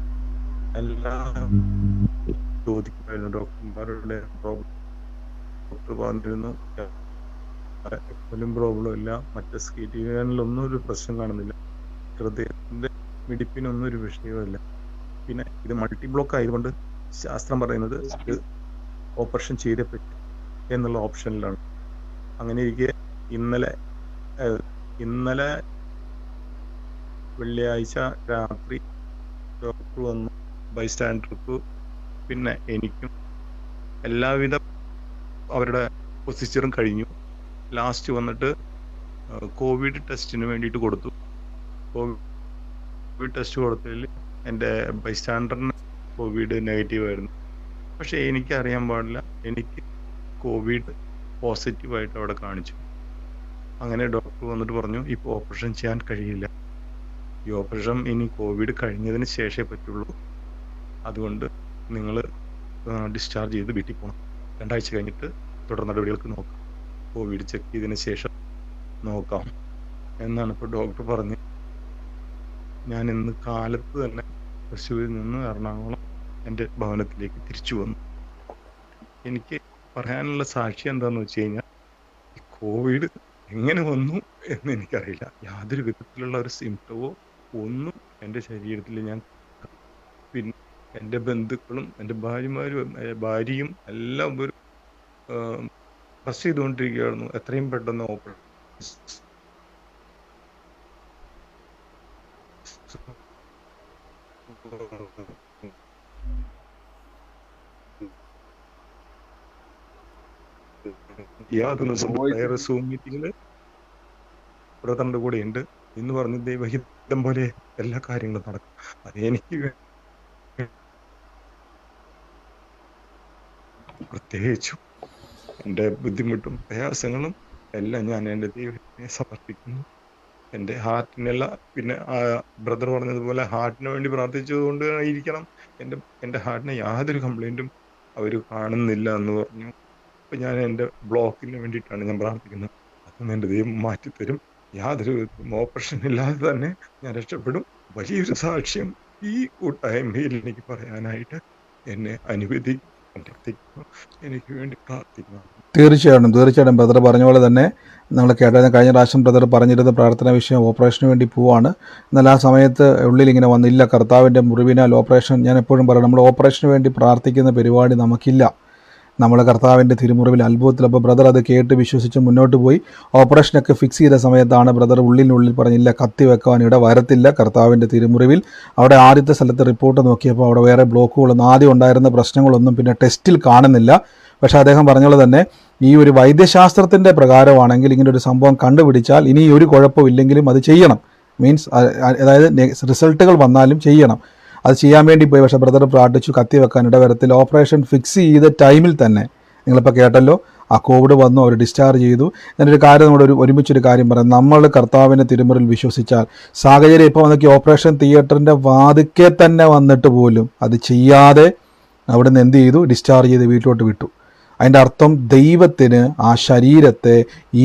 എല്ലാം ചോദിക്കുമായിരുന്നു. ഡോക്ടർമാരുടെ ഡോക്ടർ പറഞ്ഞിരുന്നു എപ്പോഴും പ്രോബ്ലം ഇല്ല, മറ്റേ സ്കീറ്റിലൊന്നും ഒരു പ്രശ്നം കാണുന്നില്ല, ഹൃദയത്തിൻ്റെ മിടിപ്പിനൊന്നും ഒരു വിഷയമില്ല. പിന്നെ ഇത് മൾട്ടി ബ്ലോക്ക് ആയതുകൊണ്ട് ശാസ്ത്രം പറയുന്നത് ഇത് ഓപ്പറേഷൻ ചെയ്തേ പറ്റും എന്നുള്ള ഓപ്ഷനിലാണ്. അങ്ങനെ ഇരിക്കെ ഇന്നലെ വെള്ളിയാഴ്ച രാത്രി ഡോക്ടർ വന്നു. ബൈസ്റ്റാൻഡർക്ക് പിന്നെ എനിക്കും എല്ലാവിധ അവരുടെ പ്രൊസീജിയറും കഴിഞ്ഞു. ലാസ്റ്റ് വന്നിട്ട് കോവിഡ് ടെസ്റ്റിന് വേണ്ടിയിട്ട് കൊടുത്തു. കോവിഡ് ടെസ്റ്റ് കൊടുത്തതിൽ എൻ്റെ ബൈസ്റ്റാൻഡറിന് കോവിഡ് നെഗറ്റീവായിരുന്നു. പക്ഷേ എനിക്കറിയാൻ പാടില്ല, എനിക്ക് കോവിഡ് പോസിറ്റീവായിട്ട് അവിടെ കാണിച്ചു. അങ്ങനെ ഡോക്ടർ വന്നിട്ട് പറഞ്ഞു, ഇപ്പോൾ ഓപ്പറേഷൻ ചെയ്യാൻ കഴിയില്ല, ഈ ഓപ്പറേഷൻ ഇനി കോവിഡ് കഴിഞ്ഞതിന് ശേഷമേ പറ്റുള്ളൂ, അതുകൊണ്ട് നിങ്ങൾ ഡിസ്ചാർജ് ചെയ്ത് വീട്ടിൽ പോകണം, 2 ആഴ്ച കഴിഞ്ഞിട്ട് തുടർ നടപടികൾക്ക് നോക്കാം, കോവിഡ് ചെക്ക് ചെയ്തതിന് ശേഷം നോക്കാം എന്നാണ് ഇപ്പോൾ ഡോക്ടർ പറഞ്ഞ്. ഞാൻ ഇന്ന് കാലത്ത് തന്നെ തൃശ്ശൂരിൽ നിന്ന് എറണാകുളം എൻ്റെ ഭവനത്തിലേക്ക് തിരിച്ചു വന്നു. എനിക്ക് പറയാനുള്ള സാക്ഷി എന്താണെന്ന് വെച്ച് കഴിഞ്ഞാൽ, ഈ കോവിഡ് എങ്ങനെ വന്നു എന്ന് എനിക്കറിയില്ല. യാതൊരു വിധത്തിലുള്ള ഒരു സിംറ്റമോ ഒന്നും എൻ്റെ ശരീരത്തിൽ പിന്നെ എൻ്റെ ബന്ധുക്കളും എൻ്റെ ഭാര്യയും എല്ലാം ഒരു പ്രസ് ചെയ്തുകൊണ്ടിരിക്കുകയായിരുന്നു എത്രയും പെട്ടെന്ന് ഓപ്പറേഷൻ. യാതൊരു സൂം മീറ്റിങ്ങില് ബ്രദറിന്റെ കൂടെ ഉണ്ട് എന്ന് പറഞ്ഞ് ദൈവഹിതം പോലെ എല്ലാ കാര്യങ്ങളും നടക്കും. അത് എനിക്ക് പ്രത്യേകിച്ചും എൻ്റെ ബുദ്ധിമുട്ടും പ്രയാസങ്ങളും എല്ലാം ഞാൻ എൻ്റെ ദൈവത്തിനെ സമർപ്പിക്കുന്നു. എൻ്റെ ഹാർട്ടിനല്ല, പിന്നെ ബ്രദർ പറഞ്ഞതുപോലെ ഹാർട്ടിന് വേണ്ടി പ്രാർത്ഥിച്ചതുകൊണ്ട് ആയിരിക്കണം എൻ്റെ ഹാർട്ടിന് യാതൊരു കംപ്ലൈൻറ്റും അവർ കാണുന്നില്ല എന്ന് പറഞ്ഞു. അപ്പം ഞാൻ എൻ്റെ ബ്ലോക്കിന് വേണ്ടിയിട്ടാണ് ഞാൻ പ്രാർത്ഥിക്കുന്നത്. അതൊന്നും എൻ്റെ ദൈവം മാറ്റിത്തരും. യാതൊരു ഓപ്പറേഷൻ ഇല്ലാതെ തന്നെ ഞാൻ രക്ഷപ്പെടും. വലിയൊരു സാക്ഷ്യം ഈ കൂട്ടായ്മയിൽ എനിക്ക് പറയാനായിട്ട് എന്നെ അനുവദിക്കും. എനിക്ക് വേണ്ടി പ്രാർത്ഥിക്കണം. തീർച്ചയായിട്ടും ബ്രദർ പറഞ്ഞ പോലെ തന്നെ നമ്മൾ കേട്ടത്. കഴിഞ്ഞ പ്രാവശ്യം ബ്രദർ പറഞ്ഞിരുന്ന പ്രാർത്ഥന വിഷയം ഓപ്പറേഷന് വേണ്ടി പോവാണ്. എന്നാൽ ആ സമയത്ത് ഉള്ളിൽ ഇങ്ങനെ വന്നില്ല, കർത്താവിൻ്റെ മുറിവിനാൽ ഓപ്പറേഷൻ. ഞാൻ എപ്പോഴും പറയും, നമ്മൾ ഓപ്പറേഷന് വേണ്ടി പ്രാർത്ഥിക്കുന്ന പരിപാടി നമുക്കില്ല. നമ്മൾ കർത്താവിൻ്റെ തിരുമുറിവിൽ അത്ഭുതത്തിൽ. അപ്പോൾ ബ്രദർ അത് കേട്ട് വിശ്വസിച്ച് മുന്നോട്ട് പോയി. ഓപ്പറേഷനൊക്കെ ഫിക്സ് ചെയ്ത സമയത്താണ് ബ്രദർ ഉള്ളിനുള്ളിൽ പറഞ്ഞില്ല, കത്തി വെക്കാൻ ഇട വരത്തില്ല കർത്താവിൻ്റെ തിരുമുറിവിൽ. അവിടെ ആദ്യത്തെ സ്ഥലത്ത് റിപ്പോർട്ട് നോക്കിയപ്പോൾ അവിടെ വേറെ ബ്ലോക്കുകളൊന്നും, ആദ്യം ഉണ്ടായിരുന്ന പ്രശ്നങ്ങളൊന്നും പിന്നെ ടെസ്റ്റിൽ കാണുന്നില്ല. പക്ഷേ അദ്ദേഹം പറഞ്ഞത് തന്നെ ഈ ഒരു വൈദ്യശാസ്ത്രത്തിൻ്റെ പ്രകാരമാണെങ്കിൽ ഇങ്ങനെ ഒരു സംഭവം കണ്ടുപിടിച്ചാൽ ഇനി ഒരു കുഴപ്പമില്ലെങ്കിലും അത് ചെയ്യണം. മീൻസ് അതായത് റിസൾട്ടുകൾ വന്നാലും ചെയ്യണം. അത് ചെയ്യാൻ വേണ്ടി പോയി, പക്ഷേ ബ്രദർ പ്രാർത്ഥിച്ചു കത്തി വെക്കാൻ ഇടവരത്തിൽ. ഓപ്പറേഷൻ ഫിക്സ് ചെയ്ത ടൈമിൽ തന്നെ നിങ്ങളിപ്പോൾ കേട്ടല്ലോ, ആ കോവിഡ് വന്നു, അവർ ഡിസ്ചാർജ് ചെയ്തു. ഞാനൊരു കാര്യം നമ്മുടെ ഒരുമിച്ചൊരു കാര്യം പറയാം. നമ്മൾ കർത്താവിൻ്റെ തിരുമുറിൽ വിശ്വസിച്ചാൽ, സാഹചര്യം ഇപ്പോൾ വന്നൊക്കെ ഓപ്പറേഷൻ തിയേറ്ററിൻ്റെ വാതിക്കെ തന്നെ വന്നിട്ട് പോലും അത് ചെയ്യാതെ അവിടെ നിന്ന് എന്ത് ചെയ്തു, ഡിസ്ചാർജ് ചെയ്ത് വീട്ടിലോട്ട് വിട്ടു. അതിൻ്റെ അർത്ഥം ദൈവത്തിന് ആ ശരീരത്തെ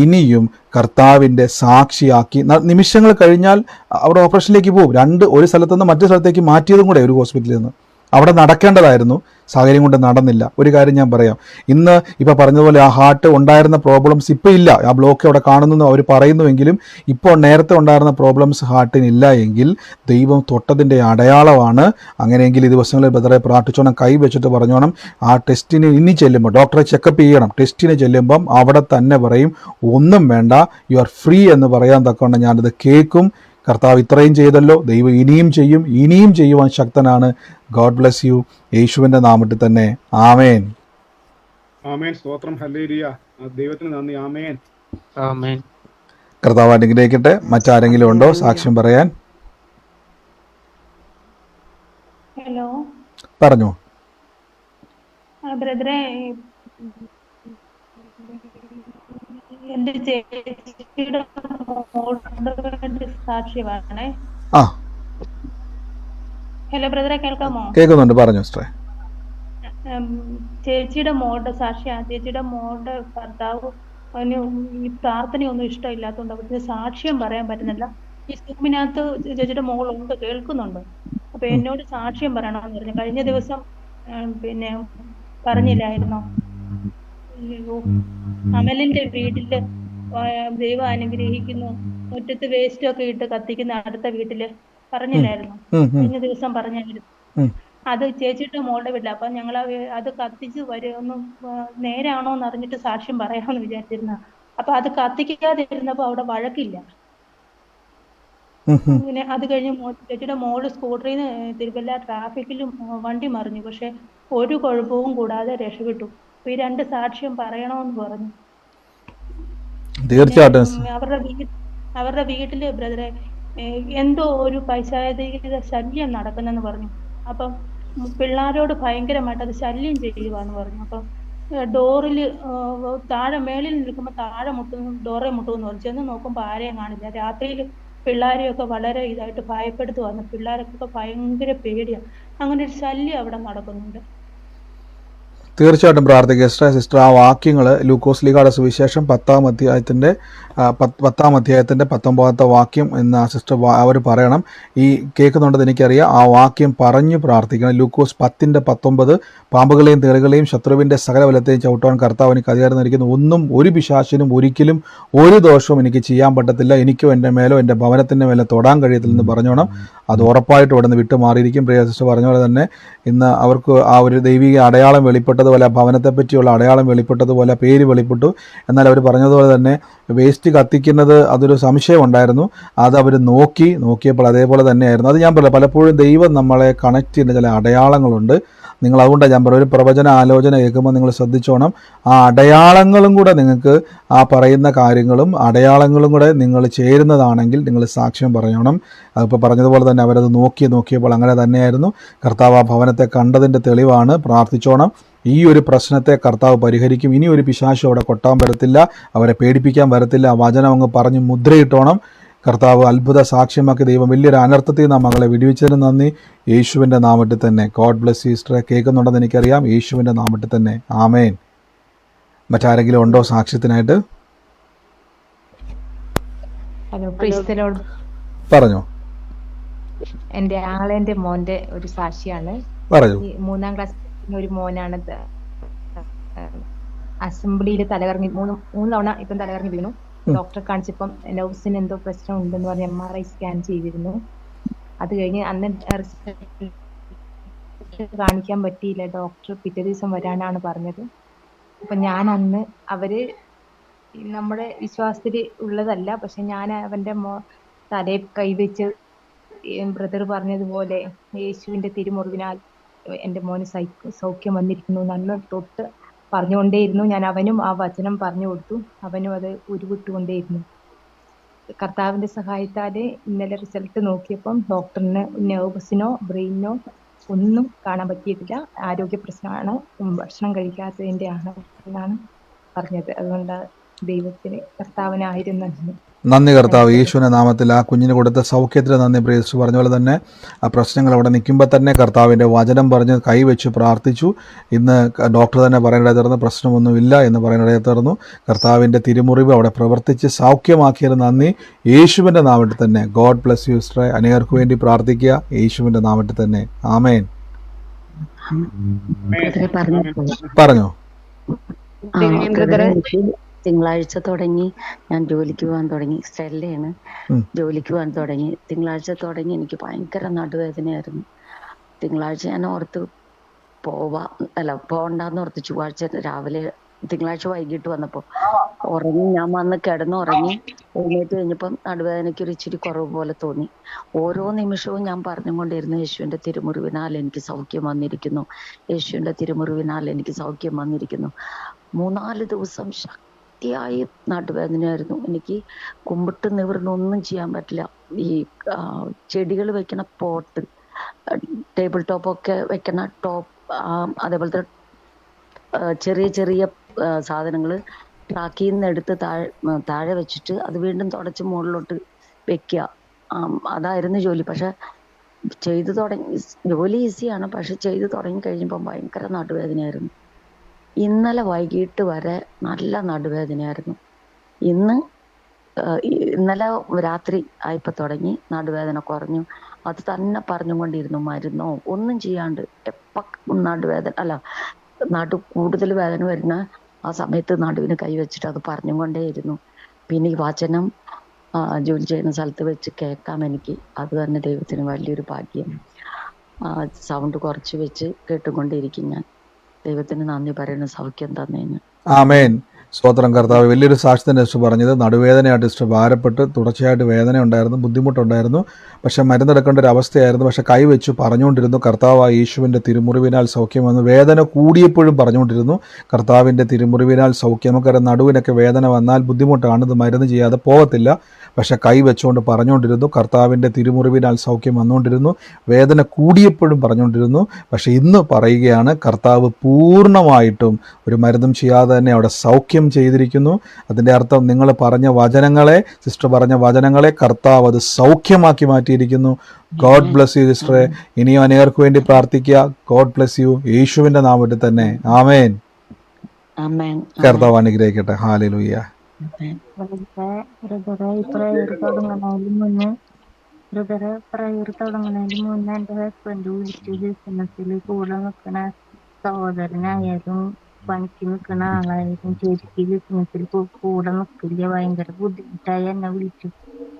ഇനിയും കർത്താവിൻ്റെ സാക്ഷിയാക്കി നിമിഷങ്ങൾ കഴിഞ്ഞാൽ അവിടെ ഓപ്പറേഷനിലേക്ക് പോകും. ഒരു സ്ഥലത്തുനിന്ന് മറ്റു സ്ഥലത്തേക്ക് മാറ്റിയതും കൂടെ ഒരു ഹോസ്പിറ്റലിൽ നിന്ന് അവിടെ നടക്കേണ്ടതായിരുന്നു, സാഹചര്യം കൊണ്ട് നടന്നില്ല. ഒരു കാര്യം ഞാൻ പറയാം, ഇന്ന് ഇപ്പോൾ പറഞ്ഞതുപോലെ ആ ഹാർട്ട് ഉണ്ടായിരുന്ന പ്രോബ്ലംസ് ഇപ്പോൾ ഇല്ല, ആ ബ്ലോക്ക് അവിടെ കാണുന്നു അവർ പറയുന്നുവെങ്കിലും ഇപ്പോൾ നേരത്തെ ഉണ്ടായിരുന്ന പ്രോബ്ലംസ് ഹാർട്ടിനില്ല എങ്കിൽ ദൈവം തൊട്ടതിൻ്റെ അടയാളമാണ്. അങ്ങനെയെങ്കിൽ ഈ ദിവസങ്ങളിൽ ബ്രദറെ പ്രാർത്ഥിച്ചോണം, കൈ വെച്ചിട്ട് പറഞ്ഞോണം, ആ ടെസ്റ്റിന് ഇനി ചെല്ലുമ്പോൾ ഡോക്ടറെ ചെക്കപ്പ് ചെയ്യണം. ടെസ്റ്റിന് ചെല്ലുമ്പം അവിടെ തന്നെ പറയും ഒന്നും വേണ്ട, യു ആർ ഫ്രീ എന്ന് പറയാൻ തക്കവണ്ണം ഞാനത് കേൾക്കും. കർത്താവ് ഇത്രയും ചെയ്തല്ലോ, ദൈവം ഇനിയും ചെയ്യും, ഇനിയും ചെയ്യുവാൻ ശക്തനാണ്. God bless you. യേശുവിൻ്റെ നാമത്തിൽ തന്നെ ആമേൻ. ആമേൻ. സ്തോത്രം. ഹല്ലേലൂയ. ദൈവത്തിന് നന്ദി. ആമേൻ. ആമേൻ. കർത്താവ് അനുഗ്രഹിക്കട്ടെ. മറ്റാരെങ്കിലും ഉണ്ടോ സാക്ഷ്യം പറയാൻ? ഹലോ, പറഞ്ഞു. ബ്രദറെ, എന്റെ ചേച്ചിയുടെ മോളുടെ വേണ്ടി സാക്ഷ്യമാണേ. ആ, ഹലോ ബ്രദറെ, കേൾക്കാമോ? കേൾക്കുന്നുണ്ട്, പറഞ്ഞു സിസ്റ്ററെ. ചേച്ചിയുടെ മോളുടെ സാക്ഷിയാണ്. ചേച്ചിയുടെ മോളുടെ ഭർത്താവ് അവന് ഈ പ്രാർത്ഥനയൊന്നും ഇഷ്ടമില്ലാത്തതുകൊണ്ട് അവർക്ക് സാക്ഷ്യം പറയാൻ പറ്റുന്നില്ല. ഈ സൂമിനകത്ത് ചേച്ചിയുടെ മോളുണ്ട്, കേൾക്കുന്നുണ്ട്. അപ്പൊ എന്നോട് സാക്ഷ്യം പറയണമെന്ന് പറഞ്ഞു. കഴിഞ്ഞ ദിവസം പിന്നെ പറഞ്ഞില്ലായിരുന്നോ, അമലിന്റെ വീട്ടില് ദൈവം അനുഗ്രഹിക്കുന്നു, മുറ്റത്ത് വേസ്റ്റ് ഒക്കെ ഇട്ട് കത്തിക്കുന്ന അടുത്ത വീട്ടില് പറഞ്ഞില്ലായിരുന്നു? കഴിഞ്ഞ ദിവസം പറഞ്ഞായിരുന്നു. അത് ചേച്ചിയുടെ മോളുടെ വീട്ടിൽ. അപ്പൊ ഞങ്ങൾ അത് കത്തിച്ച് ഒന്ന് നേരാണോ എന്ന് അറിഞ്ഞിട്ട് സാക്ഷ്യം പറയാമെന്ന് വിചാരിച്ചിരുന്ന. അപ്പൊ അത് കത്തിക്കാതിരുന്നപ്പോ അവിടെ വഴക്കില്ല. അങ്ങനെ അത് കഴിഞ്ഞ് ചേച്ചിയുടെ മോള് സ്കൂട്ടറിൽ നിന്ന് തിരുവല്ല ട്രാഫിക്കിലും വണ്ടി മറിഞ്ഞു, പക്ഷെ ഒരു കുഴപ്പവും കൂടാതെ രക്ഷപ്പെട്ടു. അപ്പൊ ഈ 2 സാക്ഷ്യം പറയണമെന്ന് പറഞ്ഞു. തീർച്ചയായിട്ടും അവരുടെ വീട്ടില് ബ്രദറെ എന്തോ ഒരു പൈശാചിക ശല്യം നടക്കുന്നെന്ന് പറഞ്ഞു. അപ്പം പിള്ളേരോട് ഭയങ്കരമായിട്ട് അത് ശല്യം ചെയ്യുവാന്ന് പറഞ്ഞു. അപ്പം ഡോറില് താഴെ മേളിൽ നിൽക്കുമ്പോൾ താഴെ ഡോറെ മുട്ടുമെന്ന് പറഞ്ഞു. ചെന്ന് നോക്കുമ്പോൾ ആരെയും കാണില്ല. രാത്രിയിൽ പിള്ളേരെയൊക്കെ വളരെ ഇതായിട്ട് ഭയപ്പെടുത്തുവാന്ന്. പിള്ളേരൊക്കെ ഭയങ്കര പേടിയാണ്. അങ്ങനെ ഒരു ശല്യം അവിടെ നടക്കുന്നുണ്ട്. തീർച്ചയായിട്ടും പ്രാർത്ഥിക്കുക സിസ്റ്റർ. ആ വാക്യങ്ങൾ ലൂക്കോസ് ലീഗയുടെ സുവിശേഷം 10-ാം അധ്യായത്തിൻ്റെ 19 വാക്യം എന്ന് ആ സിസ്റ്റർ അവർ പറയണം. ഈ കേൾക്കുന്നുണ്ടെന്ന് എനിക്കറിയാം. ആ വാക്യം പറഞ്ഞു പ്രാർത്ഥിക്കണം. ലൂക്കോസ് 10:19 പാമ്പുകളെയും തേളുകളെയും ശത്രുവിൻ്റെ സകല ബലത്തെയും ചവിട്ടുവാൻ കർത്താവ് എനിക്ക് അധികാരം നൽകിയിരിക്കുന്നു. ഒന്നും ഒരു പിശാചിനും ഒരിക്കലും ഒരു ദോഷവും എനിക്ക് ചെയ്യാൻ പറ്റത്തില്ല. എനിക്കോ എൻ്റെ മേലോ എൻ്റെ ഭവനത്തിൻ്റെ മേലെ തൊടാൻ കഴിയത്തില്ലെന്ന് പറഞ്ഞോണം. അത് ഉറപ്പായിട്ടും ഇവിടെ നിന്ന് വിട്ടുമാറിയിരിക്കും. പ്രിയ സിസ്റ്റർ പറഞ്ഞ പോലെ തന്നെ ഇന്ന് അവർക്ക് ആ ഒരു ദൈവിക അടയാളം വെളിപ്പെട്ടതുപോലെ, ഭവനത്തെ പറ്റിയുള്ള അടയാളം വെളിപ്പെട്ടതുപോലെ, പേര് വെളിപ്പെട്ടു. എന്നാൽ അവർ പറഞ്ഞതുപോലെ തന്നെ വേസ്റ്റ് കത്തിക്കുന്നത് അതൊരു സംശയം ഉണ്ടായിരുന്നു. അത് അവർ നോക്കിയപ്പോൾ അതേപോലെ തന്നെയായിരുന്നു. അത് ഞാൻ പറയാം, പലപ്പോഴും ദൈവം നമ്മളെ കണക്ട് ചെയ്യുന്ന ചില അടയാളങ്ങളുണ്ട്. നിങ്ങൾ അതുകൊണ്ടാണ് ഞാൻ പറയും, ഒരു പ്രവചന ആലോചന കേൾക്കുമ്പോൾ നിങ്ങൾ ശ്രദ്ധിച്ചോണം. ആ അടയാളങ്ങളും കൂടെ നിങ്ങൾക്ക്, ആ പറയുന്ന കാര്യങ്ങളും അടയാളങ്ങളും കൂടെ നിങ്ങൾ ചേരുന്നതാണെങ്കിൽ നിങ്ങൾ സാക്ഷ്യം പറയണം. അതിപ്പോൾ പറഞ്ഞതുപോലെ തന്നെ അവരത് നോക്കിയപ്പോൾ അങ്ങനെ തന്നെയായിരുന്നു. കർത്താവ് ആ ഭവനത്തെ കണ്ടതിൻ്റെ തെളിവാണ്. പ്രാർത്ഥിച്ചോണം. ഈ ഒരു പ്രശ്നത്തെ കർത്താവ് പരിഹരിക്കും. ഇനി ഒരു പിശാചും അവിടെ കൊട്ടാൻ വരത്തില്ല, അവരെ പേടിപ്പിക്കാൻ വരത്തില്ല. ആ വചനം അങ്ങ് പറഞ്ഞ് മുദ്രയിട്ടോണം. കർത്താവ് അത്ഭുത സാക്ഷ്യമാക്കി ദൈവം വലിയൊരു അനർത്ഥത്തിൽ നാം മകളെ വിടുവിച്ചതിന് നന്ദി. യേശുവിൻ്റെ നാമത്തിൽ തന്നെ. ഗോഡ് ബ്ലെസ് യു സിസ്റ്ററെ. കേൾക്കുന്നുണ്ടെന്ന് എനിക്കറിയാം. യേശുവിൻ്റെ നാമത്തിൽ തന്നെ ആമേൻ. മറ്റാരെങ്കിലും ഉണ്ടോ സാക്ഷ്യത്തിനായിട്ട്? Hello, praise the Lord. പറഞ്ഞോ. എന്റെ ആങ്ങളെന്റെ മോന്റെ ഒരു സാക്ഷിയാണ്. പറഞ്ഞു. 3-ാം ക്ലാസ് ഒരു മോനാണ്. അസംബ്ലിയിൽ തലകറങ്ങി 3 തവണ ഇപ്പം തലകറങ്ങി വീണു. ഡോക്ടറെ കാണിച്ചപ്പം നെർവ്സിന് എന്തോ പ്രശ്നം ഉണ്ടെന്ന് പറഞ്ഞ് MRI സ്കാൻ ചെയ്തിരുന്നു. അത് കഴിഞ്ഞ് അന്ന് കാണിക്കാൻ പറ്റിയില്ല. ഡോക്ടർ പിറ്റേ ദിവസം വരാനാണ് പറഞ്ഞത്. അപ്പൊ ഞാൻ അന്ന് അവര് നമ്മുടെ വിശ്വാസത്തിൽ ഉള്ളതല്ല, പക്ഷെ ഞാൻ അവന്റെ തലയിൽ കൈവച്ച് ബ്രദർ പറഞ്ഞതുപോലെ യേശുവിന്റെ തിരുമുറിവിനാൽ എൻ്റെ മോന് സൗഖ്യം വന്നിരിക്കുന്നു നല്ല തൊട്ട് പറഞ്ഞുകൊണ്ടേയിരുന്നു. ഞാൻ അവനും ആ വചനം പറഞ്ഞു കൊടുത്തു. അവനും അത് ഉരുവിട്ടുകൊണ്ടേയിരുന്നു. കർത്താവിന്റെ സഹായത്താല് ഇന്നലെ റിസൾട്ട് നോക്കിയപ്പം ഡോക്ടറിന് നെർവസിനോ ബ്രെയിനോ ഒന്നും കാണാൻ പറ്റിയിട്ടില്ല. ആരോഗ്യ പ്രശ്നമാണ്, ഭക്ഷണം കഴിക്കാത്തതിന്റെ ആണ് എന്നാണ് പറഞ്ഞത്. അതുകൊണ്ട് കർത്താവിനായിരുന്നു നന്ദി കർത്താവ്. യേശുവിൻ്റെ നാമത്തിൽ ആ കുഞ്ഞിന് കൊടുത്ത സൗഖ്യത്തിന് നന്ദി. പ്രിയസ് പറഞ്ഞ പോലെ തന്നെ ആ പ്രശ്നങ്ങൾ അവിടെ നിൽക്കുമ്പോൾ തന്നെ കർത്താവിൻ്റെ വചനം പറഞ്ഞ് കൈവച്ച് പ്രാർത്ഥിച്ചു. ഇന്ന് ഡോക്ടർ തന്നെ പറയേണ്ടത് തീർന്നു, പ്രശ്നമൊന്നുമില്ല എന്ന് പറയേണ്ടത് തീർന്നു. കർത്താവിൻ്റെ തിരുമുറിവ് അവിടെ പ്രവർത്തിച്ച് സൗഖ്യമാക്കിയത് നന്ദി. യേശുവിൻ്റെ നാമത്തിൽ തന്നെ. ഗോഡ് ബ്ലസ് യു സിസ്റ്ററെ. അനേകർക്ക് വേണ്ടി പ്രാർത്ഥിക്കുക യേശുവിൻ്റെ നാമത്തിൽ തന്നെ. ആമേൻ. പറഞ്ഞോ. തിങ്കളാഴ്ച തുടങ്ങി ഞാൻ ജോലിക്ക് പോകാൻ തുടങ്ങി. സ്റ്റെല്ലയാണ്, ജോലിക്ക് പോകാൻ തുടങ്ങി. തിങ്കളാഴ്ച തുടങ്ങി എനിക്ക് ഭയങ്കര നടുവേദനയായിരുന്നു. തിങ്കളാഴ്ച ഞാൻ ഓർത്ത് പോകണ്ടെന്ന് ഓർത്ത്. ചൊവ്വാഴ്ച രാവിലെ, തിങ്കളാഴ്ച വൈകിട്ട് വന്നപ്പോൾ ഉറങ്ങി. ഞാൻ വന്ന് കിടന്നുറങ്ങി. എഴുന്നേറ്റ് കഴിഞ്ഞപ്പം നടുവേദനയ്ക്ക് ഒരു ഇച്ചിരി കുറവ് പോലെ തോന്നി. ഓരോ നിമിഷവും ഞാൻ പറഞ്ഞുകൊണ്ടിരുന്നു, യേശുവിൻ്റെ തിരുമുറിവിനാൽ എനിക്ക് സൗഖ്യം വന്നിരിക്കുന്നു, യേശുവിൻ്റെ തിരുമുറിവിനാൽ എനിക്ക് സൗഖ്യം വന്നിരിക്കുന്നു. 3-4 ദിവസം ശക്തിയായി നടുവേദനയായിരുന്നു. എനിക്ക് കുമ്പിട്ട് നിവർന്നൊന്നും ചെയ്യാൻ പറ്റില്ല. ഈ ചെടികൾ വെക്കണ പോട്ട്, ടേബിൾ ടോപ്പൊക്കെ വെക്കണ ടോപ്പ്, അതേപോലത്തെ ചെറിയ ചെറിയ സാധനങ്ങൾ ട്രാക്കിൽ നിന്ന് എടുത്ത് താഴെ വെച്ചിട്ട് അത് വീണ്ടും തുടച്ച് മുകളിലോട്ട് വെക്കുക. അതായിരുന്നു ജോലി. പക്ഷെ ചെയ്തു തുടങ്ങി, ജോലി ഈസിയാണ്, പക്ഷെ ചെയ്തു തുടങ്ങി കഴിഞ്ഞപ്പോൾ ഭയങ്കര നടുവേദനയായിരുന്നു. ഇന്നലെ വൈകിട്ട് വരെ നല്ല നടുവേദനയായിരുന്നു. ഇന്നലെ രാത്രി ആയപ്പോൾ തുടങ്ങി നടുവേദന കുറഞ്ഞു. അത് തന്നെ പറഞ്ഞുകൊണ്ടിരുന്നു. മരുന്നോ ഒന്നും ചെയ്യാണ്ട് നടു കൂടുതൽ വേദന വരുന്ന ആ സമയത്ത് നടുവിന് കൈവച്ചിട്ട് അത് പറഞ്ഞുകൊണ്ടേയിരുന്നു. പിന്നെ ഈ വചനം ജോലി ചെയ്യുന്ന സ്ഥലത്ത് വെച്ച് കേൾക്കാം എനിക്ക്. അത് തന്നെ ദൈവത്തിന് വലിയൊരു ഭാഗ്യം. സൗണ്ട് കുറച്ച് വെച്ച് കേട്ടുകൊണ്ടിരിക്കും ഞാൻ. ദൈവത്തിന് നന്ദി പറയുന്ന സൗഖ്യം തന്നേന്. ആമേൻ. സ്തോത്രം കർത്താവ്. വലിയൊരു സാക്ഷ്യത്തിൻ്റെ സിസ്റ്റർ പറഞ്ഞത്, നടുവേദനയായിട്ട് സിസ്റ്റർ ഭാരപ്പെട്ട് തുടർച്ചയായിട്ട് വേദന ഉണ്ടായിരുന്നു, ബുദ്ധിമുട്ടുണ്ടായിരുന്നു, പക്ഷെ മരുന്നെടുക്കേണ്ട ഒരു അവസ്ഥയായിരുന്നു. പക്ഷെ കൈവച്ച് പറഞ്ഞുകൊണ്ടിരുന്നു, കർത്താവ് യേശുവിൻ്റെ തിരുമുറിവിനാൽ സൗഖ്യം വന്നു. വേദന കൂടിയപ്പോഴും പറഞ്ഞുകൊണ്ടിരുന്നു, കർത്താവിൻ്റെ തിരുമുറിവിനാൽ സൗഖ്യം. നമുക്കറിയാം, നടുവിനൊക്കെ വേദന വന്നാൽ ബുദ്ധിമുട്ടാണ്, ഇത് മരുന്ന് ചെയ്യാതെ പോകത്തില്ല. പക്ഷെ കൈ വെച്ചുകൊണ്ട് പറഞ്ഞുകൊണ്ടിരുന്നു, കർത്താവിൻ്റെ തിരുമുറിവിനാൽ സൗഖ്യം വന്നുകൊണ്ടിരുന്നു. വേദന കൂടിയപ്പോഴും പറഞ്ഞുകൊണ്ടിരുന്നു. പക്ഷെ ഇന്ന് പറയുകയാണ്, കർത്താവ് പൂർണ്ണമായിട്ടും ഒരു മരുന്നും ചെയ്യാതെ തന്നെ അവിടെ സൗഖ്യം ചെയ്തിരിക്കുന്നു. അതിൻ്റെ അർത്ഥം നിങ്ങൾ പറഞ്ഞ വചനങ്ങളെ, സിസ്റ്റർ പറഞ്ഞ വചനങ്ങളെ കർത്താവ് അത് സൗഖ്യമാക്കി മാറ്റിയിരിക്കുന്നു. ഗോഡ് ബ്ലസ് യു സിസ്റ്ററെ. ഇനിയും അനേകർക്ക് വേണ്ടി പ്രാർത്ഥിക്കുക. God bless U. യേശുവിൻ്റെ നാമത്തിൽ തന്നെ. ആമേൻ. കർത്താവ് അനുഗ്രഹിക്കട്ടെ. ഹല്ലേലൂയ. പ്രയർ തുടങ്ങുന്നതിന് മുന്നേ എന്റെ ഹസ്ബൻഡ് വിളിച്ചു ബിസിനസ്സിൽ കൂടെ നിൽക്കണ സഹോദരനായാലും പണിക്ക് നിൽക്കുന്ന ആളായാലും ചേച്ചിക്ക് ബിസിനസ്സിൽ കൂടെ നിൽക്കില്ല, ഭയങ്കര ബുദ്ധിമുട്ടായി എന്നെ വിളിച്ചു.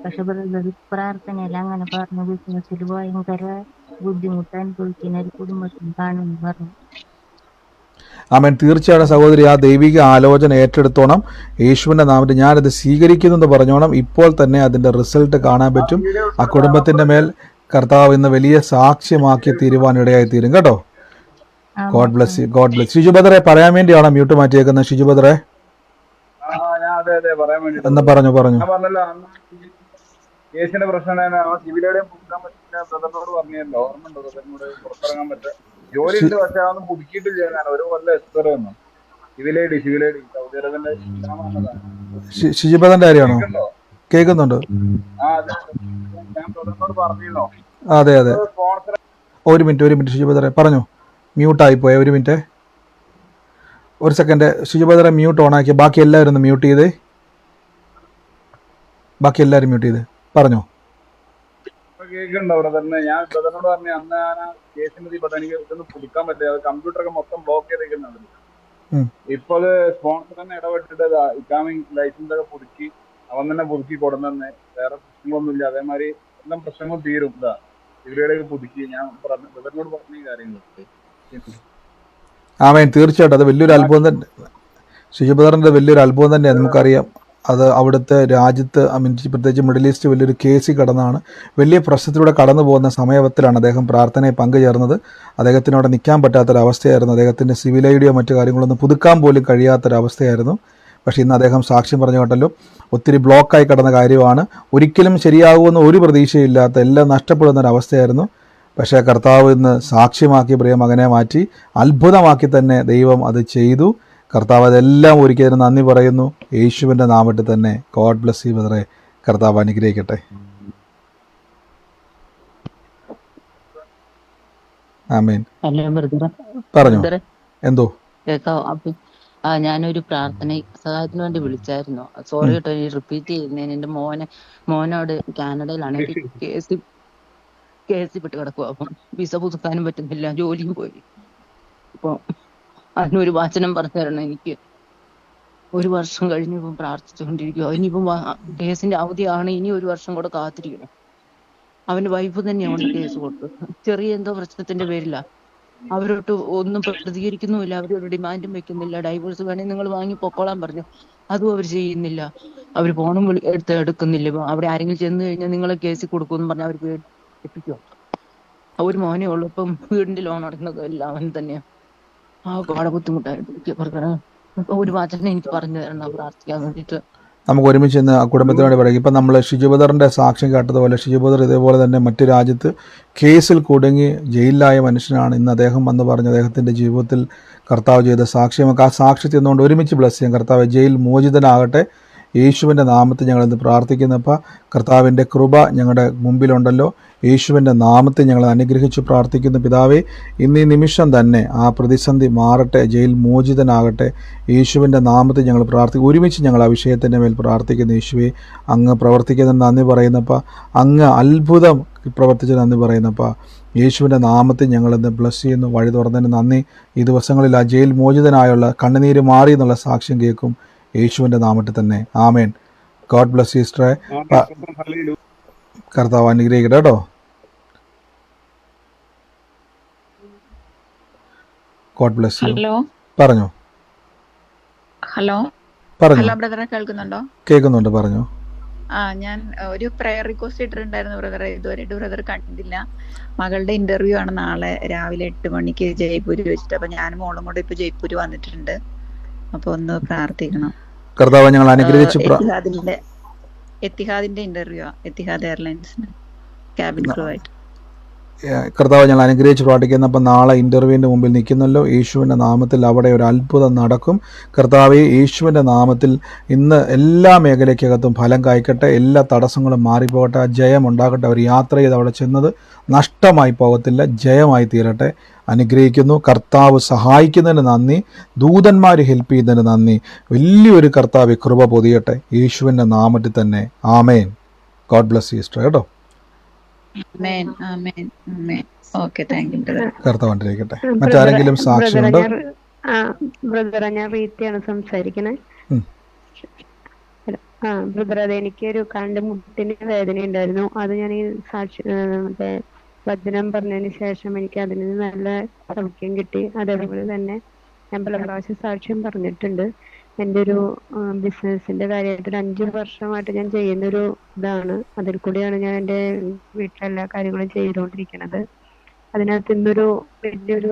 പക്ഷെ ബ്രദർ പ്രാർത്ഥനയിൽ അങ്ങനെ പറഞ്ഞു, ബിസിനസ്സിൽ ഭയങ്കര ബുദ്ധിമുട്ട് അനുഭവിക്കുന്ന ഒരു കുടുംബത്തിന് കാണുമെന്ന് പറഞ്ഞു. ആമേൻ. തീർച്ചയായും സഹോദരി, ആ ദൈവിക ആലോചന ഏറ്റെടുത്തോണം. യേശുവിൻ്റെ നാമത്തിൽ ഞാനത് സ്വീകരിക്കുന്നു എന്ന് പറഞ്ഞോണം. ഇപ്പോൾ തന്നെ അതിൻ്റെ റിസൾട്ട് കാണാൻ പറ്റും. ആ കുടുംബത്തിൻ്റെ മേൽ കർത്താവ് ഇന്ന് വലിയ സാക്ഷ്യമാക്കി തീരുവാനിടയായി തീരും കേട്ടോ. God bless you. God bless. Shiju ബദറെ പറയാൻ വേണ്ടിയാണോ മ്യൂട്ട് മാറ്റിയേക്കുന്നത്? ഷിജു ബദറെ എന്നാ പറഞ്ഞു. കേസിന്റെ പ്രശ്നം സിവിലേടെയും പുതുക്കാൻ പറ്റില്ല. ബ്രദറിനോട് പറഞ്ഞല്ലോ, ഓർമ്മയുണ്ടോ? ബ്രദറിനോട് പുറത്തിറങ്ങാൻ പറ്റുക ജോലി ഉണ്ട്, പക്ഷെ അതൊന്നും പുതുക്കിയിട്ടില്ല. ഞാൻ ഒരു കൊല്ലം എക്സ്പയർ വന്നു. സിവിലേഡി സൗദി അറേബ്യന്റെ ഷിജിബദന്റെ കാര്യമാണോ? കേൾക്കുന്നുണ്ട്. ഞാൻ ബ്രദറിനോട് പറഞ്ഞിരുന്നോ? അതെ. ഒരു മിനിറ്റ് ഷിജിബദറെ പറഞ്ഞു. മ്യൂട്ടായി പോയ ഒരു മിനിറ്റ്, ഒരു സെക്കൻഡ്. ഷിജിബദറെ മ്യൂട്ട് ഓൺ ആക്കിയ. ബാക്കി എല്ലാവരും ഒന്ന് മ്യൂട്ട് ചെയ്തേ. പറഞ്ഞോ. കേൾക്കുന്നുണ്ടോ ബ്രദറിനെ? ഞാൻ ബ്രദറിനോട് പറഞ്ഞു, അന്ന് ഞാൻ ആ കേസിന്റെ എനിക്ക് ഇതൊന്നും പുതുക്കാൻ പറ്റില്ല, അത് കമ്പ്യൂട്ടറൊക്കെ മൊത്തം ബ്ലോക്ക് ചെയ്തേക്കുന്നത്. ഇപ്പൊ അത് സ്പോൺസർ തന്നെ ഇടപെട്ടിട്ട് ഇക്കാമിങ് ലൈസൻസ് ഒക്കെ പുതുക്കി അവൻ തന്നെ പുതുക്കി കൊടുന്നെ. വേറെ പ്രശ്നങ്ങളൊന്നുമില്ല. അതേമാതിരി എല്ലാം പ്രശ്നങ്ങളും തീരും. ഇവരുടെയൊക്കെ പുതുക്കി ഞാൻ ബ്രദറിനോട് പറഞ്ഞ കാര്യങ്ങൾ. ആമേൻ. തീർച്ചയായിട്ടും അത് വലിയൊരു അത്ഭുതം തന്നെ. ഷിജുബദറിന്റെ വലിയൊരു അത്ഭുതം തന്നെ. നമുക്കറിയാം, അത് അവിടുത്തെ രാജ്യത്ത്, പ്രത്യേകിച്ച് മിഡിൽ ഈസ്റ്റ് വലിയൊരു കേസിൽ കടന്നാണ്, വലിയ പ്രശ്നത്തിലൂടെ കടന്നു പോകുന്ന സമയത്തിലാണ് അദ്ദേഹം പ്രാർത്ഥനയെ പങ്കുചേർന്നത്. അദ്ദേഹത്തിന് അവിടെ നിൽക്കാൻ പറ്റാത്തൊരവസ്ഥയായിരുന്നു. അദ്ദേഹത്തിൻ്റെ സിവിൽ ഐഡിയോ മറ്റു കാര്യങ്ങളൊന്നും പുതുക്കാൻ പോലും കഴിയാത്തൊരവസ്ഥയായിരുന്നു. പക്ഷേ ഇന്ന് അദ്ദേഹം സാക്ഷ്യം പറഞ്ഞു കേട്ടല്ലോ. ഒത്തിരി ബ്ലോക്കായി കിടന്ന കാര്യമാണ്. ഒരിക്കലും ശരിയാകുമെന്ന് ഒരു പ്രതീക്ഷയില്ലാത്ത, എല്ലാം നഷ്ടപ്പെടുന്ന ഒരവസ്ഥയായിരുന്നു. പക്ഷേ കർത്താവ് ഇന്ന് സാക്ഷ്യമാക്കി പ്രിയ മകനെ മാറ്റി അത്ഭുതമാക്കി തന്നെ ദൈവം അത് ചെയ്തു. കർത്താവ് അതെല്ലാം ഒരുക്കിയതിന് നന്ദി പറയുന്നു. യേശുവിൻ്റെ നാമത്തിൽ തന്നെ. ഗോഡ് ബ്ലസ് യു ബ്രദറെ. കർത്താവ് അനുഗ്രഹിക്കട്ടെ. ആമേൻ. ഹലോ ബ്രദറെ. പറഞ്ഞോ. ബ്രദറെ എന്തോ കേൾക്കാവോ? അപ്പം ഞാനൊരു പ്രാർത്ഥന സഹായത്തിന് വേണ്ടി വിളിച്ചായിരുന്നു. സോറി കേട്ടോ, ഈ റിപ്പീറ്റ് ചെയ്യുന്നതിന്. എൻ്റെ മോനോട് കാനഡയിലാണ്. കേസ് പെട്ട് കിടക്കുക. അപ്പം വിസ പുതുക്കാനും പറ്റുന്നില്ല, ജോലിയും പോയി. അപ്പോൾ അതിനൊരു വാചനം പറഞ്ഞു തരണം എനിക്ക്. 1 വർഷം കഴിഞ്ഞിപ്പം പ്രാർത്ഥിച്ചുകൊണ്ടിരിക്കുക. ഇനിയിപ്പം കേസിന്റെ അവധിയാണ്. ഇനി 1 വർഷം കൂടെ കാത്തിരിക്കണം. അവന്റെ വൈഫ് തന്നെയാണ് കേസ് കൊടുത്തത്. ചെറിയ എന്തോ പ്രശ്നത്തിന്റെ പേരില്ല. അവരോട്ട് ഒന്നും പ്രതികരിക്കുന്നുമില്ല. അവരൊരു ഡിമാൻഡും വെക്കുന്നില്ല. ഡൈവോഴ്സ് വേണമെങ്കിൽ നിങ്ങൾ വാങ്ങി പൊക്കോളാൻ പറഞ്ഞു. അതും അവർ ചെയ്യുന്നില്ല. അവർ ഫോണും എടുക്കുന്നില്ല. അവിടെ ആരെങ്കിലും ചെന്ന് കഴിഞ്ഞാൽ നിങ്ങളെ കേസിൽ കൊടുക്കുമെന്ന് പറഞ്ഞാൽ അവർ പേടിപ്പിക്കുക. ഒരു മോനേ ഉള്ളൂ. ഇപ്പം വീടിന്റെ ലോൺ അടക്കുന്നത് എല്ലാം അവൻ തന്നെയാണ്. വളരെ ബുദ്ധിമുട്ടായിട്ട് പറഞ്ഞു. ഒരു വാചനം എനിക്ക് പറഞ്ഞു തരണം പ്രാർത്ഥിക്കാൻ വേണ്ടിയിട്ട്. നമുക്ക് ഒരുമിച്ച് ഇന്ന് ആ കുടുംബത്തിനോട് പറയും. ഇപ്പം നമ്മൾ ഷിജുബദറിൻ്റെ സാക്ഷ്യം കേട്ടതുപോലെ, ഷിജുബദർ ഇതേപോലെ തന്നെ മറ്റു രാജ്യത്ത് കേസിൽ കുടുങ്ങി ജയിലിലായ മനുഷ്യനാണ്. ഇന്ന് അദ്ദേഹം വന്ന് പറഞ്ഞ് അദ്ദേഹത്തിൻ്റെ ജീവിതത്തിൽ കർത്താവ് ചെയ്ത സാക്ഷ്യമൊക്കെ ആ സാക്ഷ്യത്തിൽ നിന്നുകൊണ്ട് ഒരുമിച്ച് ബ്ലസ് ചെയ്യാം. കർത്താവ് ജയിൽ മോചിതനാകട്ടെ. യേശുവിൻ്റെ നാമത്തിൽ ഞങ്ങളിന്ന് പ്രാർത്ഥിക്കുന്നപ്പോൾ കർത്താവിൻ്റെ കൃപ ഞങ്ങളുടെ മുമ്പിലുണ്ടല്ലോ. യേശുവിൻ്റെ നാമത്തിൽ ഞങ്ങൾ അനുഗ്രഹിച്ച് പ്രാർത്ഥിക്കുന്ന പിതാവേ, ഇന്ന് ഈ നിമിഷം തന്നെ ആ പ്രതിസന്ധി മാറട്ടെ, ജയിൽ മോചിതനാകട്ടെ. യേശുവിൻ്റെ നാമത്തിൽ ഞങ്ങൾ ഒരുമിച്ച് ഞങ്ങൾ ആ വിഷയത്തിൻ്റെ മേൽ പ്രാർത്ഥിക്കുന്ന യേശുവേ, അങ്ങ് പ്രവർത്തിക്കുന്നതിന് നന്ദി പറയുന്നപ്പോൾ, അങ്ങ് അത്ഭുതം പ്രവർത്തിച്ച് നന്ദി പറയുന്നപ്പോൾ, യേശുവിൻ്റെ നാമത്തിൽ ഞങ്ങളിന്ന് ബ്ലസ് ചെയ്യുന്നു. വഴി തുറന്നതിന് നന്ദി. ഈ ദിവസങ്ങളിൽ ആ ജയിൽ മോചിതനായുള്ള കണ്ണുനീര് മാറി എന്നുള്ള സാക്ഷ്യം കേൾക്കും യേശുവിൻ്റെ നാമത്തിൽ തന്നെ. ആമേൻ. ഗോഡ് ബ്ലസ് യു സിസ്റ്ററെ. കർത്താവ് അനുഗ്രഹിക്കട്ടെ കേട്ടോ. God bless U. ഹലോ പറഞ്ഞോ. ഹലോ പറഞ്ഞോ. ഹലോ ബ്രദറെ, കേൾക്കുന്നുണ്ടോ? കേൾക്കുന്നുണ്ട്, പറഞ്ഞോ. ഞാൻ ഒരു പ്രയർ റിക്വസ്റ്റ് ഇട്ടിട്ടുണ്ടായിരുന്നു ബ്രദറെ. ഇതുവരെയായിട്ട് ബ്രദർ കണ്ടില്ല. മകളുടെ ഇന്റർവ്യൂ ആണ് നാളെ രാവിലെ 8 മണിക്ക് ജയ്പൂര് വെച്ചിട്ട്. അപ്പൊ ഞാൻ മോളും കൂടെ ഇപ്പൊ ജയ്പൂര് വന്നിട്ടുണ്ട്. അപ്പൊ ഒന്ന് പ്രാർത്ഥിക്കണം. കർത്താവ് ഞങ്ങൾ അനുഗ്രഹിച്ച് എത്തിഹാദിന്റെ ഇന്റർവ്യൂ, എത്തിഹാദ് എയർലൈൻസിന് ക്യാബിൻ ക്രൂ ആയിട്ട്. കർത്താവ് ഞങ്ങൾ അനുഗ്രഹിച്ച് പ്രാർത്ഥിക്കുന്നപ്പോൾ നാളെ ഇൻ്റർവ്യൂവിൻ്റെ മുമ്പിൽ നിൽക്കുന്നല്ലോ. യേശുവിൻ്റെ നാമത്തിൽ അവിടെ ഒരു അത്ഭുതം നടക്കും. കർത്താവെ, യേശുവിൻ്റെ നാമത്തിൽ ഇന്ന് എല്ലാ മേഖലയ്ക്കകത്തും ഫലം കായ്ക്കട്ടെ. എല്ലാ തടസ്സങ്ങളും മാറിപ്പോകട്ടെ. ജയം ഉണ്ടാകട്ടെ. അവർ യാത്ര ചെയ്ത് അവിടെ ചെന്നത് നഷ്ടമായി പോകത്തില്ല, ജയമായി തീരട്ടെ. അനുഗ്രഹിക്കുന്നു. കർത്താവ് സഹായിക്കുന്നതിന് നന്ദി. ദൂതന്മാർ ഹെൽപ്പ് ചെയ്യുന്നതിന് നന്ദി. വലിയൊരു കർത്താവ് കൃപ പൊതിയട്ടെ യേശുവിൻ്റെ നാമത്തിൽ തന്നെ. ആമേൻ. ഗോഡ് ബ്ലസ് യു സിസ്റ്റർ കേട്ടോ. കർത്താവ് അനുഗ്രഹിക്കട്ടെ. മറ്റാരെങ്കിലും സാക്ഷിയുണ്ടോ? ബ്രദറെ, ഞാൻ റീത്തിയാണ് സംസാരിക്കണേ. ബ്രദർ, അത് എനിക്കൊരു മുട്ടിന് വേദന ഉണ്ടായിരുന്നു. അത് ഞാൻ ഈ മറ്റേ വചനം പറഞ്ഞതിന് ശേഷം എനിക്ക് അതിൽ നിന്ന് നല്ല സൗഖ്യം കിട്ടി. അതേപോലെ തന്നെ ഞാൻ പല പ്രാവശ്യം സാക്ഷ്യം പറഞ്ഞിട്ടുണ്ട്. എൻ്റെ ഒരു ബിസിനസിന്റെ കാര്യമായിട്ട് 5 വർഷമായിട്ട് ഞാൻ ചെയ്യുന്നൊരു ഇതാണ്. അതിൽ കൂടിയാണ് ഞാൻ എൻ്റെ വീട്ടിലെല്ലാ കാര്യങ്ങളും ചെയ്തുകൊണ്ടിരിക്കുന്നത്. അതിനകത്ത് ഇന്നൊരു വലിയൊരു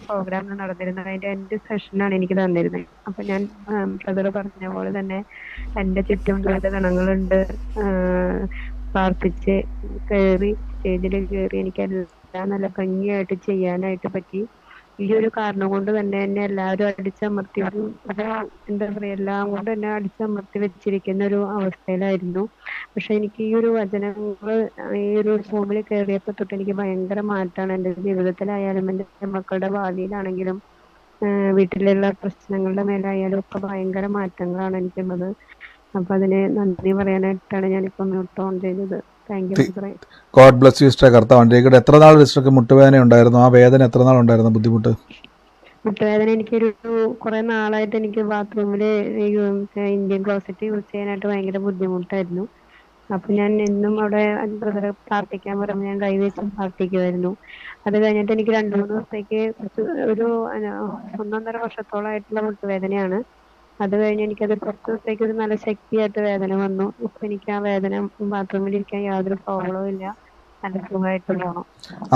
പ്രോഗ്രാം നടന്നിരുന്നത്. അതിന്റെ എൻഡ് സെഷനാണ് എനിക്ക് തന്നിരുന്നത്. അപ്പൊ ഞാൻ ബ്രദർ പറഞ്ഞ പോലെ തന്നെ എൻ്റെ ചുറ്റും ഗണങ്ങളുണ്ട്. പ്രാർത്ഥിച്ച് സ്റ്റേജിൽ കയറി എനിക്കെല്ലാം നല്ല ഭംഗിയായിട്ട് ചെയ്യാനായിട്ട് പറ്റി. ഈ ഒരു കാരണം കൊണ്ട് തന്നെ എന്നെ എല്ലാവരും അടിച്ചമർത്തി, എന്താ പറയാ, എല്ലാം കൊണ്ട് എന്നെ അടിച്ചമർത്തി വെച്ചിരിക്കുന്ന ഒരു അവസ്ഥയിലായിരുന്നു. പക്ഷെ എനിക്ക് ഈ ഒരു വചനങ്ങൾ ഈ ഒരു റൂമിൽ കയറിയപ്പോൾ തൊട്ട് എനിക്ക് ഭയങ്കര മാറ്റമാണ്. എൻ്റെ ജീവിതത്തിലായാലും എൻ്റെ മക്കളുടെ ഭാവിയിലാണെങ്കിലും വീട്ടിലുള്ള പ്രശ്നങ്ങളുടെ മേലായാലും ഒക്കെ ഭയങ്കര മാറ്റങ്ങളാണ് എനിക്കുള്ളത്. അപ്പൊ അതിന് നന്ദി പറയാനായിട്ടാണ് ഞാനിപ്പോ മ്യൂട്ട് ഓൺ ചെയ്തത്. Thank you. God bless U sister. കർത്താവ് അനുഗ്രഹിക്കട്ടെ. എത്ര നാൾ സിസ്റ്റർക്ക് മുട്ടുവേദന ഉണ്ടായിരുന്നു? ആ വേദന എത്ര നാൾ ഉണ്ടായിരുന്നു? ബുദ്ധിമുട്ട് മുട്ടുവേദന എനിക്കൊരു കുറെ നാളായിട്ട് എനിക്ക് ബാത്റൂമില് ഇന്ത്യൻ ക്ലോസറ്റ് യൂസ് ചെയ്യാനായിട്ട് ഭയങ്കര ബുദ്ധിമുട്ടായിരുന്നു. അപ്പൊ ഞാൻ എന്നും അവിടെ ബ്രദറെ പ്രാർത്ഥിക്കാൻ പറയുമ്പോൾ ഞാൻ കൈവച്ച് പ്രാർത്ഥിക്കുമായിരുന്നു. അത് കഴിഞ്ഞിട്ട് എനിക്ക് 2-3 ദിവസത്തേക്ക് ഒരു 1-1.5 വർഷത്തോളമായിട്ടുള്ള മുട്ടുവേദനയാണ്. അത് കഴിഞ്ഞ് എനിക്കത് 10 ദിവസത്തേക്ക് ഒരു നല്ല ശക്തിയായിട്ട് വേദന വന്നു. ഇപ്പൊ എനിക്ക് ആ വേദന ബാത്റൂമിൽ ഇരിക്കാൻ യാതൊരു പ്രോബ്ലവും ഇല്ല. നല്ല സുഖമായിട്ട് പോകണം.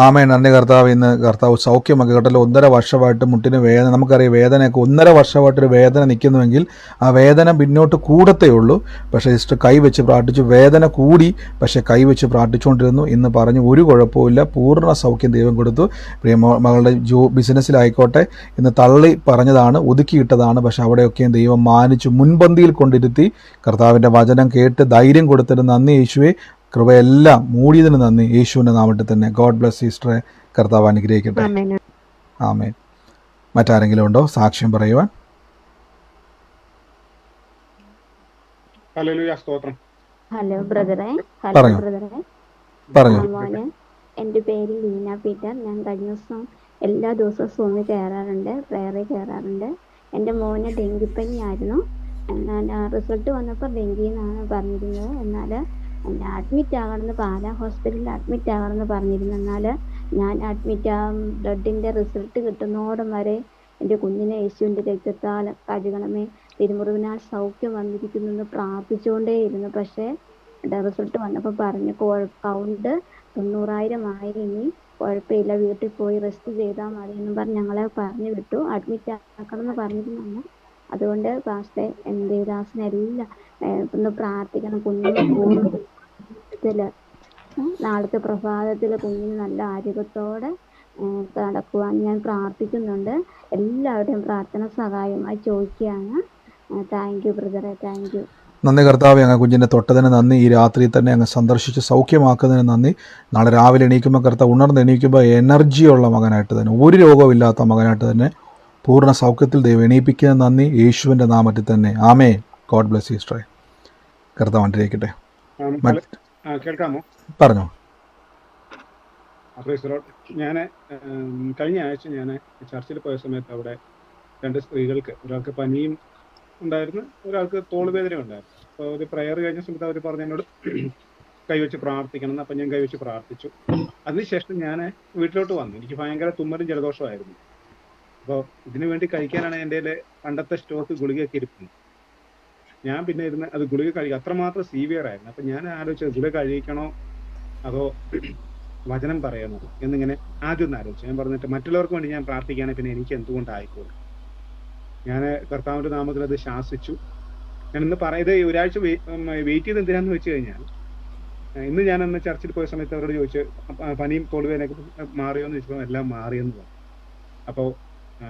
ആമേൻ. നന്ദി കർത്താവ്. ഇന്ന് കർത്താവ് സൗഖ്യമാക്കി കേട്ടല്ലോ. 1.5 വർഷമായിട്ട് മുട്ടിന് വേദന, നമുക്കറിയാം വേദനയൊക്കെ 1.5 വർഷമായിട്ടൊരു വേദന നിൽക്കുന്നുവെങ്കിൽ ആ വേദന പിന്നോട്ട് കൂടത്തേ ഉള്ളൂ. പക്ഷേ സിസ്റ്റർ കൈവച്ച് പ്രാർത്ഥിച്ചു, വേദന കൂടി, പക്ഷേ കൈവച്ച് പ്രാർത്ഥിച്ചുകൊണ്ടിരുന്നു. ഇന്ന് പറഞ്ഞു ഒരു കുഴപ്പമില്ല, പൂർണ്ണ സൗഖ്യം ദൈവം കൊടുത്തു. പ്രിയ മകളുടെ ബിസിനസ്സിലായിക്കോട്ടെ, ഇന്ന് തള്ളി പറഞ്ഞതാണ്, ഒതുക്കിയിട്ടതാണ്, പക്ഷെ അവിടെയൊക്കെയും ദൈവം മാനിച്ചു മുൻപന്തിയിൽ കൊണ്ടിരുത്തി. കർത്താവിൻ്റെ വചനം കേട്ട് ധൈര്യം കൊടുത്തിട്ട് നന്ദി യേശുവേ. കൃപയെല്ലാം മൂടിയതിന് നന്ദി യേശുവിൻ്റെ നാമത്തിൽ തന്നെ. ഗോഡ് ബ്ലസ് സിസ്റ്ററെ. കർത്താവ് അനുഗ്രഹിക്കട്ടെ. ആമേൻ. മറ്റാരെങ്കിലും ഉണ്ടോ സാക്ഷ്യം പറയുവാൻ? ഹല്ലേലൂയ, സ്തോത്രം. ഹലോ ബ്രദറെ. പറഞ്ഞോ പറഞ്ഞോ. മോനെ, എൻ്റെ പേര് ലീന പീറ്റർ. ഞാൻ കഴിഞ്ഞ ദിവസം എല്ലാ ദിവസവും സൂമിൽ കയറാറുണ്ട്, പ്രയറിൽ കയറാറുണ്ട്. എൻ്റെ മോന് ഡെങ്കിപ്പനി ആയിരുന്നു. എന്നാൽ റിസൾട്ട് വന്നപ്പോൾ ഡെങ്കി എന്നാണ് പറഞ്ഞിരുന്നത്. എന്നാൽ എന്നെ അഡ്മിറ്റ് ആകണമെന്ന് പാലാ ഹോസ്പിറ്റലിൽ അഡ്മിറ്റ് ആകണമെന്ന് പറഞ്ഞിരുന്നു. എന്നാൽ ഞാൻ അഡ്മിറ്റ് ബ്ലഡിൻ്റെ റിസൾട്ട് കിട്ടുന്നോടം വരെ എൻ്റെ കുഞ്ഞിനെ യേശുവിൻ്റെ രക്തത്താൽ കഴുകണമേ, തിരുമുറിവിനാൽ സൗഖ്യം വന്നിരിക്കുന്നെന്ന് പ്രാർത്ഥിച്ചുകൊണ്ടേയിരുന്നു. പക്ഷേ റിസൾട്ട് വന്നപ്പോൾ പറഞ്ഞു കൗണ്ട് 90,000 ആയി, ഇനി കുഴപ്പമില്ല, വീട്ടിൽ പോയി റെസ്റ്റ് ചെയ്താൽ മതി എന്നും പറഞ്ഞ് ഞങ്ങളെ പറഞ്ഞു വിട്ടു. അഡ്മിറ്റ് ആക്കണമെന്ന് പറഞ്ഞിരുന്നു. അതുകൊണ്ട് പാസ്റ്റേ എൻ്റെ ദാസനെല്ലാം ഒന്ന് പ്രാർത്ഥിക്കണം. കുഞ്ഞിന് പൂർണ്ണത്തില് നാളത്തെ പ്രഭാതത്തിൽ കുഞ്ഞിന് നല്ല ആരോഗ്യത്തോടെ നടക്കുവാൻ ഞാൻ പ്രാർത്ഥിക്കുന്നുണ്ട്. എല്ലാവരുടെയും പ്രാർത്ഥന സഹായമായി ചോദിക്കുകയാണ്. താങ്ക് യു ബ്രദറെ, താങ്ക് യു. നന്ദി കർത്താവ്. അങ്ങ് കുഞ്ഞിനെ തൊട്ടതിന് നന്ദി. ഈ രാത്രി തന്നെ അങ്ങ് സന്ദർശിച്ച് സൗഖ്യമാക്കുന്നതിന് നന്ദി. നാളെ രാവിലെ എണീക്കുമ്പോൾ കർത്താവ് ഉണർന്ന് എണീക്കുമ്പോൾ എനർജിയുള്ള മകനായിട്ട് തന്നെ, ഒരു രോഗമില്ലാത്ത മകനായിട്ട് തന്നെ പൂർണ്ണ സൗഖ്യത്തിൽ ദൈവം എണീപ്പിക്കുന്ന നന്ദി യേശുവിൻ്റെ നാമത്തിൽ തന്നെ. ആമേൻ. ഗോഡ് ബ്ലസ് യു സിസ്റ്ററെ. കർത്താവ് അനുഗ്രഹിക്കട്ടെ. കേൾക്കാമോ? പറഞ്ഞോ. ഞാൻ കഴിഞ്ഞ ആഴ്ച ഞാൻ ചർച്ചിൽ പോയ സമയത്ത് അവിടെ 2 സ്ത്രീകൾക്ക്, ഒരാൾക്ക് പനിയും ഉണ്ടായിരുന്നു, ഒരാൾക്ക് തോളുവേദന ഉണ്ടായിരുന്നു. അപ്പോൾ ഒരു പ്രയർ കഴിഞ്ഞ സമയത്ത് അവർ പറഞ്ഞു എന്നോട് കൈവച്ച് പ്രാർത്ഥിക്കണം എന്ന്. അപ്പം ഞാൻ കൈവച്ച് പ്രാർത്ഥിച്ചു. അതിനുശേഷം ഞാൻ വീട്ടിലോട്ട് വന്നു. എനിക്ക് ഭയങ്കര തുമ്മലും ജലദോഷമായിരുന്നു. അപ്പോൾ ഇതിനു വേണ്ടി കഴിക്കാനാണ് എൻ്റെ പണ്ടത്തെ സ്റ്റോക്ക് ഗുളികയൊക്കെ ഇരിക്കുന്നത്. ഞാൻ പിന്നെ ഇരുന്ന് അത് ഗുളിക കഴിക്കുക, അത്രമാത്രം സീവിയർ ആയിരുന്നു. അപ്പം ഞാൻ ആലോചിച്ചത് ഗുളിക കഴിക്കണോ അതോ വചനം പറയണോ എന്നിങ്ങനെ ആദ്യം ഒന്ന് ആലോചിച്ചു. ഞാൻ പറഞ്ഞിട്ട് മറ്റുള്ളവർക്ക് വേണ്ടി ഞാൻ പ്രാർത്ഥിക്കുകയാണെങ്കിൽ പിന്നെ എനിക്ക് എന്തുകൊണ്ടായിക്കോളും. ഞാൻ കർത്താവിൻ്റെ നാമത്തിൽ അത് ശാസിച്ചു. ഞാൻ ഇന്ന് ഇത് ഒരാഴ്ച വെയിറ്റ് ചെയ്ത് എന്തിനാന്ന് വെച്ച് കഴിഞ്ഞാൽ, ഇന്ന് ഞാനന്ന് ചർച്ചിൽ പോയ സമയത്ത് അവരോട് ചോദിച്ചു പനിയും തോളുവേദനയൊക്കെ മാറിയോ എന്ന് ചോദിച്ചപ്പോൾ എല്ലാം മാറിയെന്ന് പറഞ്ഞു. അപ്പോൾ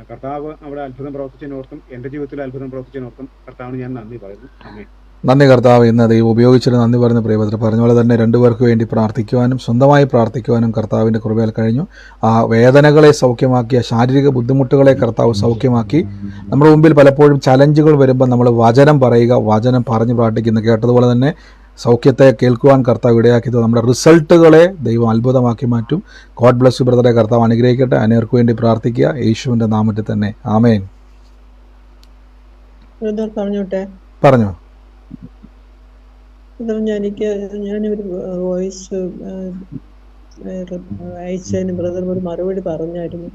കർത്താവ് അവിടെ അത്ഭുതം പ്രവർത്തിച്ചതിനോർത്തും എൻ്റെ ജീവിതത്തിൽ അത്ഭുതം പ്രവർത്തിച്ചതിനോർത്തും കർത്താവിന് ഞാൻ നന്ദി പറയുന്നു. ആമേൻ. നന്ദി കർത്താവ്. ഇന്ന് ദൈവം ഉപയോഗിച്ചിട്ട് നന്ദി പറയുന്ന പ്രിയപത്ര പറഞ്ഞ പോലെ തന്നെ 2 പേർക്ക് വേണ്ടി പ്രാർത്ഥിക്കുവാനും സ്വന്തമായി പ്രാർത്ഥിക്കുവാനും കർത്താവിൻ്റെ കൃപയാൽ കഴിഞ്ഞു. ആ വേദനകളെ സൗഖ്യമാക്കിയ ശാരീരിക ബുദ്ധിമുട്ടുകളെ കർത്താവ് സൗഖ്യമാക്കി. നമ്മുടെ മുമ്പിൽ പലപ്പോഴും ചലഞ്ചുകൾ വരുമ്പോൾ നമ്മൾ വചനം പറയുക, വചനം പറഞ്ഞ് പ്രാർത്ഥിക്കുന്നു. കേട്ടതുപോലെ തന്നെ സൗഖ്യത്തെ കേൾക്കുവാൻ കർത്താവ് ഇടയാക്കിയത് നമ്മുടെ റിസൾട്ടുകളെ ദൈവം അത്ഭുതമാക്കി മാറ്റും. ഗോഡ് ബ്ലസ് യു ബ്രദറെ. കർത്താവ് അനുഗ്രഹിക്കട്ടെ. അനേർക്ക് വേണ്ടി പ്രാർത്ഥിക്കുക യേശുവിൻ്റെ നാമത്തിൽ തന്നെ. ആമേൻ. പറഞ്ഞോ. ഞാനൊരു വോയിസ് അയച്ചതിന് ബ്രദർ ഒരു മറുപടി പറഞ്ഞായിരുന്നു.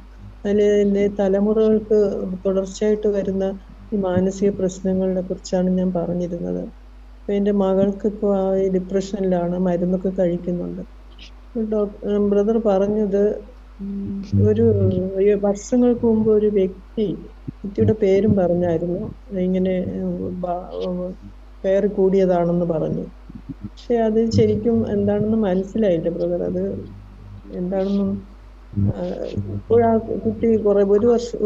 അതിൽ എൻ്റെ തലമുറകൾക്ക് തുടർച്ചയായിട്ട് വരുന്ന ഈ മാനസിക പ്രശ്നങ്ങളെ കുറിച്ചാണ് ഞാൻ പറഞ്ഞിരുന്നത്. അപ്പം എൻ്റെ മകൾക്ക് ഇപ്പോൾ ഈ ഡിപ്രഷനിലാണ്, മരുന്നൊക്കെ കഴിക്കുന്നുണ്ട്. ബ്രദർ പറഞ്ഞത് ഒരു വർഷങ്ങൾക്ക് മുമ്പ് ഒരു വ്യക്തിയുടെ പേരും പറഞ്ഞായിരുന്നു, ഇങ്ങനെ കയറി കൂടിയതാണെന്ന് പറഞ്ഞു. പക്ഷെ അത് ശരിക്കും എന്താണെന്ന് മനസ്സിലായില്ല ബ്രദർ. അത് എന്താണെന്നും ഇപ്പോഴാ കുട്ടി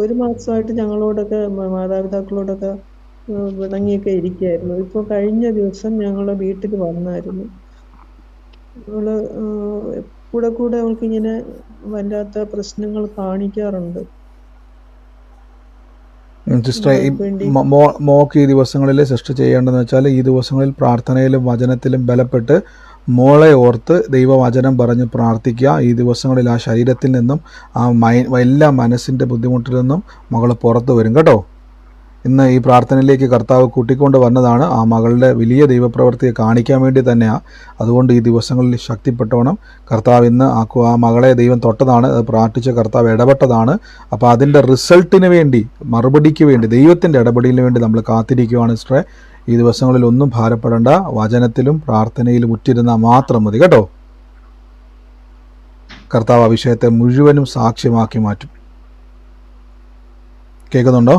ഒരു മാസമായിട്ട് ഞങ്ങളോടൊക്കെ മാതാപിതാക്കളോടൊക്കെ പിണങ്ങിയൊക്കെ ഇരിക്കുകയായിരുന്നു. ഇപ്പോൾ കഴിഞ്ഞ ദിവസം ഞങ്ങളെ വീട്ടിൽ വന്നായിരുന്നു. അവള് കൂടെ അവൾക്കിങ്ങനെ വല്ലാത്ത പ്രശ്നങ്ങൾ കാണിക്കാറുണ്ട്. സിസ്റ്റർ, മോക്ക് ഈ ദിവസങ്ങളിൽ സിസ്റ്റർ ചെയ്യേണ്ടതെന്ന് വെച്ചാൽ ഈ ദിവസങ്ങളിൽ പ്രാർത്ഥനയിലും വചനത്തിലും ബലപ്പെട്ട് മോളെ ഓർത്ത് ദൈവവചനം പറഞ്ഞ് പ്രാർത്ഥിക്കുക. ഈ ദിവസങ്ങളിൽ ആ ശരീരത്തിൽ നിന്നും ആ എല്ലാ മനസ്സിൻ്റെ ബുദ്ധിമുട്ടിൽ നിന്നും മകൾ പുറത്തു വരും കേട്ടോ. ഇന്ന് ഈ പ്രാർത്ഥനയിലേക്ക് കർത്താവ് കൂട്ടിക്കൊണ്ട് വന്നതാണ്. ആ മകളുടെ വലിയ ദൈവപ്രവൃത്തിയെ കാണിക്കാൻ വേണ്ടി തന്നെയാണ്. അതുകൊണ്ട് ഈ ദിവസങ്ങളിൽ ശക്തിപ്പെട്ടോണം. കർത്താവ് ഇന്ന് ആ മകളെ ദൈവം തൊട്ടതാണ്, അത് പ്രാർത്ഥിച്ച കർത്താവ് ഇടപെട്ടതാണ്. അപ്പോൾ അതിൻ്റെ റിസൾട്ടിന് വേണ്ടി, മറുപടിക്ക് വേണ്ടി, ദൈവത്തിൻ്റെ ഇടപെടലിന് വേണ്ടി നമ്മൾ കാത്തിരിക്കുകയാണ് സിസ്റ്ററെ. ഈ ദിവസങ്ങളിൽ ഒന്നും ഭാരപ്പെടേണ്ട, വചനത്തിലും പ്രാർത്ഥനയിലും ഉറ്റിരുന്നാൽ മാത്രം മതി കേട്ടോ. കർത്താവ് ആ വിഷയത്തെ മുഴുവനും സാക്ഷ്യമാക്കി മാറ്റും. കേൾക്കുന്നുണ്ടോ?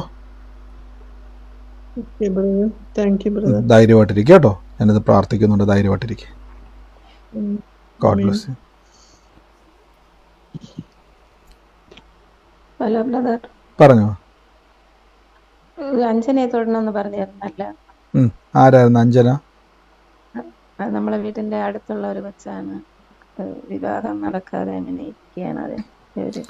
Thank you brother. ധൈര്യമായിട്ടിരിക്കുക കേട്ടോ. ഞാനിത് പ്രാർത്ഥിക്കുന്നുണ്ട്. ധൈര്യമായിട്ടിരിക്കുക. God bless you. Hello brother, പറഞ്ഞോ. അഞ്ജനയെ തൊടണമെന്ന് പറഞ്ഞിരുന്നല്ല, ആരായിരുന്നു അഞ്ജന? അത് നമ്മളെ വീട്ടിന്റെ അടുത്തുള്ള ഒരു കൊച്ചാണ്. വിവാഹം നടക്കാതെ അങ്ങനെ ഇരിക്കുകയാണ്. അത്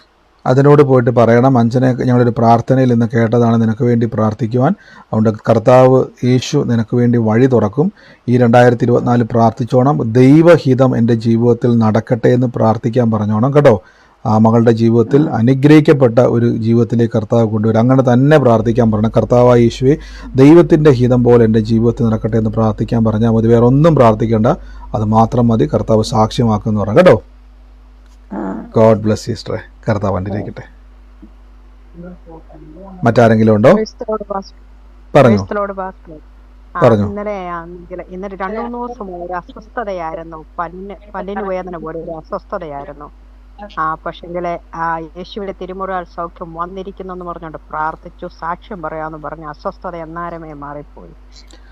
അതിനോട് പോയിട്ട് പറയണം, അഞ്ജനെ ഞങ്ങളൊരു പ്രാർത്ഥനയിൽ ഇന്ന് കേട്ടതാണ്, നിനക്ക് വേണ്ടി പ്രാർത്ഥിക്കുവാൻ. അതുകൊണ്ട് കർത്താവ് യേശു നിനക്ക് വേണ്ടി വഴി തുറക്കും. ഈ 2024 പ്രാർത്ഥിച്ചോണം, ദൈവഹിതം എൻ്റെ ജീവിതത്തിൽ നടക്കട്ടെ എന്ന് പ്രാർത്ഥിക്കാൻ പറഞ്ഞോണം കേട്ടോ. ആ മകളുടെ ജീവിതത്തിൽ അനുഗ്രഹിക്കപ്പെട്ട ഒരു ജീവിതത്തിലേക്ക് കർത്താവ് കൊണ്ടുവരും. അങ്ങനെ തന്നെ പ്രാർത്ഥിക്കാൻ പറയണം. കർത്താവായ യേശുവേ, ദൈവത്തിൻ്റെ ഹിതം പോലെ എൻ്റെ ജീവിതത്തിൽ നടക്കട്ടെ എന്ന് പ്രാർത്ഥിക്കാൻ പറഞ്ഞാൽ മതി. വേറെ ഒന്നും പ്രാർത്ഥിക്കേണ്ട, അത് മാത്രം മതി. കർത്താവ് സാക്ഷ്യമാക്കുമെന്ന് പറയാം കേട്ടോ. ഗോഡ് ബ്ലെസ് യു സിസ്റ്ററെ. കർത്താവ് അനുഗ്രഹിക്കട്ടെ. മറ്റാരെങ്കിലും ഉണ്ടോ? പറഞ്ഞു പറഞ്ഞു. ഇന്നലെ 2-3 ദിവസം ഒരു അസ്വസ്ഥതയായിരുന്നു. പല്ലിന് വേദന പോലെ ഒരു അസ്വസ്ഥതയായിരുന്നു. പക്ഷെങ്കില് യേശുവിന്റെ തിരുമുറാൽ സൗഖ്യം വന്നിരിക്കുന്നു എന്ന് പറഞ്ഞോണ്ട് പ്രാർത്ഥിച്ചു, സാക്ഷ്യം പറയാന്ന് പറഞ്ഞ അസ്വസ്ഥത എന്നാരമേ മാറിപ്പോയി.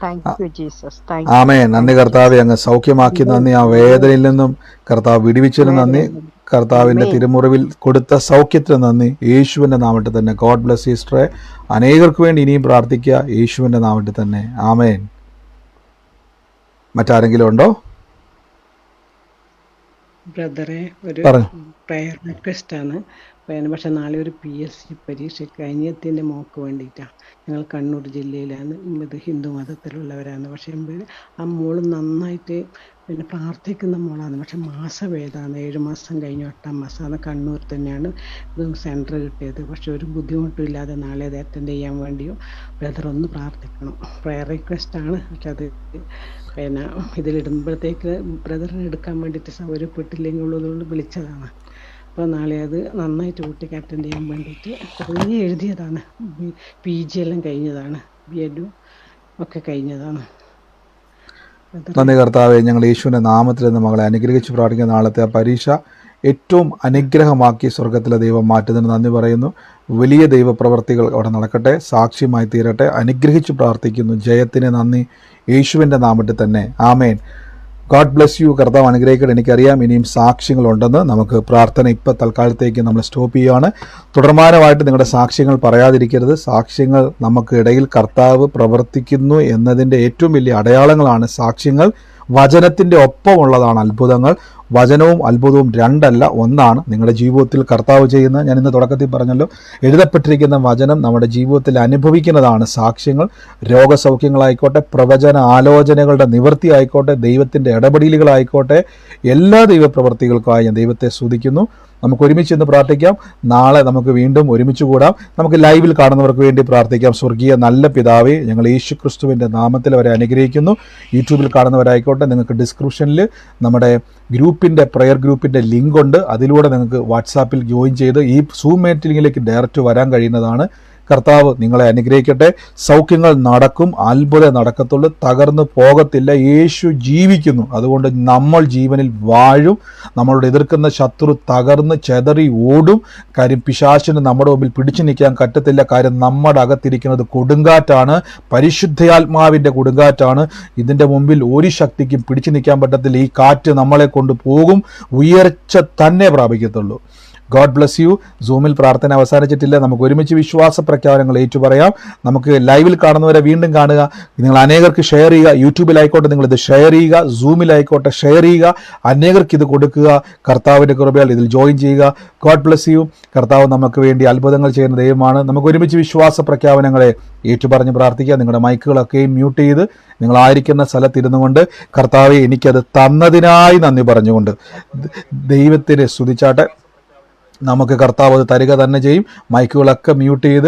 Thank you Jesus. ആമേൻ. നന്ദി കർത്താവേ, അങ്ങ് സൗഖ്യമാക്കി നന്ദി. ആ വേദനയിൽ നിന്നും കർത്താവ് വിടുവിച്ചതിന് നന്ദി. കർത്താവിന്റെ തിരുമുറിവിൽ കൊടുത്ത സൗഖ്യത്തിന് നന്ദി. യേശുവിന്റെ നാമത്തിൽ തന്നെ. ഗോഡ് ബ്ലെസ് യു സിസ്റ്ററെ. അനേകർക്ക് വേണ്ടി ഇനിയും പ്രാർത്ഥിക്കുക യേശുവിന്റെ നാമത്തിൽ തന്നെ. ആമേൻ. മറ്റാരെങ്കിലും ഉണ്ടോ? ബ്രദറെ, ഒരു പറഞ്ഞു. പ്രയർ റിക്വസ്റ്റ് ആണ്. പക്ഷെ നാളെ ഒരു PSC പരീക്ഷയ്ക്ക് അനിയത്തിൻ്റെ മോക്ക് വേണ്ടിയിട്ടാണ്. ഞങ്ങൾ കണ്ണൂർ ജില്ലയിലാണ്. ഇത് ഹിന്ദു മതത്തിലുള്ളവരാണ്. പക്ഷേ ആ മോള് നന്നായിട്ട് പ്രാർത്ഥിക്കുന്ന മോളാണ്. പക്ഷെ മാസഭേദമാണ്. 7 മാസം കഴിഞ്ഞ് 8-ാം മാസമാണ്. കണ്ണൂർ തന്നെയാണ് ഇത് സെൻറ്റർ കിട്ടിയത്. പക്ഷെ ഒരു ബുദ്ധിമുട്ടും ഇല്ലാതെ നാളെ അത് അറ്റൻഡ് ചെയ്യാൻ വേണ്ടിയോ ബ്രദർ ഒന്ന് പ്രാർത്ഥിക്കണം. പ്രയർ റിക്വസ്റ്റാണ്. പക്ഷെ അത് ഇതിലിടുമ്പോഴത്തേക്ക് ബ്രദറിനെ എടുക്കാൻ വേണ്ടിയിട്ട് സൗകര്യപ്പെട്ടില്ലെങ്കിൽ ഉള്ളതുകൊണ്ട് വിളിച്ചതാണ്. അപ്പോൾ നാളെ അത് നന്നായിട്ട് കുട്ടിക്ക് അറ്റൻഡ് ചെയ്യാൻ വേണ്ടിയിട്ട് കുറേ എഴുതിയതാണ്. PG എല്ലാം കഴിഞ്ഞതാണ്, BEd ഒക്കെ കഴിഞ്ഞതാണ്. നന്ദി കർത്താവേ, ഞങ്ങൾ യേശുവിൻ്റെ നാമത്തിൽ നിന്ന് മകളെ അനുഗ്രഹിച്ച് പ്രാർത്ഥിക്കുന്ന നാളത്തെ ആ പരീക്ഷ ഏറ്റവും അനുഗ്രഹമാക്കി സ്വർഗത്തിലെ ദൈവം മാറ്റുന്നതിന് നന്ദി പറയുന്നു. വലിയ ദൈവപ്രവർത്തികൾ അവിടെ നടക്കട്ടെ, സാക്ഷ്യമായി തീരട്ടെ. അനുഗ്രഹിച്ച് പ്രാർത്ഥിക്കുന്നു. ജയത്തിന് നന്ദി യേശുവിൻ്റെ നാമത്തിൽ തന്നെ. ആമേൻ. God bless you. കർത്താവ് അനുഗ്രഹിക്കട്ടെ. എനിക്കറിയാം ഇനിയും സാക്ഷ്യങ്ങളുണ്ടെന്ന്. നമുക്ക് പ്രാർത്ഥന ഇപ്പോൾ തൽക്കാലത്തേക്ക് നമ്മൾ സ്റ്റോപ്പ് ചെയ്യുകയാണ്. തുടർമാനമായിട്ട് നിങ്ങളുടെ സാക്ഷ്യങ്ങൾ പറയാതിരിക്കരുത്. സാക്ഷ്യങ്ങൾ നമുക്ക് ഇടയിൽ കർത്താവ് പ്രവർത്തിക്കുന്നു എന്നതിൻ്റെ ഏറ്റവും വലിയ അടയാളങ്ങളാണ് സാക്ഷ്യങ്ങൾ. വചനത്തിൻ്റെ ഒപ്പമുള്ളതാണ് അത്ഭുതങ്ങൾ. വചനവും അത്ഭുതവും രണ്ടല്ല, ഒന്നാണ്. നിങ്ങളുടെ ജീവിതത്തിൽ കർത്താവ് ചെയ്യുന്ന, ഞാൻ ഇന്ന് തുടക്കത്തിൽ പറഞ്ഞല്ലോ, എഴുതപ്പെട്ടിരിക്കുന്ന വചനം നമ്മുടെ ജീവിതത്തിൽ അനുഭവിക്കുന്നതാണ് സാക്ഷ്യങ്ങൾ. രോഗസൗഖ്യങ്ങളായിക്കോട്ടെ, പ്രവചന ആലോചനകളുടെ നിവൃത്തി ആയിക്കോട്ടെ, ദൈവത്തിൻ്റെ ഇടപെടലുകളായിക്കോട്ടെ, എല്ലാ ദൈവപ്രവർത്തികൾക്കായി ഞാൻ ദൈവത്തെ സ്തുതിക്കുന്നു. നമുക്ക് ഒരുമിച്ച് ഇന്ന് പ്രാർത്ഥിക്കാം. നാളെ നമുക്ക് വീണ്ടും ഒരുമിച്ച് കൂടാം. നമുക്ക് ലൈവിൽ കാണുന്നവർക്ക് വേണ്ടി പ്രാർത്ഥിക്കാം. സ്വർഗീയ നല്ല പിതാവേ, ഞങ്ങൾ യേശു ക്രിസ്തുവിൻ്റെ നാമത്തിൽ അവരെ അനുഗ്രഹിക്കുന്നു. യൂട്യൂബിൽ കാണുന്നവരായിക്കോട്ടെ, നിങ്ങൾക്ക് ഡിസ്ക്രിപ്ഷനിൽ നമ്മുടെ പ്രയർ ഗ്രൂപ്പിൻ്റെ ലിങ്ക് ഉണ്ട്. അതിലൂടെ നിങ്ങൾക്ക് വാട്സാപ്പിൽ ജോയിൻ ചെയ്ത് ഈ സൂം മീറ്റിംഗിലേക്ക് ഡയറക്റ്റ് വരാൻ കഴിയുന്നതാണ്. കർത്താവ് നിങ്ങളെ അനുഗ്രഹിക്കട്ടെ. സൗഖ്യങ്ങൾ നടക്കും, അത്ഭുതം നടക്കത്തുള്ളൂ, തകർന്നു പോകത്തില്ല. യേശു ജീവിക്കുന്നു. അതുകൊണ്ട് നമ്മൾ ജീവനിൽ വാഴും. നമ്മളോട് എതിർക്കുന്ന ശത്രു തകർന്ന് ചെതറി ഓടും. കാര്യം പിശാചിന് നമ്മുടെ മുമ്പിൽ പിടിച്ചു നിൽക്കാൻ പറ്റത്തില്ല. കാര്യം നമ്മുടെ അകത്തിരിക്കുന്നത് കൊടുങ്കാറ്റാണ്, പരിശുദ്ധാത്മാവിൻ്റെ കൊടുങ്കാറ്റാണ്. ഇതിൻ്റെ മുമ്പിൽ ഒരു ശക്തിക്കും പിടിച്ചു നിൽക്കാൻ പറ്റത്തില്ല. ഈ കാറ്റ് നമ്മളെ കൊണ്ട് പോകും, ഉയർച്ച തന്നെ പ്രാപിക്കത്തുള്ളൂ. God bless you. സൂമിൽ പ്രാർത്ഥന അവസാനിച്ചിട്ടില്ല. നമുക്ക് ഒരുമിച്ച് വിശ്വാസ പ്രഖ്യാപനങ്ങൾ ഏറ്റുപറയാം. നമുക്ക് ലൈവിൽ കാണുന്നവരെ വീണ്ടും കാണുക. നിങ്ങൾ അനേകർക്ക് ഷെയർ ചെയ്യുക. യൂട്യൂബിലായിക്കോട്ടെ നിങ്ങളിത് ഷെയർ ചെയ്യുക, സൂമിലായിക്കോട്ടെ ഷെയർ ചെയ്യുക. അനേകർക്ക് ഇത് കൊടുക്കുക. കർത്താവിൻ്റെ കൃപയാൽ ഇതിൽ ജോയിൻ ചെയ്യുക. God bless you. കർത്താവ് നമുക്ക് വേണ്ടി അത്ഭുതങ്ങൾ ചെയ്യുന്ന ദൈവമാണ്. നമുക്ക് ഒരുമിച്ച് വിശ്വാസ പ്രഖ്യാപനങ്ങളെ ഏറ്റുപറഞ്ഞ് പ്രാർത്ഥിക്കുക. നിങ്ങളുടെ മൈക്കുകളൊക്കെയും മ്യൂട്ട് ചെയ്ത് നിങ്ങളായിരിക്കുന്ന സ്ഥലത്തിരുന്നു കൊണ്ട് കർത്താവെ എനിക്കത് തന്നതിനായി നന്ദി പറഞ്ഞുകൊണ്ട് ദൈവത്തിനെ സ്തുതിച്ചാട്ടെ. നമുക്ക് കർത്താവ് അത് തരിക തന്നെ ചെയ്യും. മൈക്കുകളൊക്കെ മ്യൂട്ട് ചെയ്ത്